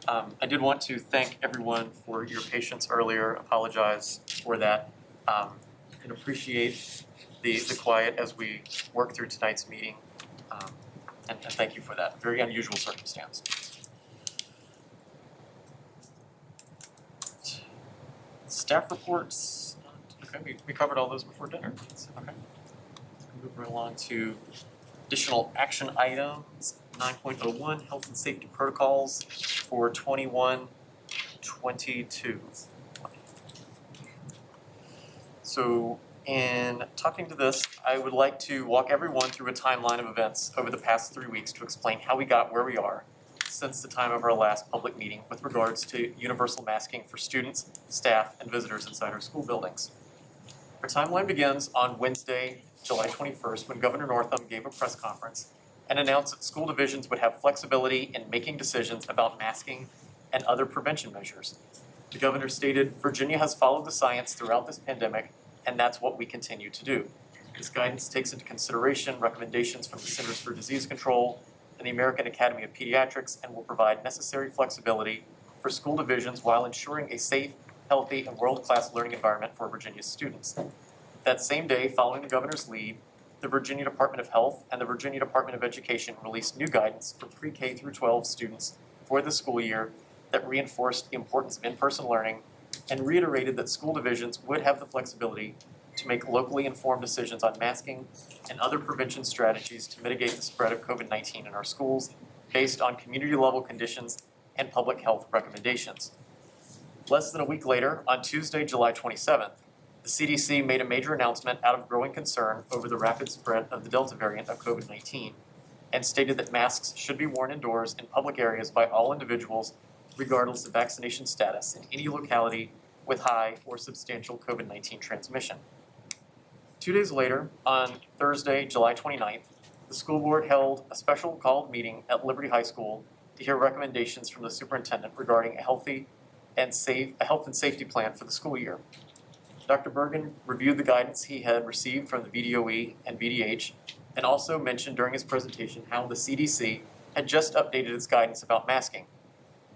I did want to thank everyone for your patience earlier, apologize for that, and appreciate the quiet as we work through tonight's meeting. And thank you for that, very unusual circumstance. Staff reports, okay, we covered all those before dinner, okay. Move right along to additional action items, 9.01, health and safety protocols for 21-22. So in talking to this, I would like to walk everyone through a timeline of events over the past 3 weeks to explain how we got where we are since the time of our last public meeting with regards to universal masking for students, staff, and visitors inside our school buildings. Our timeline begins on Wednesday, July 21st, when Governor Northam gave a press conference and announced that school divisions would have flexibility in making decisions about masking and other prevention measures. The governor stated, "Virginia has followed the science throughout this pandemic, and that's what we continue to do. This guidance takes into consideration recommendations from the Centers for Disease Control and the American Academy of Pediatrics and will provide necessary flexibility for school divisions while ensuring a safe, healthy, and world-class learning environment for Virginia's students." That same day, following the governor's lead, the Virginia Department of Health and the Virginia Department of Education released new guidance for pre-K through 12 students for the school year that reinforced the importance of in-person learning and reiterated that school divisions would have the flexibility to make locally informed decisions on masking and other prevention strategies to mitigate the spread of COVID-19 in our schools based on community-level conditions and public health recommendations. Less than a week later, on Tuesday, July 27th, the CDC made a major announcement out of growing concern over the rapid spread of the Delta variant of COVID-19 and stated that masks should be worn indoors in public areas by all individuals regardless of vaccination status in any locality with high or substantial COVID-19 transmission. 2 days later, on Thursday, July 29th, the school board held a special called meeting at Liberty High School to hear recommendations from the superintendent regarding a health and safety plan for the school year. Dr. Bergen reviewed the guidance he had received from the VDOE and VDH and also mentioned during his presentation how the CDC had just updated its guidance about masking.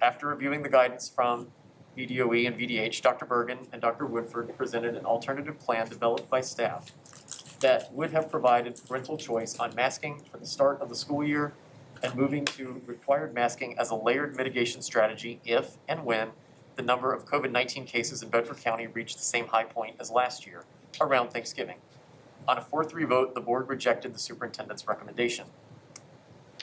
After reviewing the guidance from VDOE and VDH, Dr. Bergen and Dr. Woodford presented an alternative plan developed by staff that would have provided parental choice on masking for the start of the school year and moving to required masking as a layered mitigation strategy if and when the number of COVID-19 cases in Bedford County reached the same high point as last year, around Thanksgiving. On a 4-3 vote, the board rejected the superintendent's recommendation.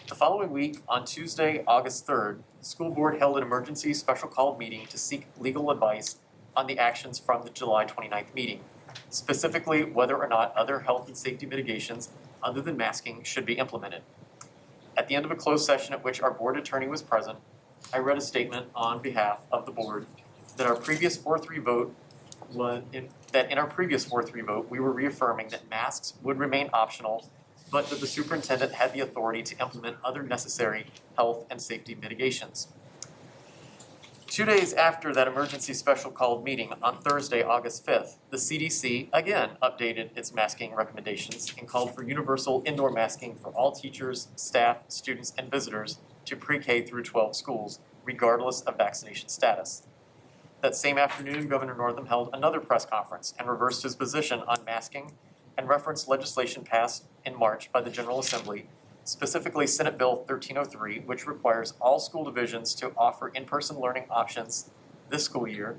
The following week, on Tuesday, August 3rd, the school board held an emergency special called meeting to seek legal advice on the actions from the July 29th meeting, specifically whether or not other health and safety mitigations other than masking should be implemented. At the end of a closed session at which our board attorney was present, I read a statement on behalf of the board that our previous 4-3 vote in our previous 4-3 vote, we were reaffirming that masks would remain optional, but that the superintendent had the authority to implement other necessary health and safety mitigations. 2 days after that emergency special called meeting, on Thursday, August 5th, the CDC again updated its masking recommendations and called for universal indoor masking for all teachers, staff, students, and visitors to pre-K through 12 schools, regardless of vaccination status. That same afternoon, Governor Northam held another press conference and reversed his position on masking and referenced legislation passed in March by the General Assembly, specifically Senate Bill 1303, which requires all school divisions to offer in-person learning options this school year,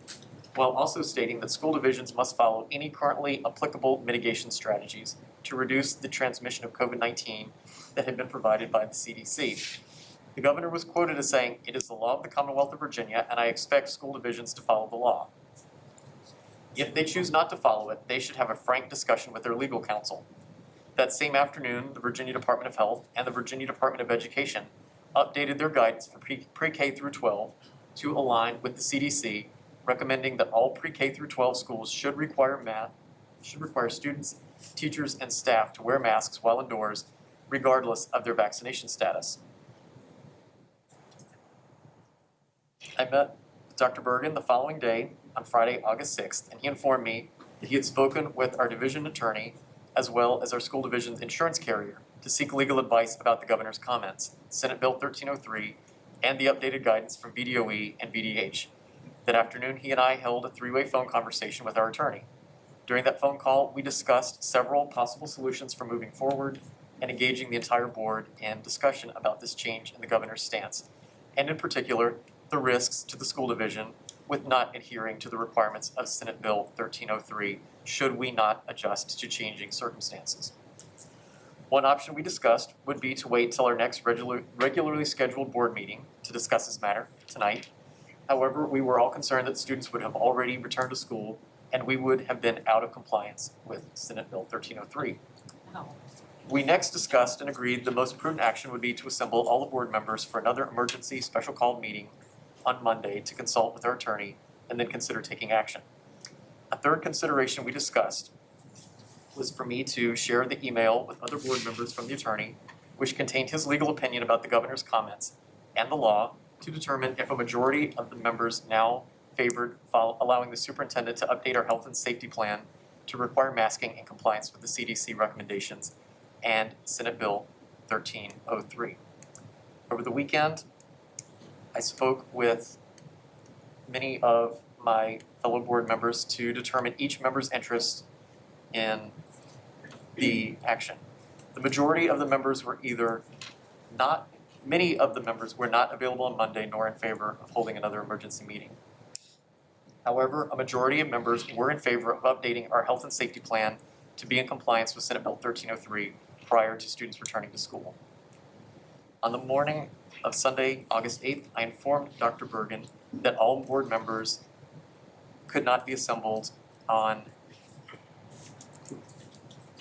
while also stating that school divisions must follow any currently applicable mitigation strategies to reduce the transmission of COVID-19 that had been provided by the CDC. The governor was quoted as saying, "It is the law of the Commonwealth of Virginia, and I expect school divisions to follow the law. If they choose not to follow it, they should have a frank discussion with their legal counsel." That same afternoon, the Virginia Department of Health and the Virginia Department of Education updated their guidance for pre-K through 12 to align with the CDC, recommending that all pre-K through 12 schools should require students, teachers, and staff to wear masks while indoors, regardless of their vaccination status. I met with Dr. Bergen the following day on Friday, August 6th, and he informed me that he had spoken with our division attorney as well as our school division's insurance carrier to seek legal advice about the governor's comments, Senate Bill 1303, and the updated guidance from VDOE and VDH. That afternoon, he and I held a three-way phone conversation with our attorney. During that phone call, we discussed several possible solutions for moving forward and engaging the entire board in discussion about this change in the governor's stance, and in particular, the risks to the school division with not adhering to the requirements of Senate Bill 1303 should we not adjust to changing circumstances. One option we discussed would be to wait till our next regularly scheduled board meeting to discuss this matter tonight. However, we were all concerned that students would have already returned to school and we would have been out of compliance with Senate Bill 1303. We next discussed and agreed the most prudent action would be to assemble all the board members for another emergency special call meeting on Monday to consult with our attorney and then consider taking action. A third consideration we discussed was for me to share the email with other board members from the attorney, which contained his legal opinion about the governor's comments and the law to determine if a majority of the members now favored allowing the superintendent to update our health and safety plan to require masking in compliance with the CDC recommendations and Senate Bill 1303. Over the weekend, I spoke with many of my fellow board members to determine each member's interest in the action. The majority of the members were many of the members were not available on Monday nor in favor of holding another emergency meeting. However, a majority of members were in favor of updating our health and safety plan to be in compliance with Senate Bill 1303 prior to students returning to school. On the morning of Sunday, August 8th, I informed Dr. Bergen that all board members could not be assembled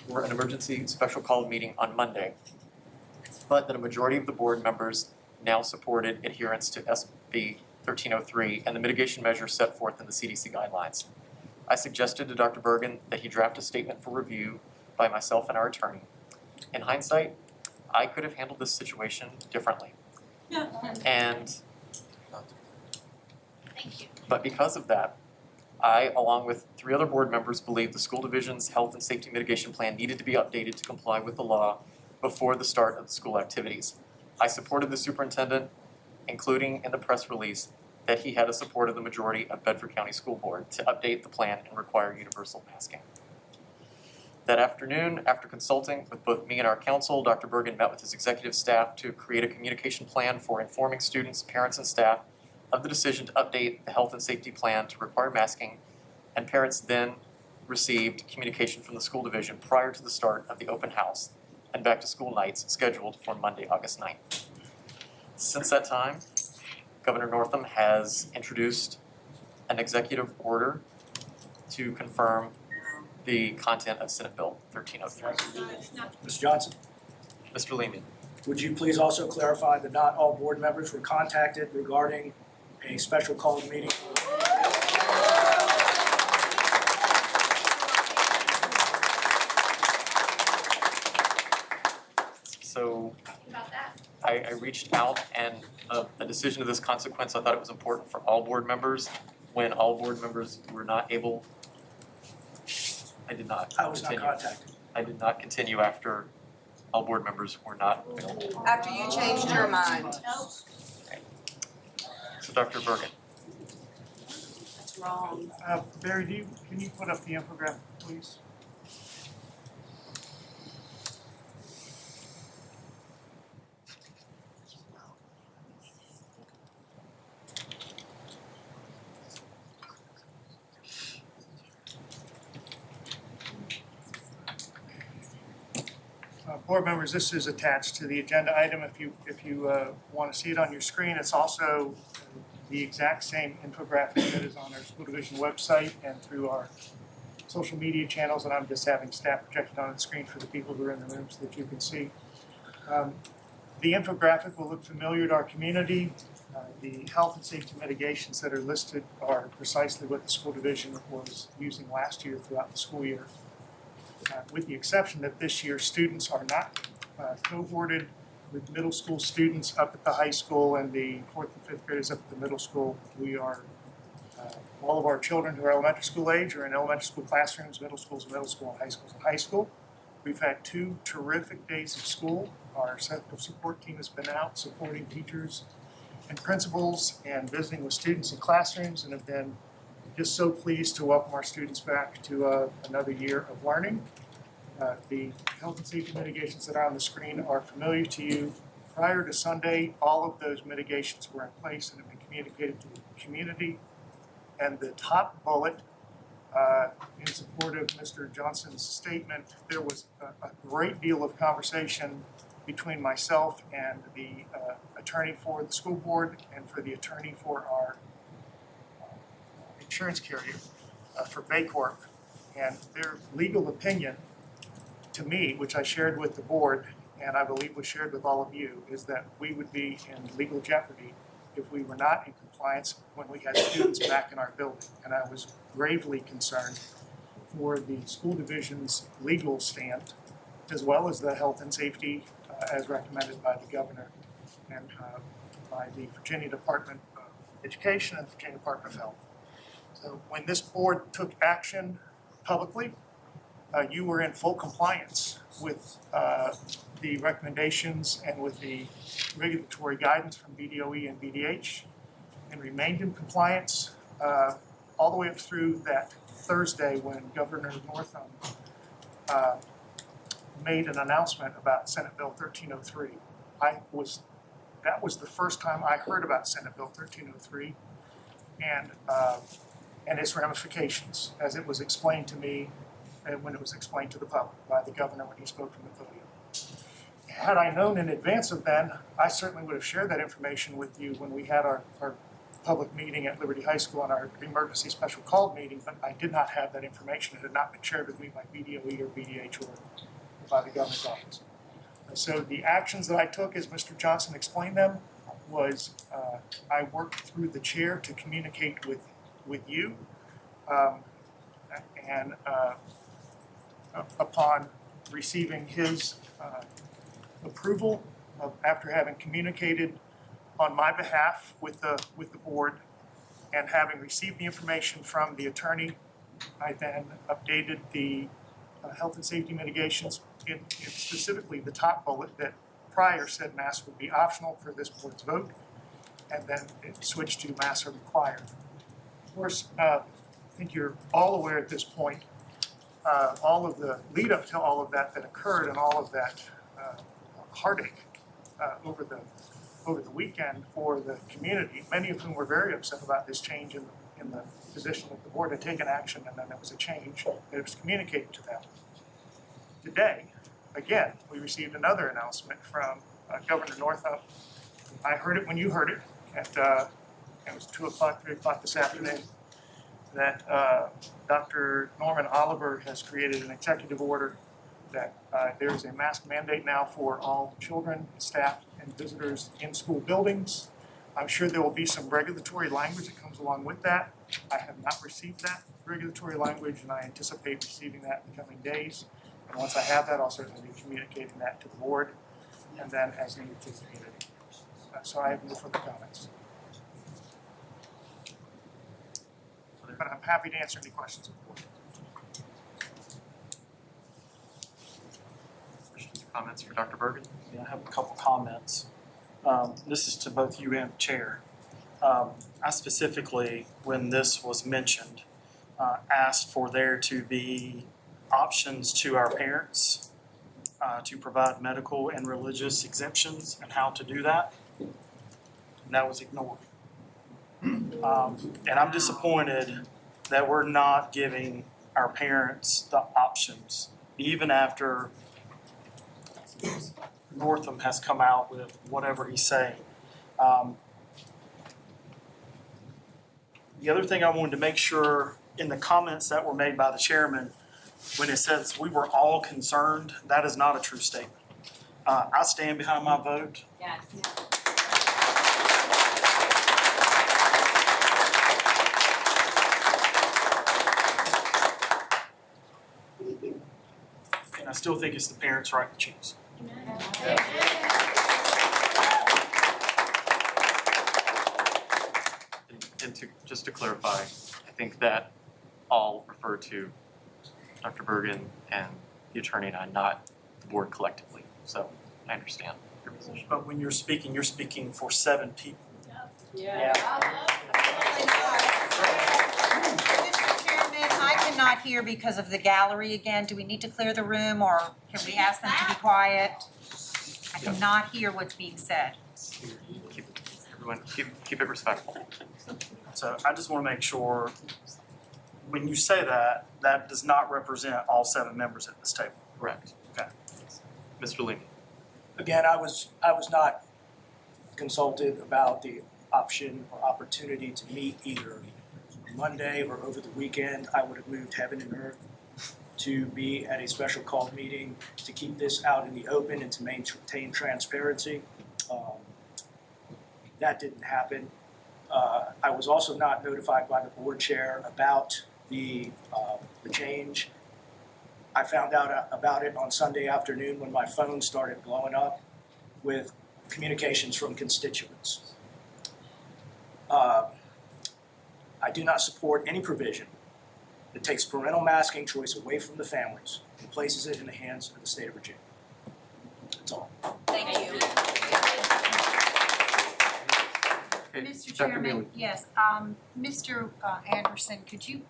for an emergency special call meeting on Monday, but that a majority of the board members now supported adherence to SB 1303 and the mitigation measures set forth in the CDC guidelines. I suggested to Dr. Bergen that he draft a statement for review by myself and our attorney. In hindsight, I could have handled this situation differently. But because of that, I, along with 3 other board members, believe the school division's health and safety mitigation plan needed to be updated to comply with the law before the start of the school activities. I supported the superintendent, including in the press release, that he had the support of the majority of Bedford County School Board to update the plan and require universal masking. That afternoon, after consulting with both me and our council, Dr. Bergen met with his executive staff to create a communication plan for informing students, parents, and staff of the decision to update the health and safety plan to require masking, and parents then received communication from the school division prior to the start of the open house and back to school nights scheduled for Monday, August 9th. Since that time, Governor Northam has introduced an executive order to confirm the content of Senate Bill 1303. Ms. Johnson, Mr. Lehman. would you please also clarify that not all board members were contacted regarding a special called meeting? So I reached out, and a decision of this consequence, I thought it was important for all board members. When all board members were not able, I did not continue. I was not contacted. I did not continue after all board members were not available. After you changed your mind. So Dr. Bergen. That's wrong. Barry, can you put up the infographic, please? Board members, this is attached to the agenda item. If you want to see it on your screen, it's also the exact same infographic that is on our school division website and through our social media channels, and I'm just having staff projected on the screen for the people who are in the room so that you can see. The infographic will look familiar to our community. The health and safety mitigations that are listed are precisely what the school division was using last year throughout the school year. With the exception that this year students are not cohorted with middle school students up at the high school and the 4th and 5th graders up at the middle school. We are, all of our children who are elementary school age are in elementary school classrooms, middle schools and middle school, and high schools and high school. We've had 2 terrific days of school. Our central support team has been out supporting teachers and principals and visiting with students in classrooms, and have been just so pleased to welcome our students back to another year of learning. The health and safety mitigations that are on the screen are familiar to you. Prior to Sunday, all of those mitigations were in place and have been communicated to the community. And the top bullet, in support of Mr. Johnson's statement, there was a great deal of conversation between myself and the attorney for the school board and for the attorney for our insurance carrier for Baycorp. And their legal opinion to me, which I shared with the board and I believe was shared with all of you, is that we would be in legal jeopardy if we were not in compliance when we had students back in our building. And I was gravely concerned for the school division's legal stand, as well as the health and safety as recommended by the governor and by the Virginia Department of Education and Virginia Department of Health. So when this board took action publicly, you were in full compliance with the recommendations and with the regulatory guidance from BDOE and BDH, and remained in compliance all the way up through that Thursday when Governor Northam made an announcement about Senate Bill 1303. That was the first time I heard about Senate Bill 1303 and its ramifications, as it was explained to me and when it was explained to the public by the governor when he spoke from the podium. Had I known in advance of then, I certainly would have shared that information with you when we had our public meeting at Liberty High School and our emergency special call meeting, but I did not have that information. It had not been shared with me by BDOE or BDH or by the governor's office. And so the actions that I took, as Mr. Johnson explained them, was I worked through the chair to communicate with you, and upon receiving his approval after having communicated on my behalf with the board and having received the information from the attorney, I then updated the health and safety mitigations in specifically the top bullet that prior said masks would be optional for this board's vote, and then it switched to masks are required. Of course, I think you're all aware at this point, all of the lead up to all of that occurred and all of that heartache over the weekend for the community, many of whom were very upset about this change in the position that the board had taken action, and then there was a change that was communicated to them. Today, again, we received another announcement from Governor Northam. I heard it when you heard it at it was 2 o'clock, 3 o'clock this afternoon, that Dr. Norman Oliver has created an executive order that there is a mask mandate now for all children, staff, and visitors in school buildings. I'm sure there will be some regulatory language that comes along with that. I have not received that regulatory language, and I anticipate receiving that in the coming days. And once I have that, I'll certainly be communicating that to the board, and then as needed to the community. So I have no further comments. But I'm happy to answer any questions of the board. Questions or comments for Dr. Bergen? Yeah, I have a couple comments. This is to both you and the chair. I specifically, when this was mentioned, asked for there to be options to our parents to provide medical and religious exemptions and how to do that. And that was ignored. And I'm disappointed that we're not giving our parents the options, even after Northam has come out with whatever he's saying. The other thing I wanted to make sure in the comments that were made by the chairman, when it says we were all concerned, that is not a true statement. I stand behind my vote. Yes. And I still think it's the parents' right to choose. And just to clarify, I think that all refer to Dr. Bergen and the attorney and I, not the board collectively. So I understand your position. But when you're speaking for 7 people. Mr. Chairman, I cannot hear because of the gallery again. Do we need to clear the room or can we ask them to be quiet? I cannot hear what's being said. Everyone, keep it respectful. So I just want to make sure, when you say that, that does not represent all 7 members at this table. Correct. Okay. Mr. Leamy. Again, I was not consulted about the option or opportunity to meet either Monday or over the weekend. I would have moved heaven and earth to be at a special call meeting to keep this out in the open and to maintain transparency. That didn't happen. I was also not notified by the board chair about the change. I found out about it on Sunday afternoon when my phone started blowing up with communications from constituents. I do not support any provision that takes parental masking choice away from the families and places it in the hands of the state of Virginia. That's all. Thank you. Mr. Dr. Chairman, Mealy. yes, Mr. Anderson, could you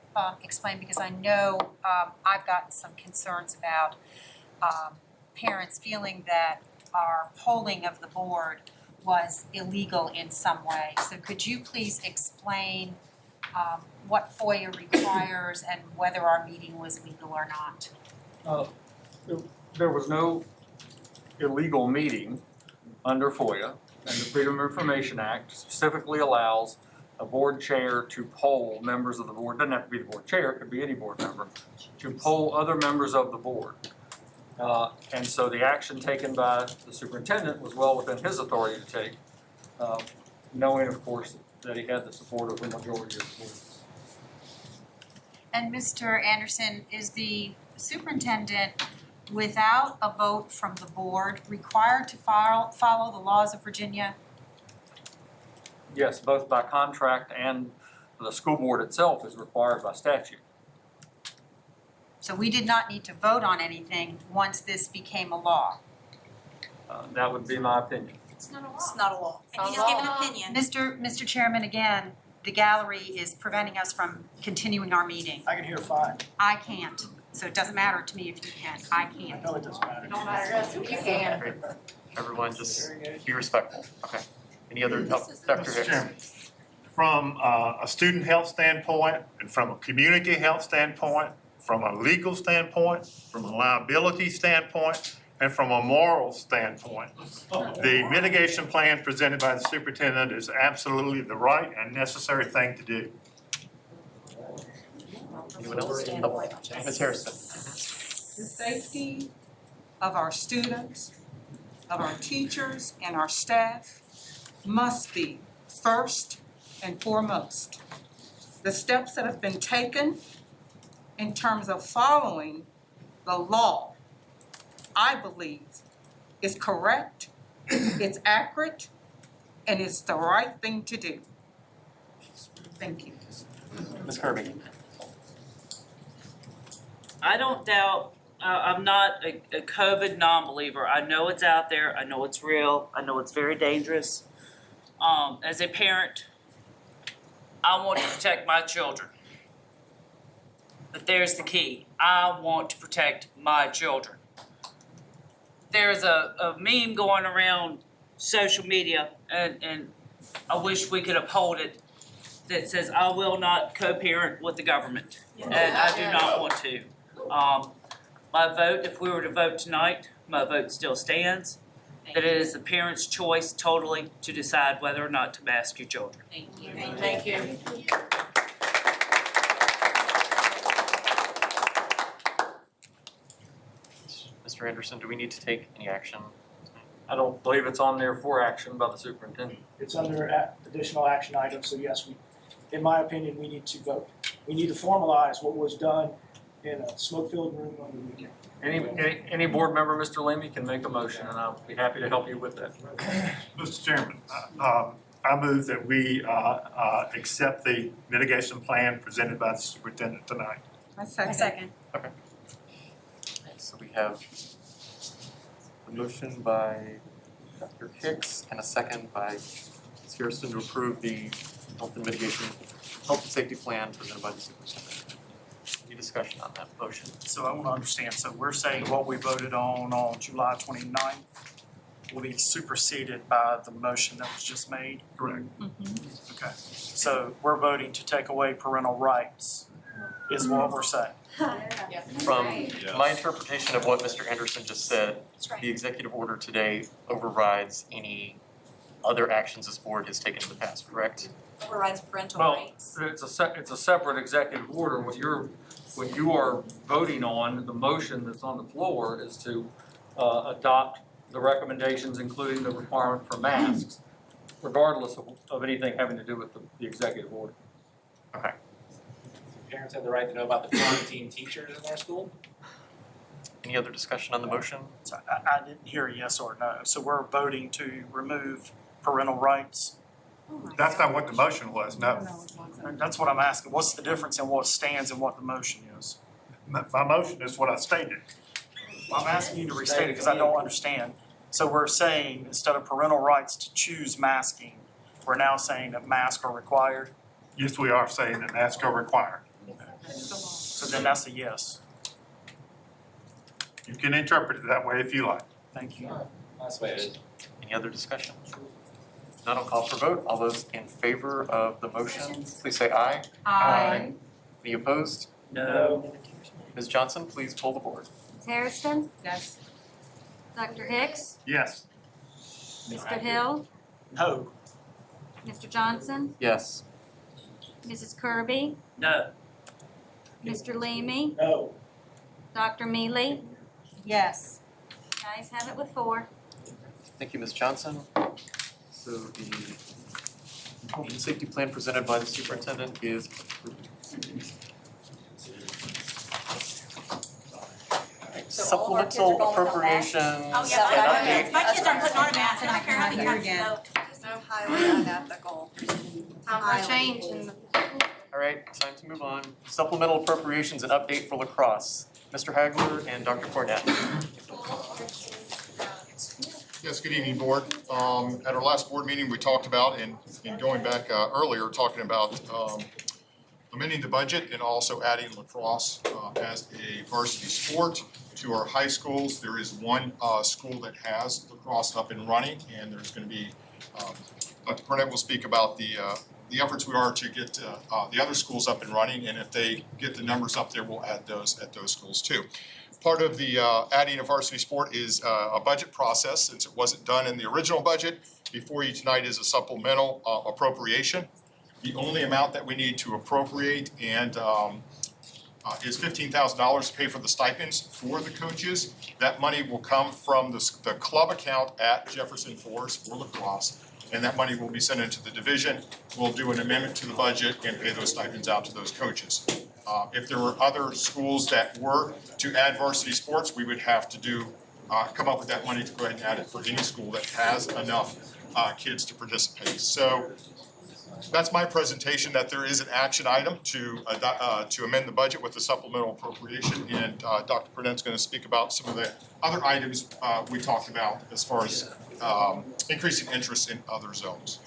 explain, because I know I've gotten some concerns about parents feeling that our polling of the board was illegal in some way. So could you please explain what FOIA requires and whether our meeting was legal or not? There was no illegal meeting under FOIA, and the Freedom of Information Act specifically allows a board chair to poll members of the board, doesn't have to be the board chair, it could be any board member, to poll other members of the board. And so the action taken by the superintendent was well within his authority to take, knowing, of course, that he had the support of the majority of the board. And Mr. Anderson, is the superintendent, without a vote from the board, required to follow the laws of Virginia? Yes, both by contract and the school board itself is required by statute. So we did not need to vote on anything once this became a law? That would be my opinion. It's not a law. And he just gave an opinion. Mr. Chairman, again, the gallery is preventing us from continuing our meeting. I can hear fine. I can't, so it doesn't matter to me if you can. I can't. I know it doesn't matter. Don't matter to us, you can. Great. Everyone, just be respectful. Okay. Any other, Dr. Mr. Hicks? Chairman, from a student health standpoint, and from a community health standpoint, from a legal standpoint, from a liability standpoint, and from a moral standpoint, the mitigation plan presented by the superintendent is absolutely the right and necessary thing to do. Anyone else? Oh, Ms. Harrison. The safety of our students, of our teachers, and our staff must be first and foremost. The steps that have been taken in terms of following the law, I believe, is correct, it's accurate, and it's the right thing to do. Thank you. Ms. Kirby. I don't doubt, I'm not a COVID non-believer. I know it's out there, I know it's real, I know it's very dangerous. As a parent, I want to protect my children. But there's the key, I want to protect my children. There's a meme going around social media, and I wish we could uphold it, that says, I will not co-parent with the government. And I do not want to. My vote, if we were to vote tonight, my vote still stands. That it is the parent's choice totally to decide whether or not to mask your children. Thank you. Thank you. Mr. Anderson, do we need to take any action? I don't believe it's on there for action by the superintendent. It's under additional action items, so yes, in my opinion, we need to vote. We need to formalize what was done in a smoke-filled room on the weekend. Any board member, Mr. Leamy, can make a motion, and I'll be happy to help you with that. Mr. Chairman, I move that we accept the mitigation plan presented by the superintendent tonight. I second. Okay. So we have a motion by Dr. Hicks and a second by Ms. Hairston to approve the health and safety plan presented by the superintendent. Any discussion on that motion? So I want to understand, so we're saying what we voted on July 29th will be superseded by the motion that was just made? Correct. Okay, so we're voting to take away parental rights, is what we're saying. From my interpretation of what Mr. Anderson just said, the executive order today overrides any other actions this board has taken in the past, correct? Overrides parental Well, rights. it's a separate executive order. What you are voting on, the motion that's on the floor is to adopt the recommendations, including the requirement for masks, regardless of anything having to do with the executive order. Okay. Parents have the right to know about the quarantine teachers in their school? Any other discussion on the motion? So I didn't hear a yes or no, so we're voting to remove parental rights? That's not what the motion was, no. That's what I'm asking, what's the difference in what stands and what the motion is? My motion is what I stated. I'm asking you to restate it because I don't understand. So we're saying instead of parental rights to choose masking, we're now saying that masks are required? Yes, we are saying that masks are required. So then that's a yes. You can interpret it that way if you like. Thank you. That's the way it is. Any other discussion? Not, I'll call for vote. All those in favor of the motion, please say aye. Aye. Any opposed? No. Ms. Johnson, please pull the board. Ms. Hairston? Yes. Dr. Hicks? Yes. Mr. Hill? No. Mr. Johnson? Yes. Mrs. Kirby? No. Mr. Leamy? No. Dr. Mealy? Yes. Guys have it with 4. Thank you, Ms. Johnson. So the health and safety plan presented by the superintendent is approved. So all of our kids are Supplemental going without appropriation. Oh, and update. My kids aren't putting on a mask, I don't care how many times you Again. vote. This is highly unethical. All right, time to move on. Supplemental appropriations and update for lacrosse. Mr. Hagler and Dr. Cornett. Yes, good evening, Board. At our last board meeting, we talked about, and going back earlier, talking about amending the budget and also adding lacrosse as a varsity sport to our high schools. There is one school that has lacrosse up and running, and there's going to be, Dr. Cornett will speak about the efforts we are to get the other schools up and running, and if they get the numbers up there, we'll add those at those schools too. Part of the adding a varsity sport is a budget process, since it wasn't done in the original budget. Before you tonight is a supplemental appropriation. The only amount that we need to appropriate and is $15,000 to pay for the stipends for the coaches. That money will come from the club account at Jefferson Forest for lacrosse, and that money will be sent into the division. We'll do an amendment to the budget and pay those stipends out to those coaches. If there were other schools that were to add varsity sports, we would have to come up with that money to go ahead and add it for any school that has enough kids to participate. So that's my presentation, that there is an action item to amend the budget with the supplemental appropriation, and Dr. Cornett's going to speak about some of the other items we talked about as far as increasing interest in other zones.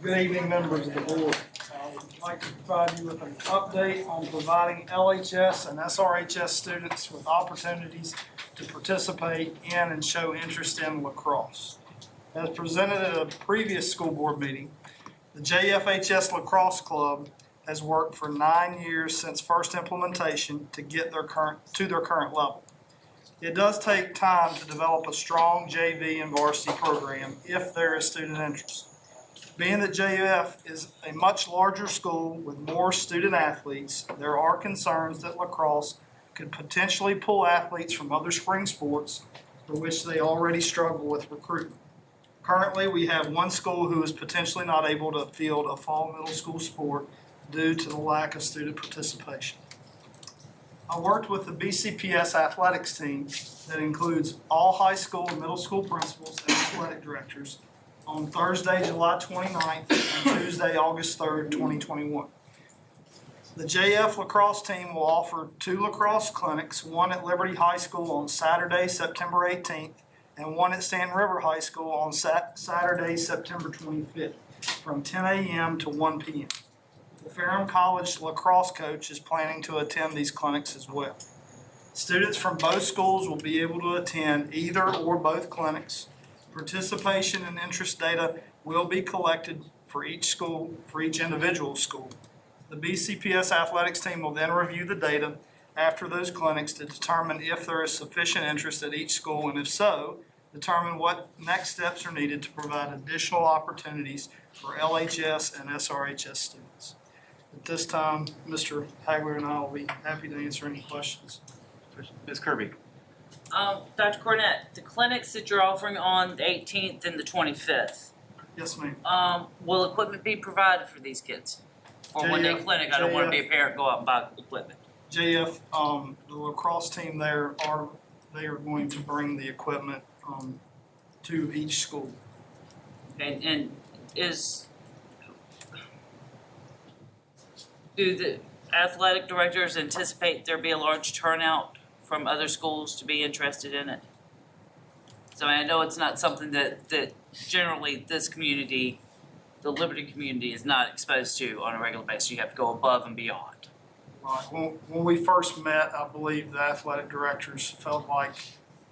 Good evening, members of the board. I'd like to provide you with an update on providing LHS and SRHS students with opportunities to participate in and show interest in lacrosse. As presented at a previous school board meeting, the JFHS Lacrosse Club has worked for 9 years since first implementation to get their current level. It does take time to develop a strong JV and varsity program if there is student interest. Being that JF is a much larger school with more student athletes, there are concerns that lacrosse could potentially pull athletes from other spring sports for which they already struggle with recruitment. Currently, we have one school who is potentially not able to field a fall middle school sport due to the lack of student participation. I worked with the BCPS athletics team that includes all high school and middle school principals and athletic directors on Thursday, July 29th and Tuesday, August 3rd, 2021. The JF lacrosse team will offer 2 lacrosse clinics, one at Liberty High School on Saturday, September 18th, and one at Stanton River High School on Saturday, September 25th, from 10 a.m. to 1 p.m. The Ferrum College lacrosse coach is planning to attend these clinics as well. Students from both schools will be able to attend either or both clinics. Participation and interest data will be collected for each school, for each individual school. The BCPS athletics team will then review the data after those clinics to determine if there is sufficient interest at each school, and if so, determine what next steps are needed to provide additional opportunities for LHS and SRHS students. At this time, Mr. Hagler and I will be happy to answer any questions. Ms. Kirby? Dr. Cornett, the clinics that you're offering on the 18th and the 25th, Yes, ma'am. will equipment be provided for these kids? For a one-day clinic, I don't wanna be a parent, go out and buy equipment. JF, the lacrosse team there they are going to bring the equipment, to each school. And do the athletic directors anticipate there be a large turnout from other schools to be interested in it? So I know it's not something that generally this community, the Liberty community, is not exposed to on a regular basis. You have to go above and beyond. Right, when we first met, I believe the athletic directors felt like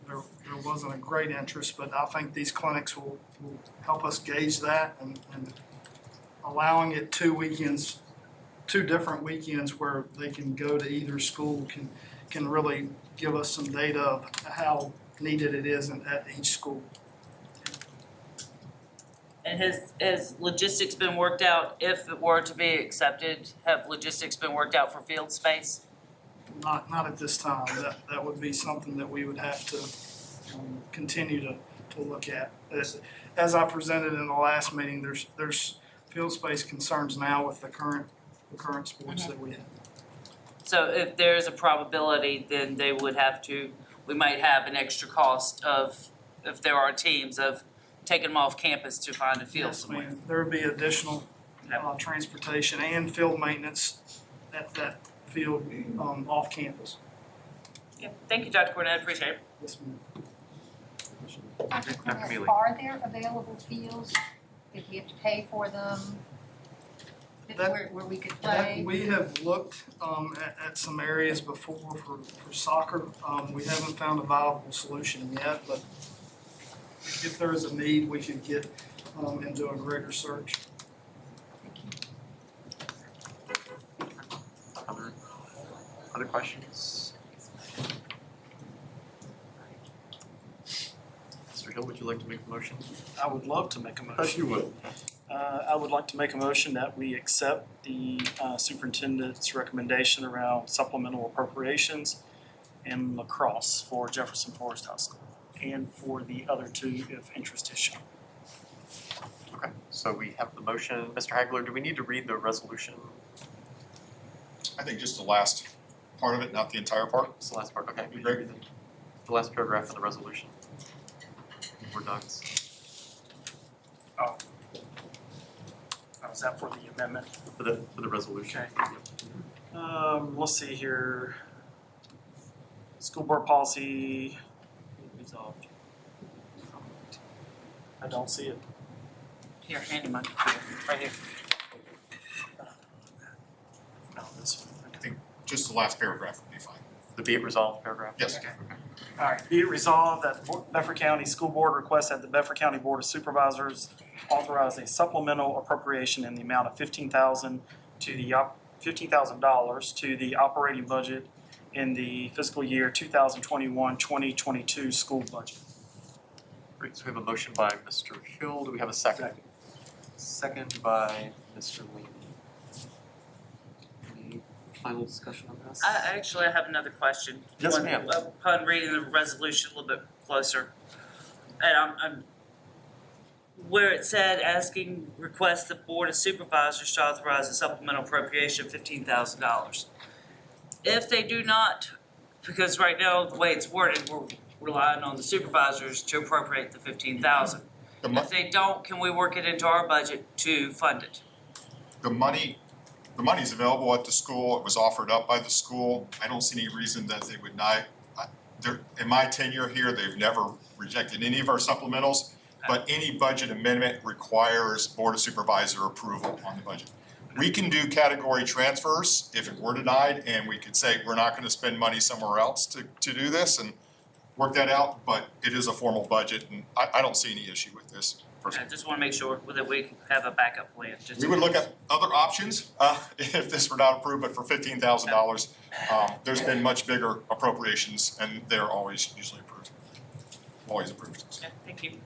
there wasn't a great interest, but I think these clinics will help us gauge that, and allowing it 2 different weekends where they can go to either school can really give us some data of how needed it is at each school. And has logistics been worked out, if it were to be accepted, have logistics been worked out for field space? Not at this time. That would be something that we would have to continue to look at. As I presented in the last meeting, there's field space concerns now with the current sports that we have. So if there's a probability, then they would have to, we might have an extra cost of, if there are teams, of taking them off campus to find a field Yes, somewhere. ma'am. There would be additional transportation and field maintenance at that field off campus. Yeah, thank you, Dr. Cornett, I appreciate it. Yes, ma'am. Dr. Dr. Cornett, Mealy. are there available fields if you have to pay for them? Where we could play? We have looked at some areas before for soccer. We haven't found a viable solution yet, but if there is a need, we could get into a greater search. Other questions? Mr. Hill, would you like to make a motion? I would love to make a motion. Yes, you would. I would like to make a motion that we accept the superintendent's recommendation around supplemental appropriations in lacrosse for Jefferson Forest High School and for the other 2 if interest is shown. Okay, so we have the motion. Mr. Hagler, do we need to read the resolution? I think just the last part of it, not the entire part. It's the last part, okay. Be great. The last paragraph of the resolution. We're done. Oh, is that for the amendment? For the resolution. Okay. Let's see here. School board policy resolved. I don't see it. Here, handy mine, right here. No, this one. I think just the last paragraph would be fine. The be it resolved paragraph? Yes. Okay. All right, be it resolved that the Bedford County School Board requests that the Bedford County Board of Supervisors authorize a supplemental appropriation in the amount of $15,000 to the operating budget in the fiscal year 2021-2022 school budget. Great, so we have a motion by Mr. Hill. Do we have a second? Second by Mr. Lee. Any final discussion on this? I have another question. Yes, ma'am. Upon reading the resolution a little bit closer, and I'm where it said request the Board of Supervisors to authorize a supplemental appropriation of $15,000. If they do not, because right now, the way it's worded, we're relying on the supervisors to appropriate the $15,000. If they don't, can we work it into our budget to fund it? The money the money's available at the school, it was offered up by the school. I don't see any reason that they would not, in my tenure here, they've never rejected any of our supplementals, but any budget amendment requires Board of Supervisor approval on the budget. We can do category transfers if it were denied, and we could say, we're not gonna spend money somewhere else to do this and work that out, but it is a formal budget, and I don't see any issue with this. I just wanna make sure that we have a backup plan, just. We would look at other options, if this were not approved, but for $15,000, there's been much bigger appropriations, and they're always usually approved. Always approved. Okay, thank you.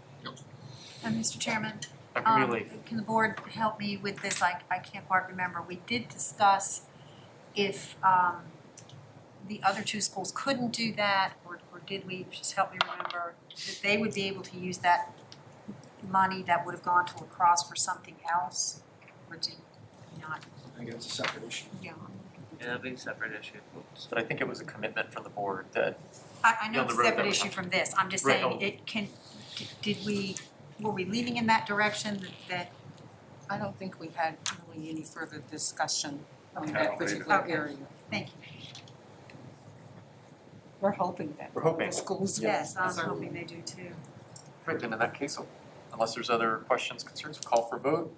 And Mr. Chairman, Dr. Mealy. can the board help me with this? I can't quite remember. We did discuss if the other two schools couldn't do that, or did we, just help me remember, that they would be able to use that money that would have gone to lacrosse for something else, or did not? I think that's a separate issue. Yeah. Yeah, that'll be a separate issue. But I think it was a commitment from the board that I know Down the it's a road, separate that would issue help. from this. I'm just Right, saying, no. it can, were we leaning in that direction that I don't think we had really any further discussion on Okay. that particular Okay. area. thank you. We're hoping that. We're hoping. The schools. Yes, I'm hoping they do too. Great, then in that case, unless there's other questions, concerns, we'll call for a vote.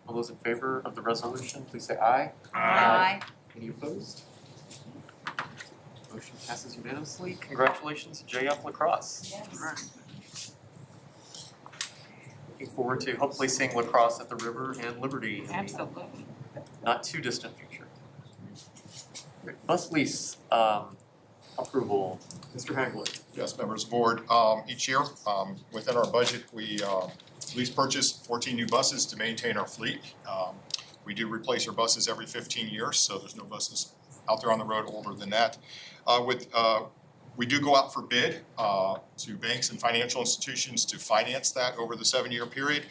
All those in favor of the resolution, please say aye. Aye. Any opposed? Motion passes unanimously. Congratulations, JF Lacrosse. Yes. Looking forward to hopefully seeing lacrosse at the River and Liberty in the Absolutely. not too distant future. Great. Bus lease approval, Mr. Hagler. Yes, members of the board, each year, within our budget, we lease purchase 14 new buses to maintain our fleet. We do replace our buses every 15 years, so there's no buses out there on the road older than that. We do go out for bid to banks and financial institutions to finance that over the 7-year period.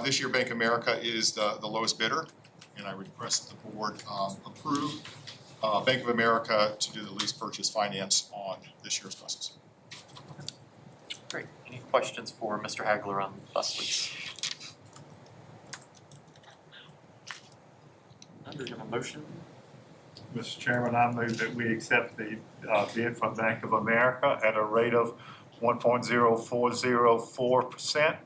This year, Bank of America is the lowest bidder, and I would request that the board approve Bank of America to do the lease purchase finance on this year's buses. Great. Any questions for Mr. Hagler on bus lease? Do you have a motion? Mr. Chairman, I move that we accept the bid from Bank of America at a rate of 1.0404%.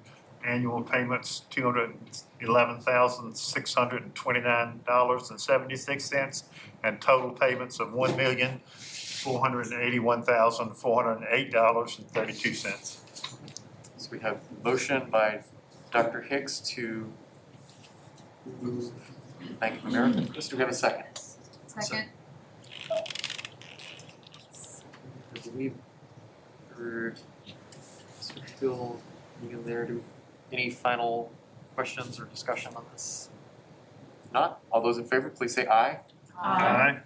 Annual payments, $211,629.76, and total payments of $1,481,408.32. So we have motion by Dr. Hicks to move Bank of America. Chris, do we have a second? Second. I believe heard Mr. Phil in there. Any final questions or discussion on this? If not, all those in favor, please say aye. Aye.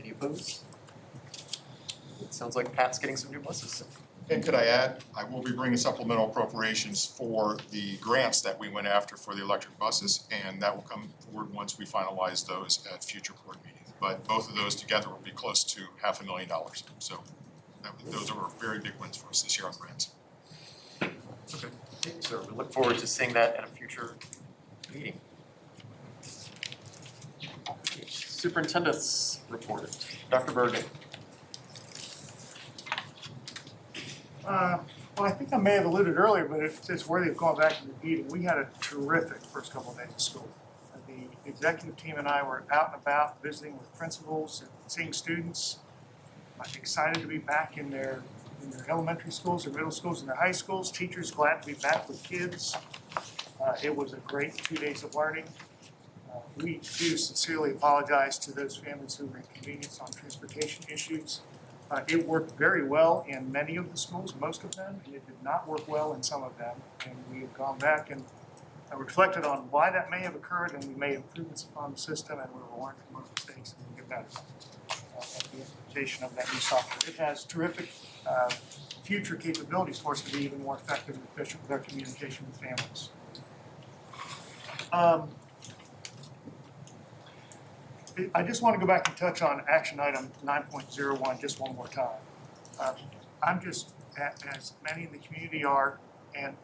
Any opposed? It sounds like Pat's getting some new buses. And could I add, I will be bringing supplemental appropriations for the grants that we went after for the electric buses, and that will come forward once we finalize those at future board meetings. But both of those together will be close to $500,000. So those are very big wins for us this year on grants. Okay. So we look forward to seeing that at a future meeting. Superintendent's reported. Dr. Bergen. Well, I think I may have alluded earlier, but it's worthy of going back and repeating. We had a terrific first couple of days of school. The executive team and I were out and about visiting with principals and seeing students. I'm excited to be back in their elementary schools, their middle schools, and their high schools. Teachers glad to be back with kids. It was a great 2 days of learning. We do sincerely apologize to those families who were inconvenienced on transportation issues. It worked very well in many of the schools, most of them, and it did not work well in some of them. And we have gone back and reflected on why that may have occurred, and we made improvements upon the system, and we will learn from our mistakes and get better at the implementation of that new software. It has terrific future capabilities for us to be even more effective and efficient with our communication with families. I just want to go back and touch on action item 9.01 just one more time. I'm just, as many in the community are, and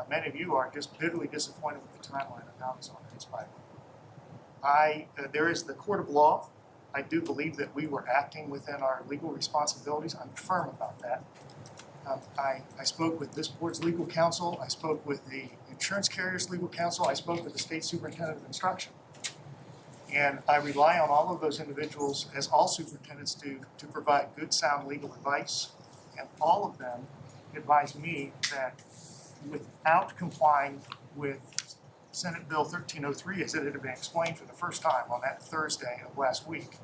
many of you are, just bitterly disappointed with the timeline of how this all transpired. There is the court of law. I do believe that we were acting within our legal responsibilities. I'm firm about that. I spoke with this board's legal counsel. I spoke with the insurance carrier's legal counsel. I spoke with the state superintendent of instruction. And I rely on all of those individuals, as all superintendents do, to provide good, sound legal advice. And all of them advised me that without complying with Senate Bill 1303, as it had been explained for the first time on that Thursday of last week,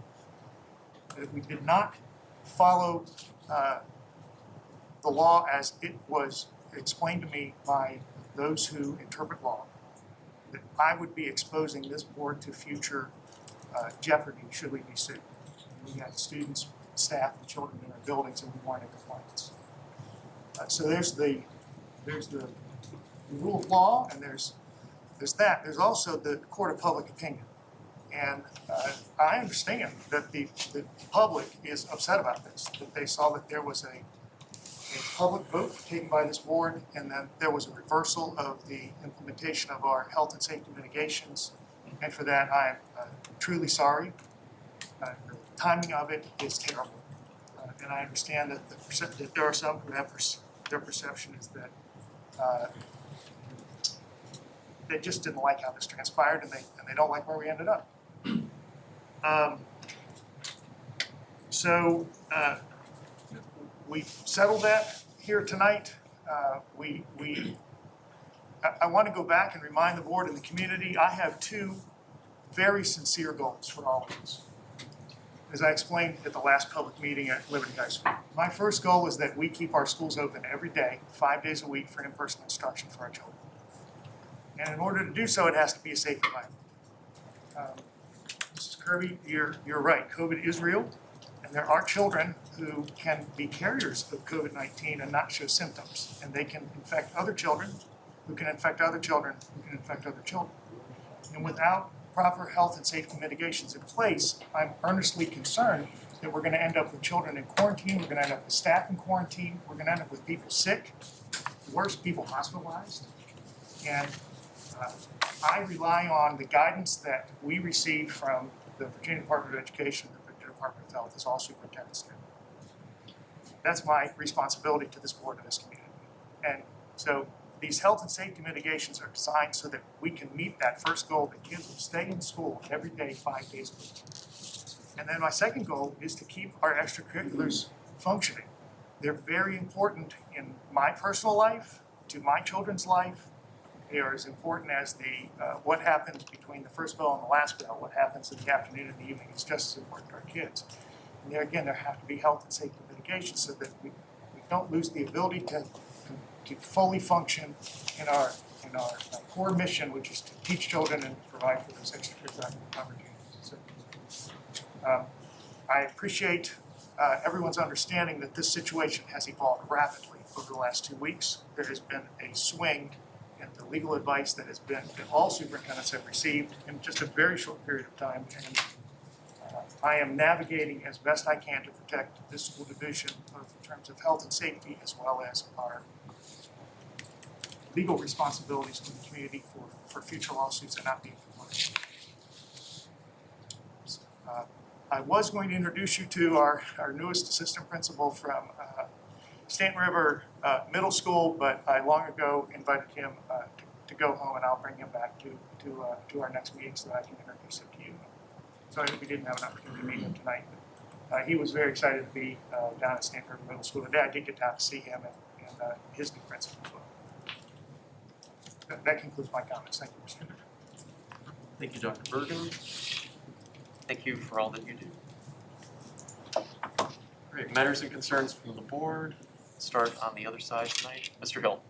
that if we did not follow the law as it was explained to me by those who interpret law, that I would be exposing this board to future jeopardy should we be sued. We had students, staff, and children in our buildings, and we weren't in compliance. So there's the rule of law, and there's that. There's also the court of public opinion. And I understand that the public is upset about this, that they saw that there was a public vote taken by this board, and then there was a reversal of the implementation of our health and safety mitigations. And for that, I am truly sorry. The timing of it is terrible. And I understand that, that there are some who have their perception is that they just didn't like how this transpired, and they don't like where we ended up. So we settled that here tonight. I want to go back and remind the board and the community, I have two very sincere goals for all of us, as I explained at the last public meeting at Liberty High School. My first goal is that we keep our schools open every day, 5 days a week, for in-person instruction for our children. And in order to do so, it has to be a safe environment. Mrs. Kirby, you're right. COVID is real, and there are children who can be carriers of COVID-19 and not show symptoms, and they can infect other children, who can infect other children, who can infect other children. And without proper health and safety mitigations in place, I'm earnestly concerned that we're going to end up with children in quarantine, we're going to end up with staff in quarantine, we're going to end up with people sick, worse, people hospitalized. And I rely on the guidance that we received from the Virginia Department of Education, the Virginia Department of Health, as all superintendents do. That's my responsibility to this board and this community. And so these health and safety mitigations are designed so that we can meet that first goal, that kids will stay in school every day, 5 days a week. And then my second goal is to keep our extracurriculars functioning. They're very important in my personal life, to my children's life. They are as important as what happens between the first bell and the last bell, what happens in the afternoon and the evening is just as important to our kids. And there again, there have to be health and safety mitigations so that we don't lose the ability to fully function in our core mission, which is to teach children and provide for those extracurricular opportunities. So, I appreciate everyone's understanding that this situation has evolved rapidly over the last 2 weeks. There has been a swing in the legal advice that all superintendents have received in just a very short period of time. And I am navigating as best I can to protect this school division, both in terms of health and safety, as well as our legal responsibilities to the community for future lawsuits and not being compliant. I was going to introduce you to our newest assistant principal from Stanton River Middle School, but I long ago invited him to go home, and I'll bring him back to our next meeting so that I can introduce him to you. Sorry that we didn't have an opportunity to meet him tonight. But, he was very excited to be down at Stanton River Middle School today. I did get down to see him and his new principal as well. That concludes my comments. Thank you, Mr. Chairman. Thank you, Dr. Bergen. Thank you for all that you do. All right, matters and concerns from the board. Start on the other side tonight. Mr. Hill.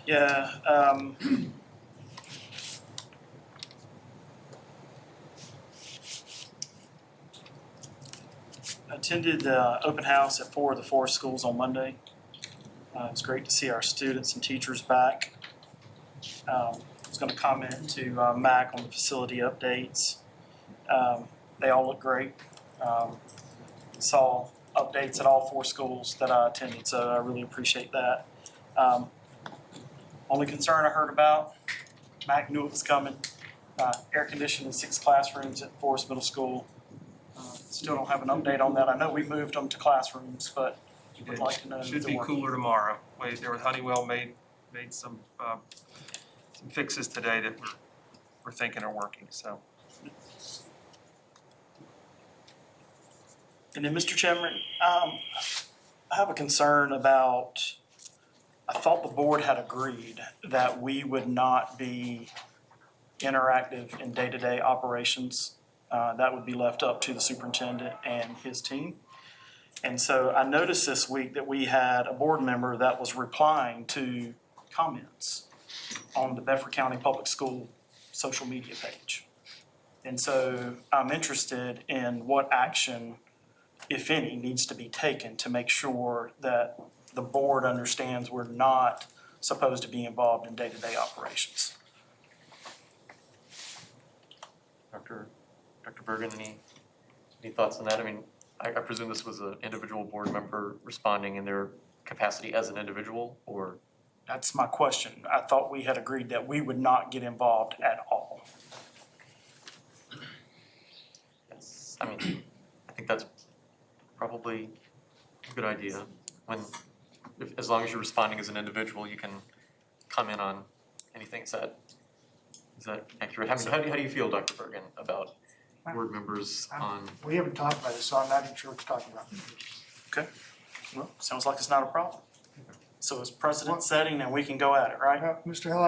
Yeah, attended the open house at 4 of the 4 schools on Monday. It's great to see our students and teachers back. I was going to comment to Mac on the facility updates. They all look great. Saw updates at all 4 schools that I attended, so I really appreciate that. Only concern I heard about, Mac knew it was coming. Air conditioning 6 classrooms at Forest Middle School. Still don't have an update on that. I know we moved them to classrooms, but would like to know if Should they're be working. cooler tomorrow. There was Honeywell made some fixes today that we're thinking are working, so. And then, Mr. Chairman, I have a concern about, I thought the board had agreed that we would not be interactive in day-to-day operations. That would be left up to the superintendent and his team. And so I noticed this week that we had a board member that was replying to comments on the Bedford County Public School social media page. And so I'm interested in what action, if any, needs to be taken to make sure that the board understands we're not supposed to be involved in day-to-day operations. Dr. Bergen, any thoughts on that? I mean, I presume this was an individual board member responding in their capacity as an individual, or? That's my question. I thought we had agreed that we would not get involved at all. Yes, I mean, I think that's probably a good idea. As long as you're responding as an individual, you can comment on anything. Is that accurate? How do you feel, Dr. Bergen, about board members on? We haven't talked about this, so I'm not even sure what you're talking about. Okay, well, sounds like it's not a problem. So it's precedent setting and we can go at it, right? Mr. Hill,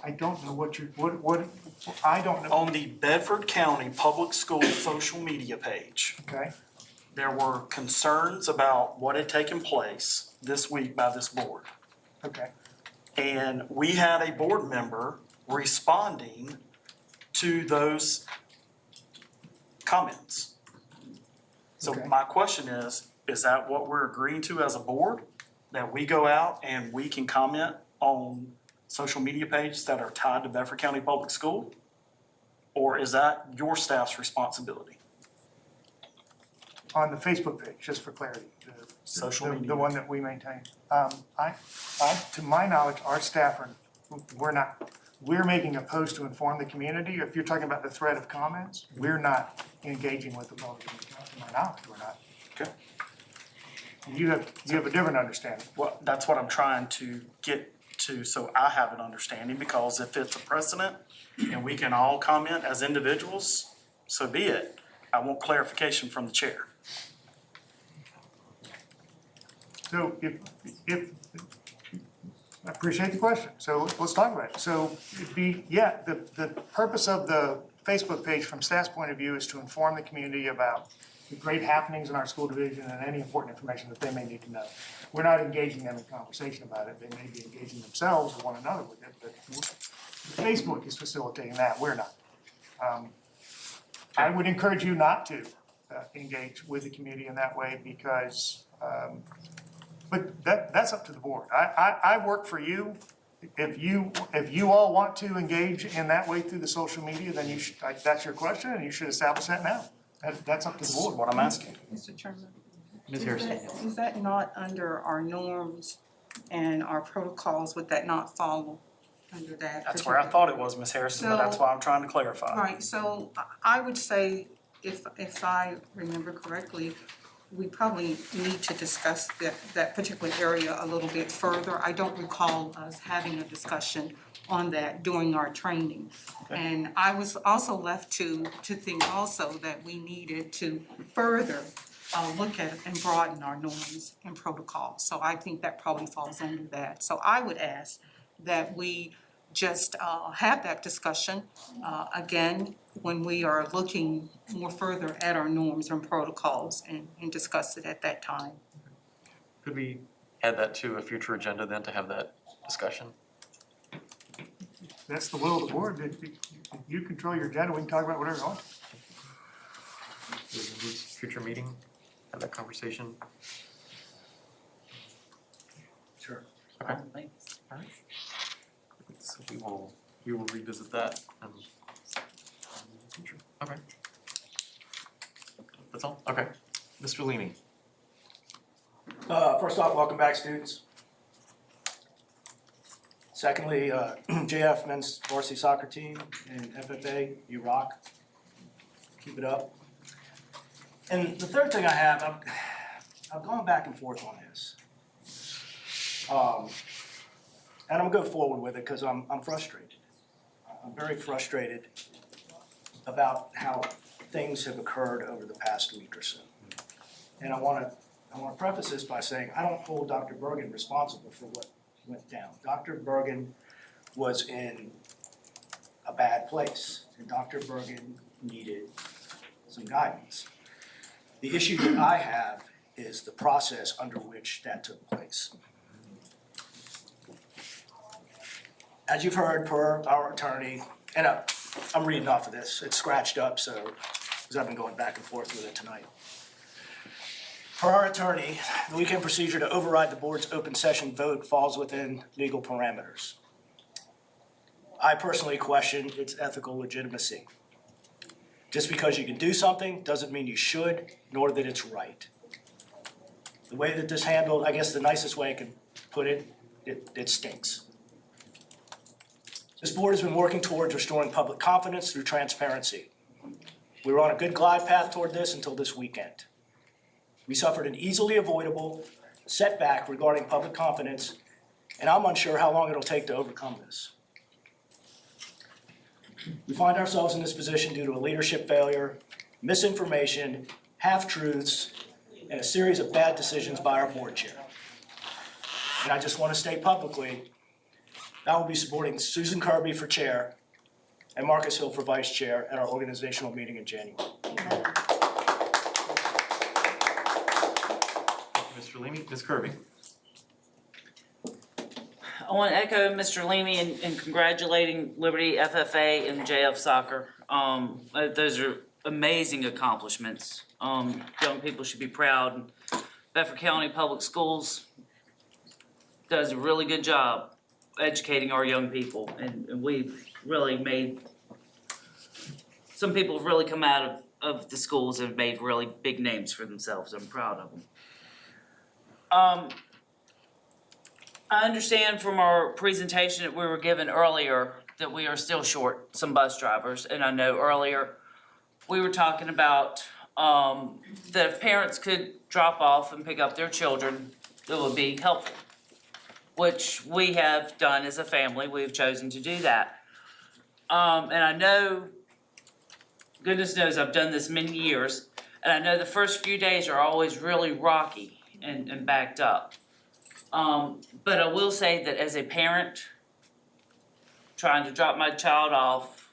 I don't know I don't know. On the Bedford County Public School social media page, Okay, there were concerns about what had taken place this week by this board. okay. And we had a board member responding to those comments. So Okay. my question is that what we're agreeing to as a board? That we go out and we can comment on social media pages that are tied to Bedford County Public School? Or is that your staff's responsibility? On the Facebook page, just for clarity. Social media. The one that we maintain. To my knowledge, our staff we're making a post to inform the community. If you're talking about the thread of comments, we're not engaging with the public. To my knowledge, we're not. Okay. You have a different understanding. Well, that's what I'm trying to get to, so I have an understanding, because if it's a precedent and we can all comment as individuals, so be it. I want clarification from the chair. So I appreciate the question. So let's talk about it. So the purpose of the Facebook page from staff's point of view is to inform the community about the great happenings in our school division and any important information that they may need to know. We're not engaging them in conversation about it. They may be engaging themselves or one another with it, but Facebook is facilitating that. We're not. I would encourage you not to engage with the community in that way because, but that's up to the board. I work for you. If you all want to engage in that way through the social media, then you should, that's your question and you should establish that now. That's up to the board. What I'm asking. Mr. Chairman, Ms. Harrison. is that not under our norms and our protocols? Would that not fall under that? That's where I thought it was, Ms. Harrison, but that's why I'm trying to clarify. Right, so I would say, if I remember correctly, we probably need to discuss that particular area a little bit further. I don't recall us having a discussion on that during our training. And I was also left to think also that we needed to further look at and broaden our norms and protocols. So I think that probably falls under that. So I would ask that we just have that discussion again when we are looking more further at our norms and protocols and discuss it at that time. Could we add that to a future agenda then to have that discussion? That's the will of the board. If you control your agenda, we can talk about whatever you want. Future meeting, have that conversation? Sure. Okay. All right. So we will revisit that in the future. Okay. That's all? Okay. Mr. Leamy. First off, welcome back, students. Secondly, JF men's varsity soccer team and FFA, you rock. Keep it up. And the third thing I have, I've gone back and forth on this. And I'm gonna go forward with it because I'm frustrated. I'm very frustrated about how things have occurred over the past week or so. And I wanna preface this by saying I don't hold Dr. Bergen responsible for what went down. Dr. Bergen was in a bad place, and Dr. Bergen needed some guidance. The issue that I have is the process under which that took place. As you've heard per our attorney, and I'm reading off of this, it's scratched up, so, because I've been going back and forth with it tonight. Per our attorney, the weekend procedure to override the board's open session vote falls within legal parameters. I personally question its ethical legitimacy. Just because you can do something doesn't mean you should, nor that it's right. The way that this handled, I guess the nicest way I can put it, it stinks. This board has been working towards restoring public confidence through transparency. We were on a good glide path toward this until this weekend. We suffered an easily avoidable setback regarding public confidence, and I'm unsure how long it'll take to overcome this. We find ourselves in this position due to a leadership failure, misinformation, half-truths, and a series of bad decisions by our board chair. And I just want to state publicly, I will be supporting Susan Kirby for chair and Marcus Hill for vice chair at our organizational meeting in January. Mr. Leamy, Ms. Kirby. I want to echo Mr. Leamy in congratulating Liberty FFA and JF Soccer. Those are amazing accomplishments. Young people should be proud. Bedford County Public Schools does a really good job educating our young people, and we've really made, some people have really come out of the schools and made really big names for themselves. I'm proud of them. I understand from our presentation that we were given earlier that we are still short some bus drivers, and I know earlier we were talking about that if parents could drop off and pick up their children, it would be helpful, which we have done as a family. We have chosen to do that. And I know, goodness knows I've done this many years, and I know the first few days are always really rocky and backed up. But I will say that as a parent, trying to drop my child off,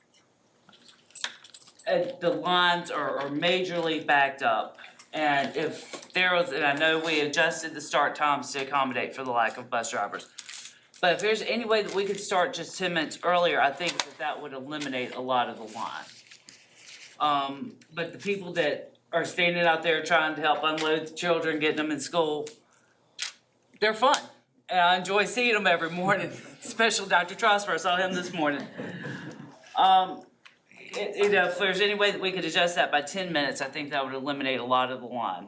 the lines are majorly backed up. And if there was, and I know we adjusted the start times to accommodate for the lack of bus drivers. But if there's any way that we could start just 10 minutes earlier, I think that would eliminate a lot of the line. But the people that are standing out there trying to help unload the children, getting them in school, they're fun. And I enjoy seeing them every morning, especially Dr. Trosper. I saw him this morning. If there's any way that we could adjust that by 10 minutes, I think that would eliminate a lot of the line.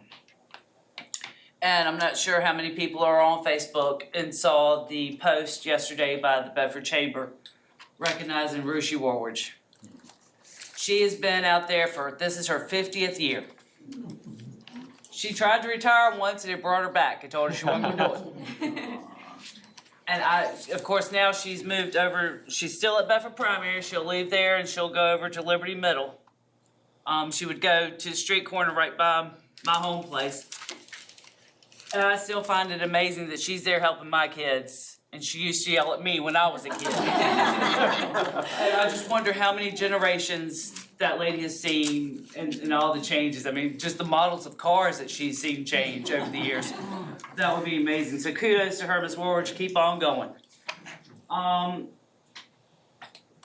And I'm not sure how many people are on Facebook and saw the post yesterday by the Bedford Chamber recognizing Rushi Warwich. She has been out there this is her 50th year. She tried to retire once and it brought her back. I told her she wasn't gonna do it. And of course, now she's moved over, she's still at Bedford Primary, she'll leave there and she'll go over to Liberty Middle. She would go to the street corner right by my home place. And I still find it amazing that she's there helping my kids, and she used to yell at me when I was a kid. And I just wonder how many generations that lady has seen and all the changes. I mean, just the models of cars that she's seen change over the years. That would be amazing. So kudos to her, Ms. Warwich. Keep on going.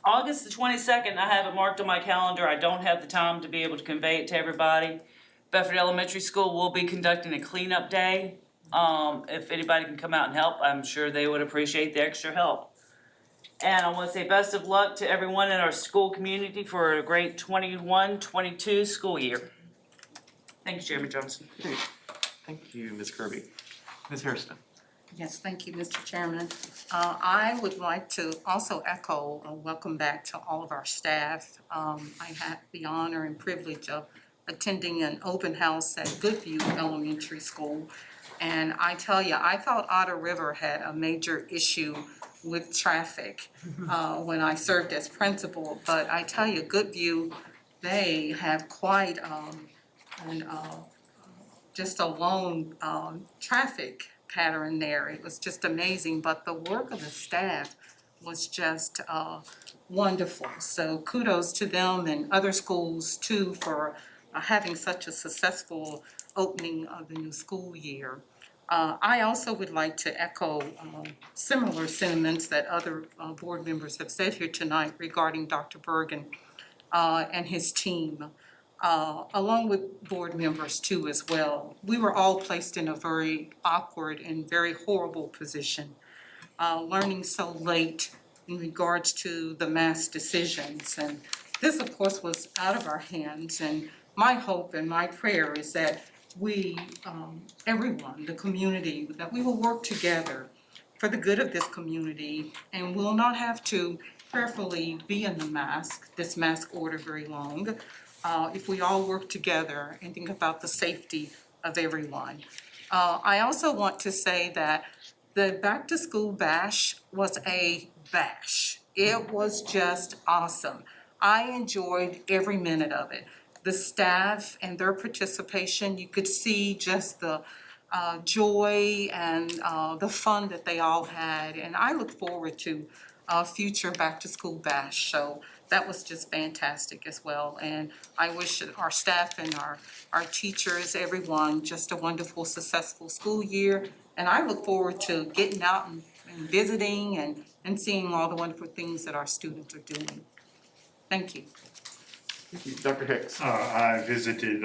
August the 22nd, I have it marked on my calendar. I don't have the time to be able to convey it to everybody. Bedford Elementary School will be conducting a cleanup day. If anybody can come out and help, I'm sure they would appreciate the extra help. And I want to say best of luck to everyone in our school community for a great 21-22 school year. Thank you, Chairman Johnson. Thank you, Ms. Kirby. Ms. Hairston. Yes, thank you, Mr. Chairman. I would like to also echo a welcome back to all of our staff. I had the honor and privilege of attending an open house at Goodview Elementary School. And I tell you, I thought Otter River had a major issue with traffic when I served as principal. But I tell you, Goodview, they have quite just a lone traffic pattern there. It was just amazing, but the work of the staff was just wonderful. So kudos to them and other schools too for having such a successful opening of the new school year. I also would like to echo similar sentiments that other board members have said here tonight regarding Dr. Bergen and his team. Along with board members too as well. We were all placed in a very awkward and very horrible position, learning so late in regards to the mass decisions. And this, of course, was out of our hands. And my hope and my prayer is that we, everyone, the community, that we will work together for the good of this community and will not have to prayerfully be in this mask order very long. If we all work together and think about the safety of everyone. I also want to say that the back to school bash was a bash. It was just awesome. I enjoyed every minute of it. The staff and their participation, you could see just the joy and the fun that they all had. And I look forward to future back to school bash. So that was just fantastic as well. And I wish our staff and our teachers, everyone, just a wonderful, successful school year. And I look forward to getting out and visiting and seeing all the wonderful things that our students are doing. Thank you. Dr. Hicks. I visited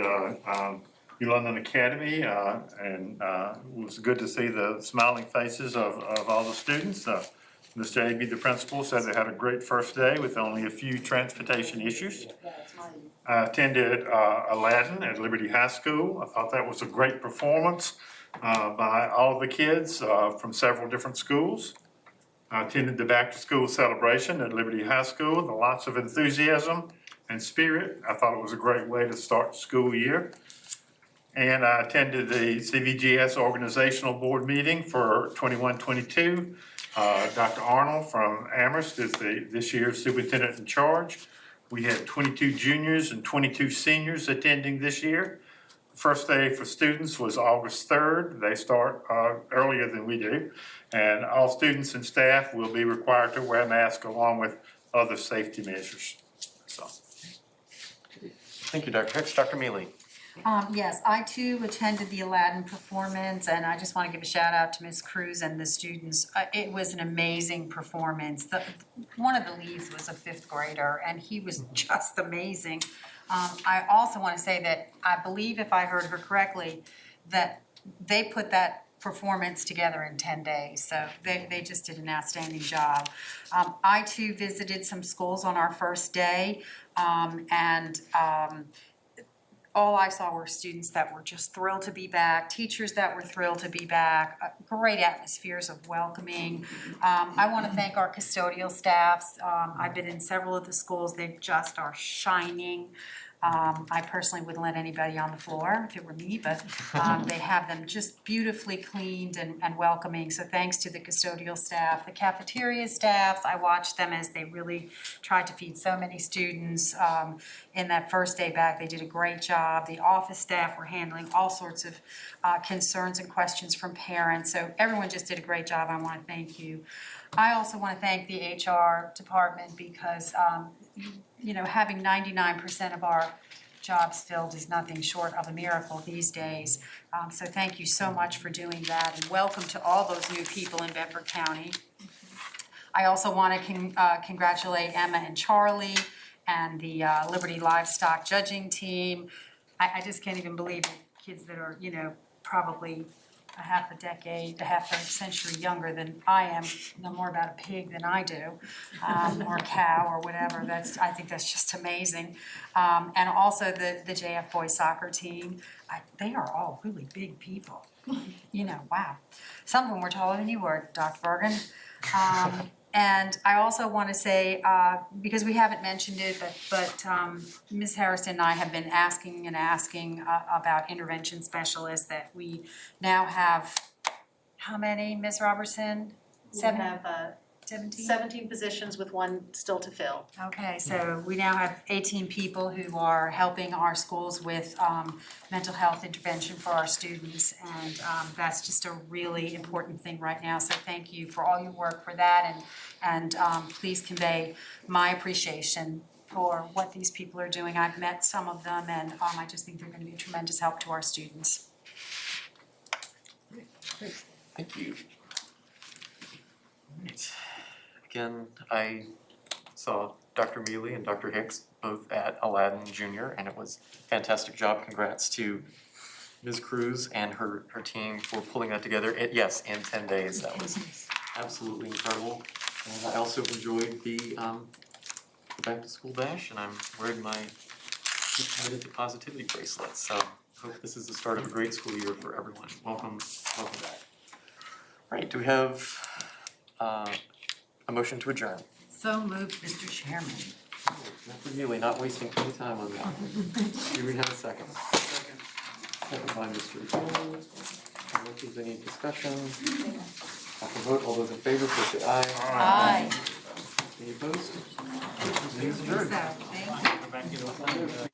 New London Academy and it was good to see the smiling faces of all the students. Mr. Aby, the principal, said they had a great first day with only a few transportation issues. I attended Aladdin at Liberty High School. I thought that was a great performance by all of the kids from several different schools. I attended the back to school celebration at Liberty High School. Lots of enthusiasm and spirit. I thought it was a great way to start the school year. And I attended the CVGS organizational board meeting for 21-22. Dr. Arnold from Amherst is this year's superintendent in charge. We had 22 juniors and 22 seniors attending this year. First day for students was August 3rd. They start earlier than we do. And all students and staff will be required to wear masks along with other safety measures. So. Thank you, Dr. Hicks. Dr. Mealy. Yes, I too attended the Aladdin performance, and I just want to give a shout out to Ms. Cruz and the students. It was an amazing performance. One of the leads was a 5th grader, and he was just amazing. I also want to say that I believe, if I heard her correctly, that they put that performance together in 10 days. So they just did an outstanding job. I too visited some schools on our first day, and all I saw were students that were just thrilled to be back, teachers that were thrilled to be back, great atmospheres of welcoming. I want to thank our custodial staffs. I've been in several of the schools. They just are shining. I personally wouldn't let anybody on the floor if it were me, but they have them just beautifully cleaned and welcoming. So thanks to the custodial staff, the cafeteria staffs. I watched them as they really tried to feed so many students in that first day back. They did a great job. The office staff were handling all sorts of concerns and questions from parents. So everyone just did a great job. I want to thank you. I also want to thank the HR department because having 99% of our jobs filled is nothing short of a miracle these days. So thank you so much for doing that, and welcome to all those new people in Bedford County. I also want to congratulate Emma and Charlie and the Liberty Livestock judging team. I just can't even believe it. Kids that are, probably half a century younger than I am, know more about a pig than I do, or a cow or whatever. I think that's just amazing. And also the JF boys soccer team, they are all really big people. You know, wow. Some of them were taller than you were, Dr. Bergen. And I also want to say, because we haven't mentioned it, but Ms. Harrison and I have been asking about intervention specialists, that we now have, how many, Ms. Robertson? We 7? have 17? 17 positions with one still to fill. Okay, so we now have 18 people who are helping our schools with mental health intervention for our students, and that's just a really important thing right now. So thank you for all your work for that, and please convey my appreciation for what these people are doing. I've met some of them, and I just think they're going to be a tremendous help to our students. Thank you. Right. Again, I saw Dr. Mealy and Dr. Hicks both at Aladdin Junior, and it was a fantastic job. Congrats to Ms. Cruz and her team for pulling that together. Yes, in 10 days. That was absolutely incredible. And I also enjoyed the back to school bash, and I'm wearing my Keep Committed to Positivity bracelet. So I hope this is the start of a great school year for everyone. Welcome back. Right, do we have a motion to adjourn? So moved, Mr. Chairman. Dr. Mealy, not wasting any time on that. Do we have a second? Second by Mr. Cole. If there's any discussion, after vote, all those in favor, please say aye. Aye. Any opposed? Meeting is adjourned. So, thank you.